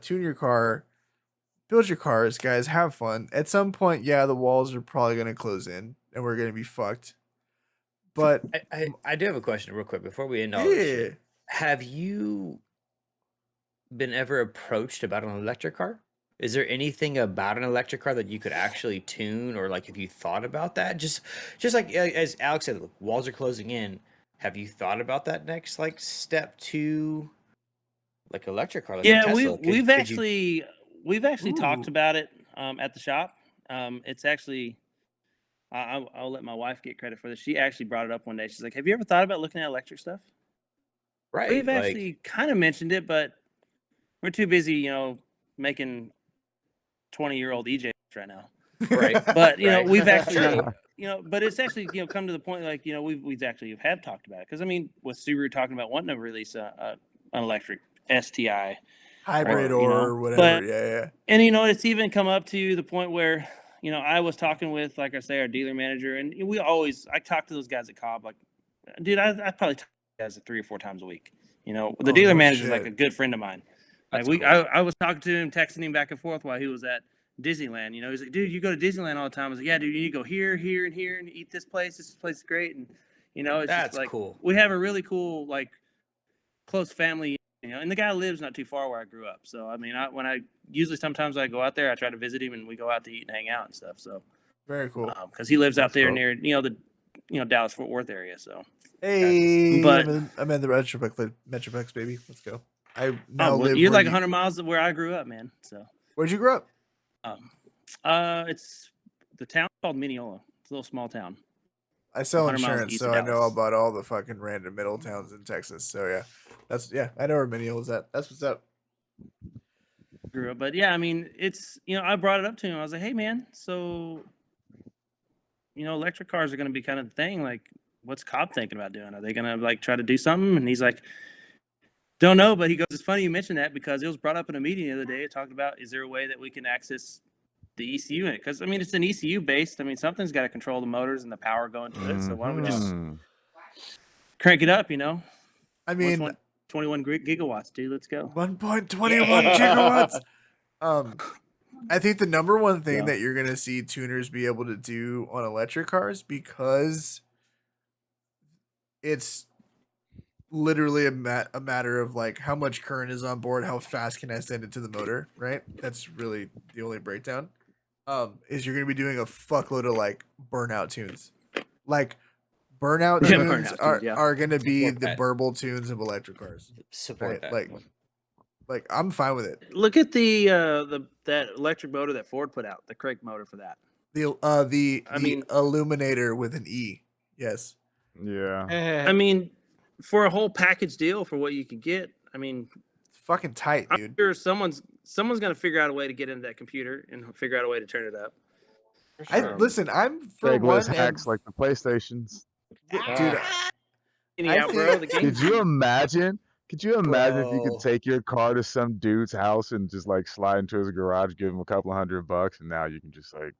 A: Tune your car, build your cars, guys. Have fun. At some point, yeah, the walls are probably gonna close in, and we're gonna be fucked. But
C: I do have a question real quick before we end all this
A: yeah,
C: shit. Have you been ever approached about an electric car? Is there anything about an electric car that you could actually tune, or like, have you thought about that? Just like as Alex said, look, walls are closing in. Have you thought about that next like step to like electric car? Like a
B: Yeah,
C: Tesla?
B: we've
C: Could
B: actually talked
A: Ooh.
B: about it at the shop. It's actually I'll let my wife get credit for this. She actually brought it up one day. She's like, "Have you ever thought about looking at electric stuff?"
C: right?
B: We've
C: like,
B: actually kind of mentioned it, but we're too busy, making 20-year-old EJs right now.
C: right.
B: But
C: Right.
B: we've actually,
C: True.
B: but it's actually come to the point like we've actually have talked about it, because I mean, with Subaru talking about wanting to release an electric STI,
A: hybrid
B: Or,
A: or whatever.
B: but-
A: Yeah.
B: and it's even come up to the point where I was talking with, like I say, our dealer manager, and I talk to those guys at COBB, like, dude, I probably talk to those guys 3 or 4 times a week. The
A: Oh,
B: dealer
A: no
B: manager is like
A: shit.
B: a good friend of mine. Like
C: That's cool.
B: I was talking to him, texting him back and forth while he was at Disneyland. He's like, dude, you go to Disneyland all the time. I was like, yeah, dude, you need to go here, here, and here, and eat this place. This place is great, and it's
C: That's
B: just like
C: cool.
B: we have a really cool, like, close family. And the guy lives not too far where I grew up. So I mean, sometimes I go out there, I try to visit him, and we go out to eat and hang out and stuff. So
A: Very cool.
B: because he lives out
D: That's
B: there
D: cool.
B: near the Dallas Fort Worth area. So
A: Hey,
B: But-
A: I'm in the Metroplex, baby. Let's go. I now
B: well,
A: live.
B: you're
A: where
B: like 100 miles of where I grew up, man. So
A: Where'd you grow up?
B: it's the town called Mineola. It's a little small town.
A: I sell
B: 100 miles
A: insurance,
B: east
A: so
B: of
A: I know
B: Dallas.
A: about all the fucking random middle towns in Texas. So yeah, I know where Mineola's at. That's what's up.
B: Grew up, but yeah, I mean, it's I brought it up to him. I was like, hey, man, so electric cars are going to be kind of the thing. Like, what's COBB thinking about doing? Are they going to like try to do something? And he's like, don't know, but he goes, it's funny you mentioned that, because it was brought up in a meeting the other day. It talked about, is there a way that we can access the ECU in it? Because I mean, it's an ECU based. I mean, something's got to control the motors and the power going to it. So why don't we just
D: Mhm.
B: crank it up?
A: I mean,
B: 21 gigawatts, dude. Let's go.
A: 1.21 gigawatts. I think the number one thing
B: Yeah.
A: that you're gonna see tuners be able to do on electric cars, because it's literally a matter of like how much current is on board, how fast can I send it to the motor, right? That's really the only breakdown. Is you're gonna be doing a fuckload of like burnout tunes. Like burnout
B: Yeah,
A: tunes
B: burnout tunes,
A: are,
B: yeah.
A: are gonna be
C: Support
A: the
C: that.
A: burble tunes of electric cars.
C: Support
A: Right?
C: that.
A: Like Like I'm fine with it.
B: Look at that electric motor that Ford put out, the crank motor for that.
A: The
B: I mean,
A: Illuminator with an E. Yes.
D: Yeah.
B: I mean, for a whole package deal for what you could get, I mean,
A: It's fucking tight,
B: I'm
A: dude.
B: sure someone's gonna figure out a way to get into that computer and figure out a way to turn it up.
C: For
A: I
C: sure.
A: listen. I'm for
D: Craigslist
A: one,
D: hacks like the PlayStations.
A: dude. I
B: Out, bro. The
A: think-
B: game.
D: Could you imagine? Could you imagine if you could
C: Bro.
D: take your car to some dude's house and just like slide into his garage, give him a couple $100, and now you can just like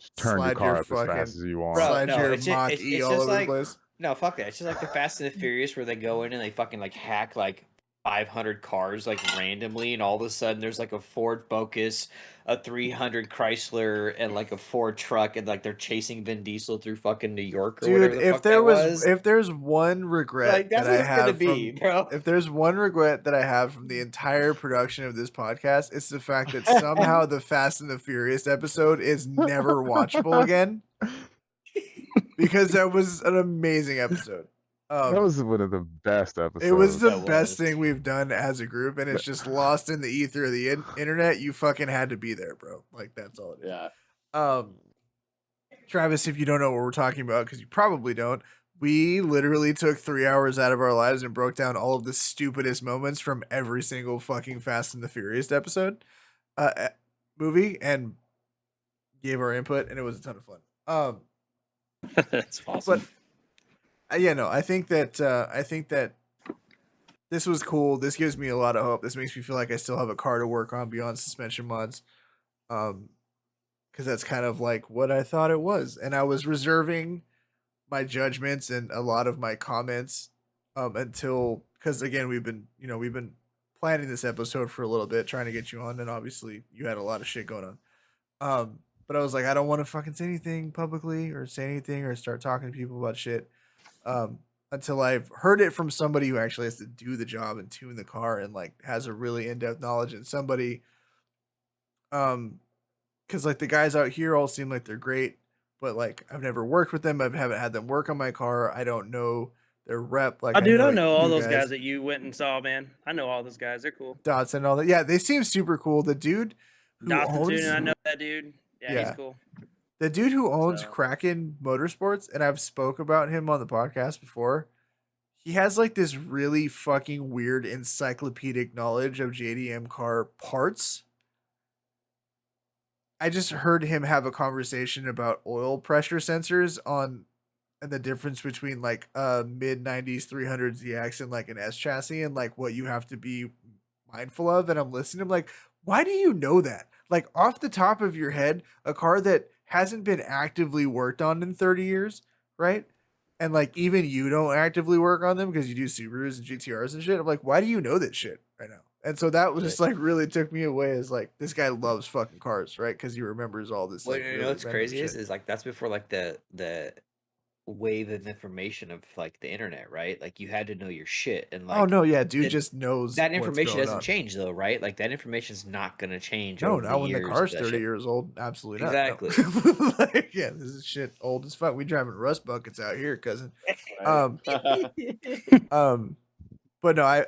D: just turn your
A: Slide
D: car
A: your
D: up as fast
A: fucking-
D: as you want.
C: Bro,
A: Slide
C: no,
A: your
C: it's just,
A: Moth
C: it's,
A: E
C: it's
A: all
C: just
A: over the
C: like
A: place.
C: no, fuck that. It's just like the Fast and the Furious where they go in and they fucking like hack like 500 cars like randomly, and all of a sudden there's like a Ford Focus, a 300 Chrysler, and like a Ford truck, and like they're chasing Vin Diesel through fucking New York or
A: Dude,
C: whatever the
A: if
C: fuck
A: there
C: that
A: was,
C: was.
A: if there's one regret
C: Like that's
A: that
C: what
A: I
C: it's gonna
A: have
C: be,
A: from,
C: bro.
A: if there's one regret that I have from the entire production of this podcast, it's the fact that somehow the Fast and the Furious episode is never watchable again. Because that was an amazing episode.
D: That was one of the best episodes.
A: It was the
C: That
A: best
C: was.
A: thing we've done as a group, and it's just lost in the ether of the internet. You fucking had to be there, bro. Like that's all it is.
E: Yeah.
A: Travis, if you don't know what we're talking about, because you probably don't, we literally took 3 hours out of our lives and broke down all of the stupidest moments from every single fucking Fast and the Furious movie, and gave our input, and it was a ton of fun.
B: That's awesome.
A: But yeah, no, I think that this was cool. This gives me a lot of hope. This makes me feel like I still have a car to work on beyond suspension mods. Because that's kind of like what I thought it was. And I was reserving my judgments and a lot of my comments until, because again, we've been planning this episode for a little bit, trying to get you on, and obviously you had a lot of shit going on. But I was like, I don't want to fucking say anything publicly or say anything or start talking to people about shit until I've heard it from somebody who actually has to do the job and tune the car and like has a really in-depth knowledge, and somebody because like the guys out here all seem like they're great, but like I've never worked with them. I haven't had them work on my car. I don't know their rep. Like
B: Oh, dude, I
A: like,
B: know all
A: you
B: those guys that you went and saw, man. I know all those guys. They're cool.
A: Dots and all that. Yeah, they seem super cool. The dude who
B: Dotson
A: owns
B: Tuning, I know that dude. Yeah, he's
A: Yeah.
B: cool.
A: the dude who owns
B: So-
A: Kraken Motorsports, and I've spoke about him on the podcast before. He has like this really fucking weird encyclopedic knowledge of JDM car parts. I just heard him have a conversation about oil pressure sensors on and the difference between like a mid 90s 300 ZX and like an S chassis, and like what you have to be mindful of. And I'm listening, I'm like, why do you know that? Like off the top of your head, a car that hasn't been actively worked on in 30 years, right? And like even you don't actively work on them because you do Subarus and GTRs and shit. I'm like, why do you know this shit right now? And so that was just like really took me away as like this guy loves fucking cars, right? Because he remembers all this.
C: Well,
A: Like,
C: you
A: really
C: know what's
A: random
C: crazy
A: shit.
C: is like that's before like the wave of information of like the internet, right? Like you had to know your shit, and like
A: Oh no, yeah, dude
C: it-
A: just knows
C: that
A: what's
C: information
A: going
C: doesn't
A: on.
C: change though, right? Like that information's not gonna change.
A: No,
C: over
A: not
C: the
A: when the
C: years
A: car's
C: of that
A: 30
C: shit.
A: years old. Absolutely not. No.
C: Exactly.
A: Like, yeah, this is shit old as fuck. We driving rust buckets out here, cousin. Um, but no, I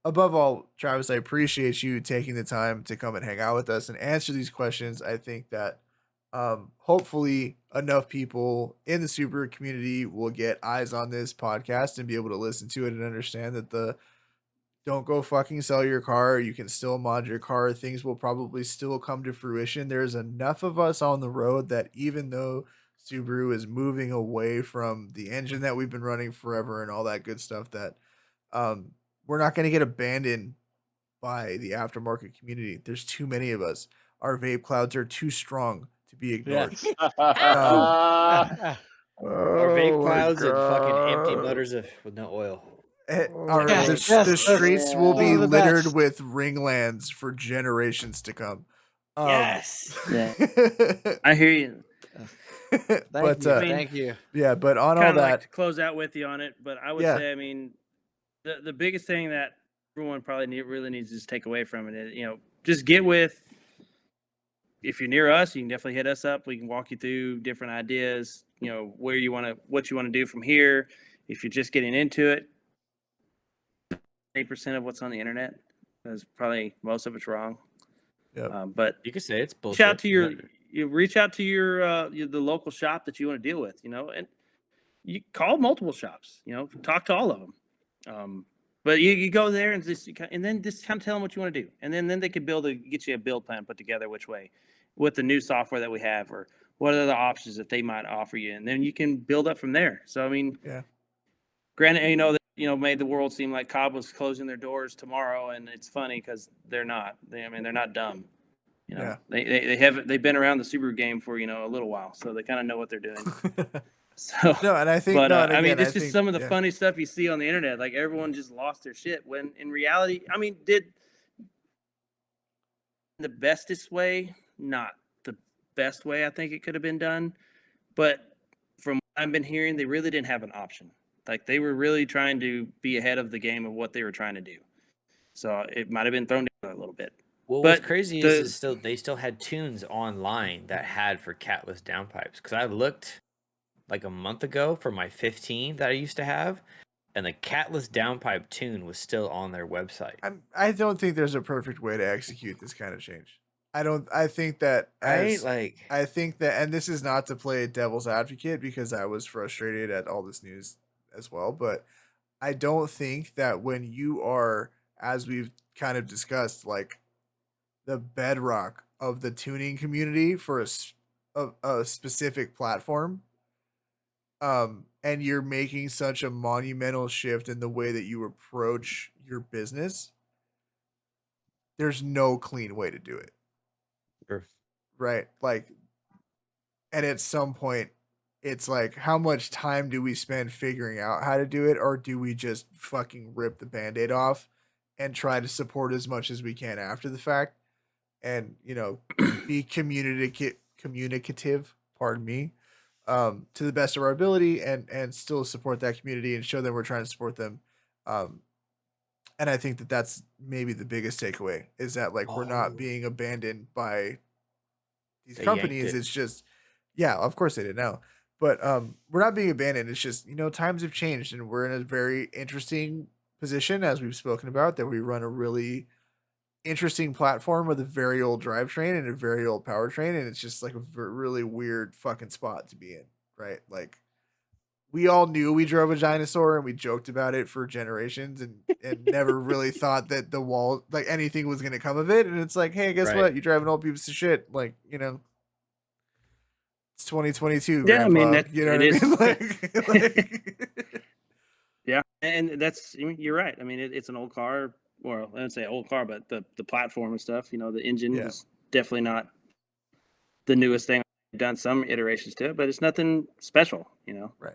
A: above all, Travis, I appreciate you taking the time to come and hang out with us and answer these questions. I think that hopefully enough people in the Subaru community will get eyes on this podcast and be able to listen to it and understand that the don't go fucking sell your car. You can still mod your car. Things will probably still come to fruition. There's enough of us on the road that even though Subaru is moving away from the engine that we've been running forever and all that good stuff, that we're not going to get abandoned by the aftermarket community. There's too many of us. Our vape clouds are too strong to be ignored.
C: Our vape
D: Oh my
C: clouds and fucking empty
D: God.
C: motors with no oil.
A: Our,
F: Yes,
A: the,
F: yes,
A: the
F: yes.
A: streets will be
F: Oh, the
A: littered
F: best.
A: with ringlands for generations to come.
C: Yes.
B: I hear you.
A: But
F: you,
B: I mean,
F: thank you.
A: yeah, but on all
B: Kind of
A: that,
B: like to close out with you on it, but I would
A: Yeah.
B: say, I mean, the biggest thing that everyone probably really needs to just take away from it is, just get with. If you're near us, you can definitely hit us up. We can walk you through different ideas. What you want to do from here. If you're just getting into it, 8% of what's on the internet. because probably most of it's wrong.
A: Yep.
B: But
C: You could say it's bullshit.
B: reach out to you reach out to the local shop that you want to deal with, and you call multiple shops, talk to all of them. But you go there and then just kind of tell them what you want to do, and then they could get you a build plan put together which way, with the new software that we have, or what are the options that they might offer you, and then you can build up from there. So I mean,
A: Yeah.
B: granted, made the world seem like COBB was closing their doors tomorrow, and it's funny because they're not. They're not dumb.
A: Yeah.
B: They've been around the Subaru game for a little while, so they kind of know what they're doing. So
A: No, and I think,
B: but
A: no, and
B: I mean,
A: again,
B: it's
A: I
B: just
A: think,
B: some of the
A: yeah.
B: funny stuff you see on the internet. Like everyone just lost their shit when in reality, I mean, did the bestest way, not the best way I think it could have been done, but from what I've been hearing, they really didn't have an option. Like they were really trying to be ahead of the game of what they were trying to do. So it might have been thrown down a little bit.
C: Well,
B: But
C: what's crazy is they still had tunes online that had for catless downpipes. Because I looked like a month ago for my 15 that I used to have, and the catless downpipe tune was still on their website.
A: I don't think there's a perfect way to execute this kind of change. I think that I think that, and this is not to play devil's advocate because I was frustrated at all this news as well, but I don't think that when you are, as we've kind of discussed, like the bedrock of the tuning community for a specific platform, and you're making such a monumental shift in the way that you approach your business, there's no clean way to do it.
C: Sure.
A: Right? Like, and at some point, it's like, how much time do we spend figuring out how to do it, or do we just fucking rip the band-aid off and try to support as much as we can after the fact, and be communicative, pardon me, to the best of our ability, and still support that community and show them we're trying to support them. And I think that that's maybe the biggest takeaway, is that like we're not being abandoned by these companies. It's just, yeah, of course they didn't know, but we're not being abandoned. It's just times have changed, and we're in a very interesting position, as we've spoken about, that we run a really interesting platform with a very old drivetrain and a very old powertrain, and it's just like a really weird fucking spot to be in, right? Like, we all knew we drove a dinosaur and we joked about it for generations, and never really thought that the wall, like anything was going to come of it. And it's like, hey, guess what? You drive an old piece of shit. Like, it's 2022.
B: Yeah,
A: Grandpa.
B: I mean,
A: you know what I mean? Like
B: yeah, and you're right. I mean, it's an old car, or I don't say old car, but the platform and stuff. The engine is definitely not the newest thing. I've done some iterations to it, but it's nothing special.
A: Right.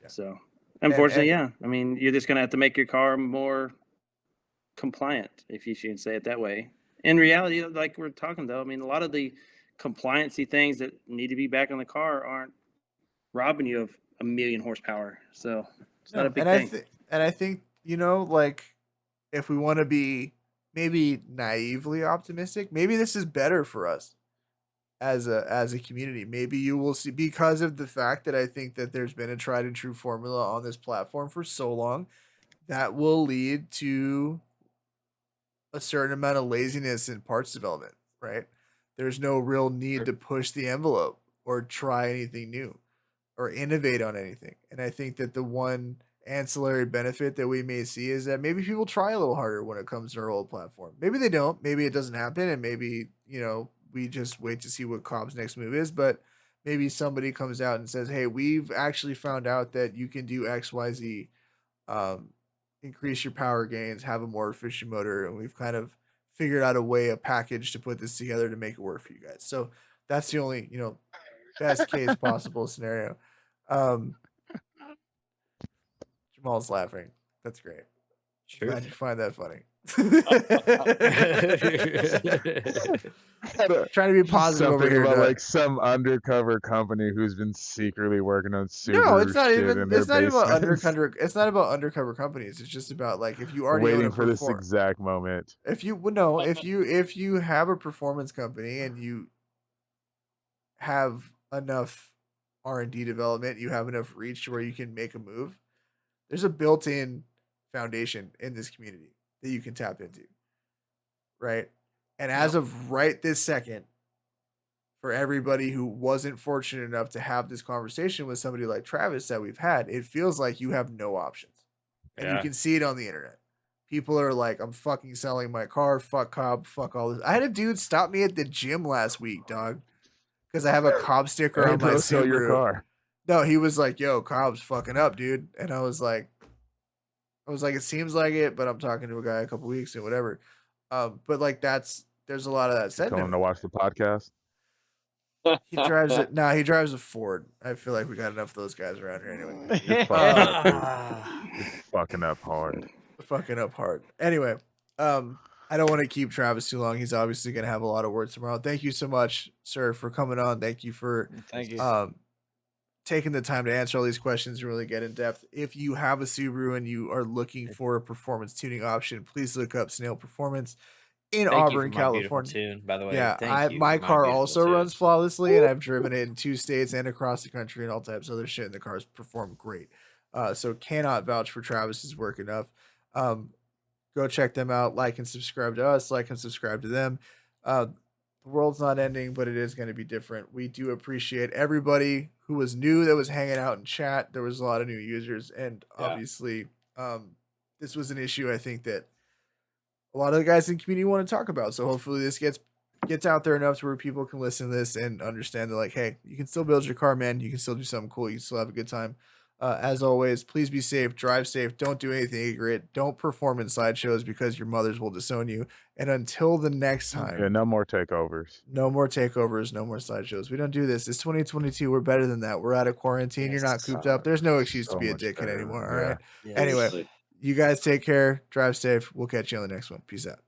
A: Yeah.
B: So, unfortunately, yeah. I mean, you're just gonna have to make your car more compliant, if you should say it that way. In reality, like we're talking though, I mean, a lot of the compliancy things that need to be back on the car aren't robbing you of 1,000,000 horsepower. So it's not a big thing.
A: I think, like, if we want to be maybe naively optimistic, maybe this is better for us as a community. Maybe you will see, because of the fact that I think that there's been a tried and true formula on this platform for so long, that will lead to a certain amount of laziness in parts development, right? There's no real need to push the envelope or try anything new or innovate on anything. And I think that the one ancillary benefit that we may see is that maybe people try a little harder when it comes to our old platform. Maybe they don't. Maybe it doesn't happen, and maybe we just wait to see what COBB's next move is. But maybe somebody comes out and says, "Hey, we've actually found out that you can do X, Y, Z, increase your power gains, have a more efficient motor, and we've kind of figured out a package to put this together to make it work for you guys." So that's the only best case possible scenario. Jamal's laughing. That's great.
C: Sure.
A: Glad you find that funny. Trying to be positive over
D: Something
A: here.
D: about
A: Doug.
D: like some undercover company who's been secretly working on Subaru
A: No, it's not
D: shit
A: even.
D: in their
A: It's not even about
D: basements,
A: undercover. It's not about undercover companies. It's just about, like, if you already own
D: waiting
A: a
D: for this exact moment.
A: if you have a performance company and you have enough R&D development, you have enough reach to where you can make a move. There's a built-in foundation in this community that you can tap into. right? And as of right this second, for everybody who wasn't fortunate enough to have this conversation with somebody like Travis that we've had, it feels like you have no options. And you
C: Yeah.
A: can see it on the internet. People are like, I'm fucking selling my car. Fuck Cobb. Fuck all this. I had a dude stop me at the gym last week, dog, because I have a Cobb sticker
D: Hey,
A: on my
D: bro, sell your
A: Subaru.
D: car.
A: No, he was like, yo, Cobb's fucking up, dude. And I was like, it seems like it, but I'm talking to a guy a couple weeks and whatever. But like there's a lot of that said.
D: Tell him to watch the podcast.
A: He drives it. Nah, he drives a Ford. I feel like we got enough of those guys around here anyway.
D: You're fucking up, dude. You're fucking up hard.
A: Fucking up hard. Anyway, I don't want to keep Travis too long. He's obviously gonna have a lot of work tomorrow. Thank you so much, sir, for coming on. Thank you for
F: Thank you.
A: taking the time to answer all these questions and really get in depth. If you have a Subaru and you are looking for a performance tuning option, please look up Snail Performance in
C: Thank you
A: Auburn,
C: for my beautiful
A: California.
C: tune, by the way.
A: Yeah,
C: Thank you.
A: my
C: for
A: car
C: beautiful
A: also
C: tune.
A: runs flawlessly, and I've driven it in 2 states and across the country and all types of other shit. And the cars perform great. So cannot vouch for Travis's work enough. Go check them out. Like and subscribe to us. Like and subscribe to them. The world's not ending, but it is going to be different. We do appreciate everybody who was new that was hanging out in chat. There was a lot of new users, and
E: Yeah.
A: obviously, this was an issue I think that a lot of the guys in the community want to talk about. So hopefully this gets out there enough to where people can listen to this and understand that, like, hey, you can still build your car, man. You can still do something cool. You can still have a good time. As always, please be safe, drive safe, don't do anything ignorant, don't perform in sideshows because your mothers will disown you. And until the next time,
D: Yeah, no more takeovers.
A: no more takeovers, no more sideshows. We don't do this. It's 2022. We're better than that. We're out of quarantine. You're not
C: Yes.
A: cooped up. There's no excuse to
D: So
A: be a
D: much
A: dickhead
D: better.
A: anymore.
D: Yeah.
A: All right.
C: Yes.
A: Anyway,
E: Seriously.
A: you guys take care. Drive safe. We'll catch you on the next one. Peace out.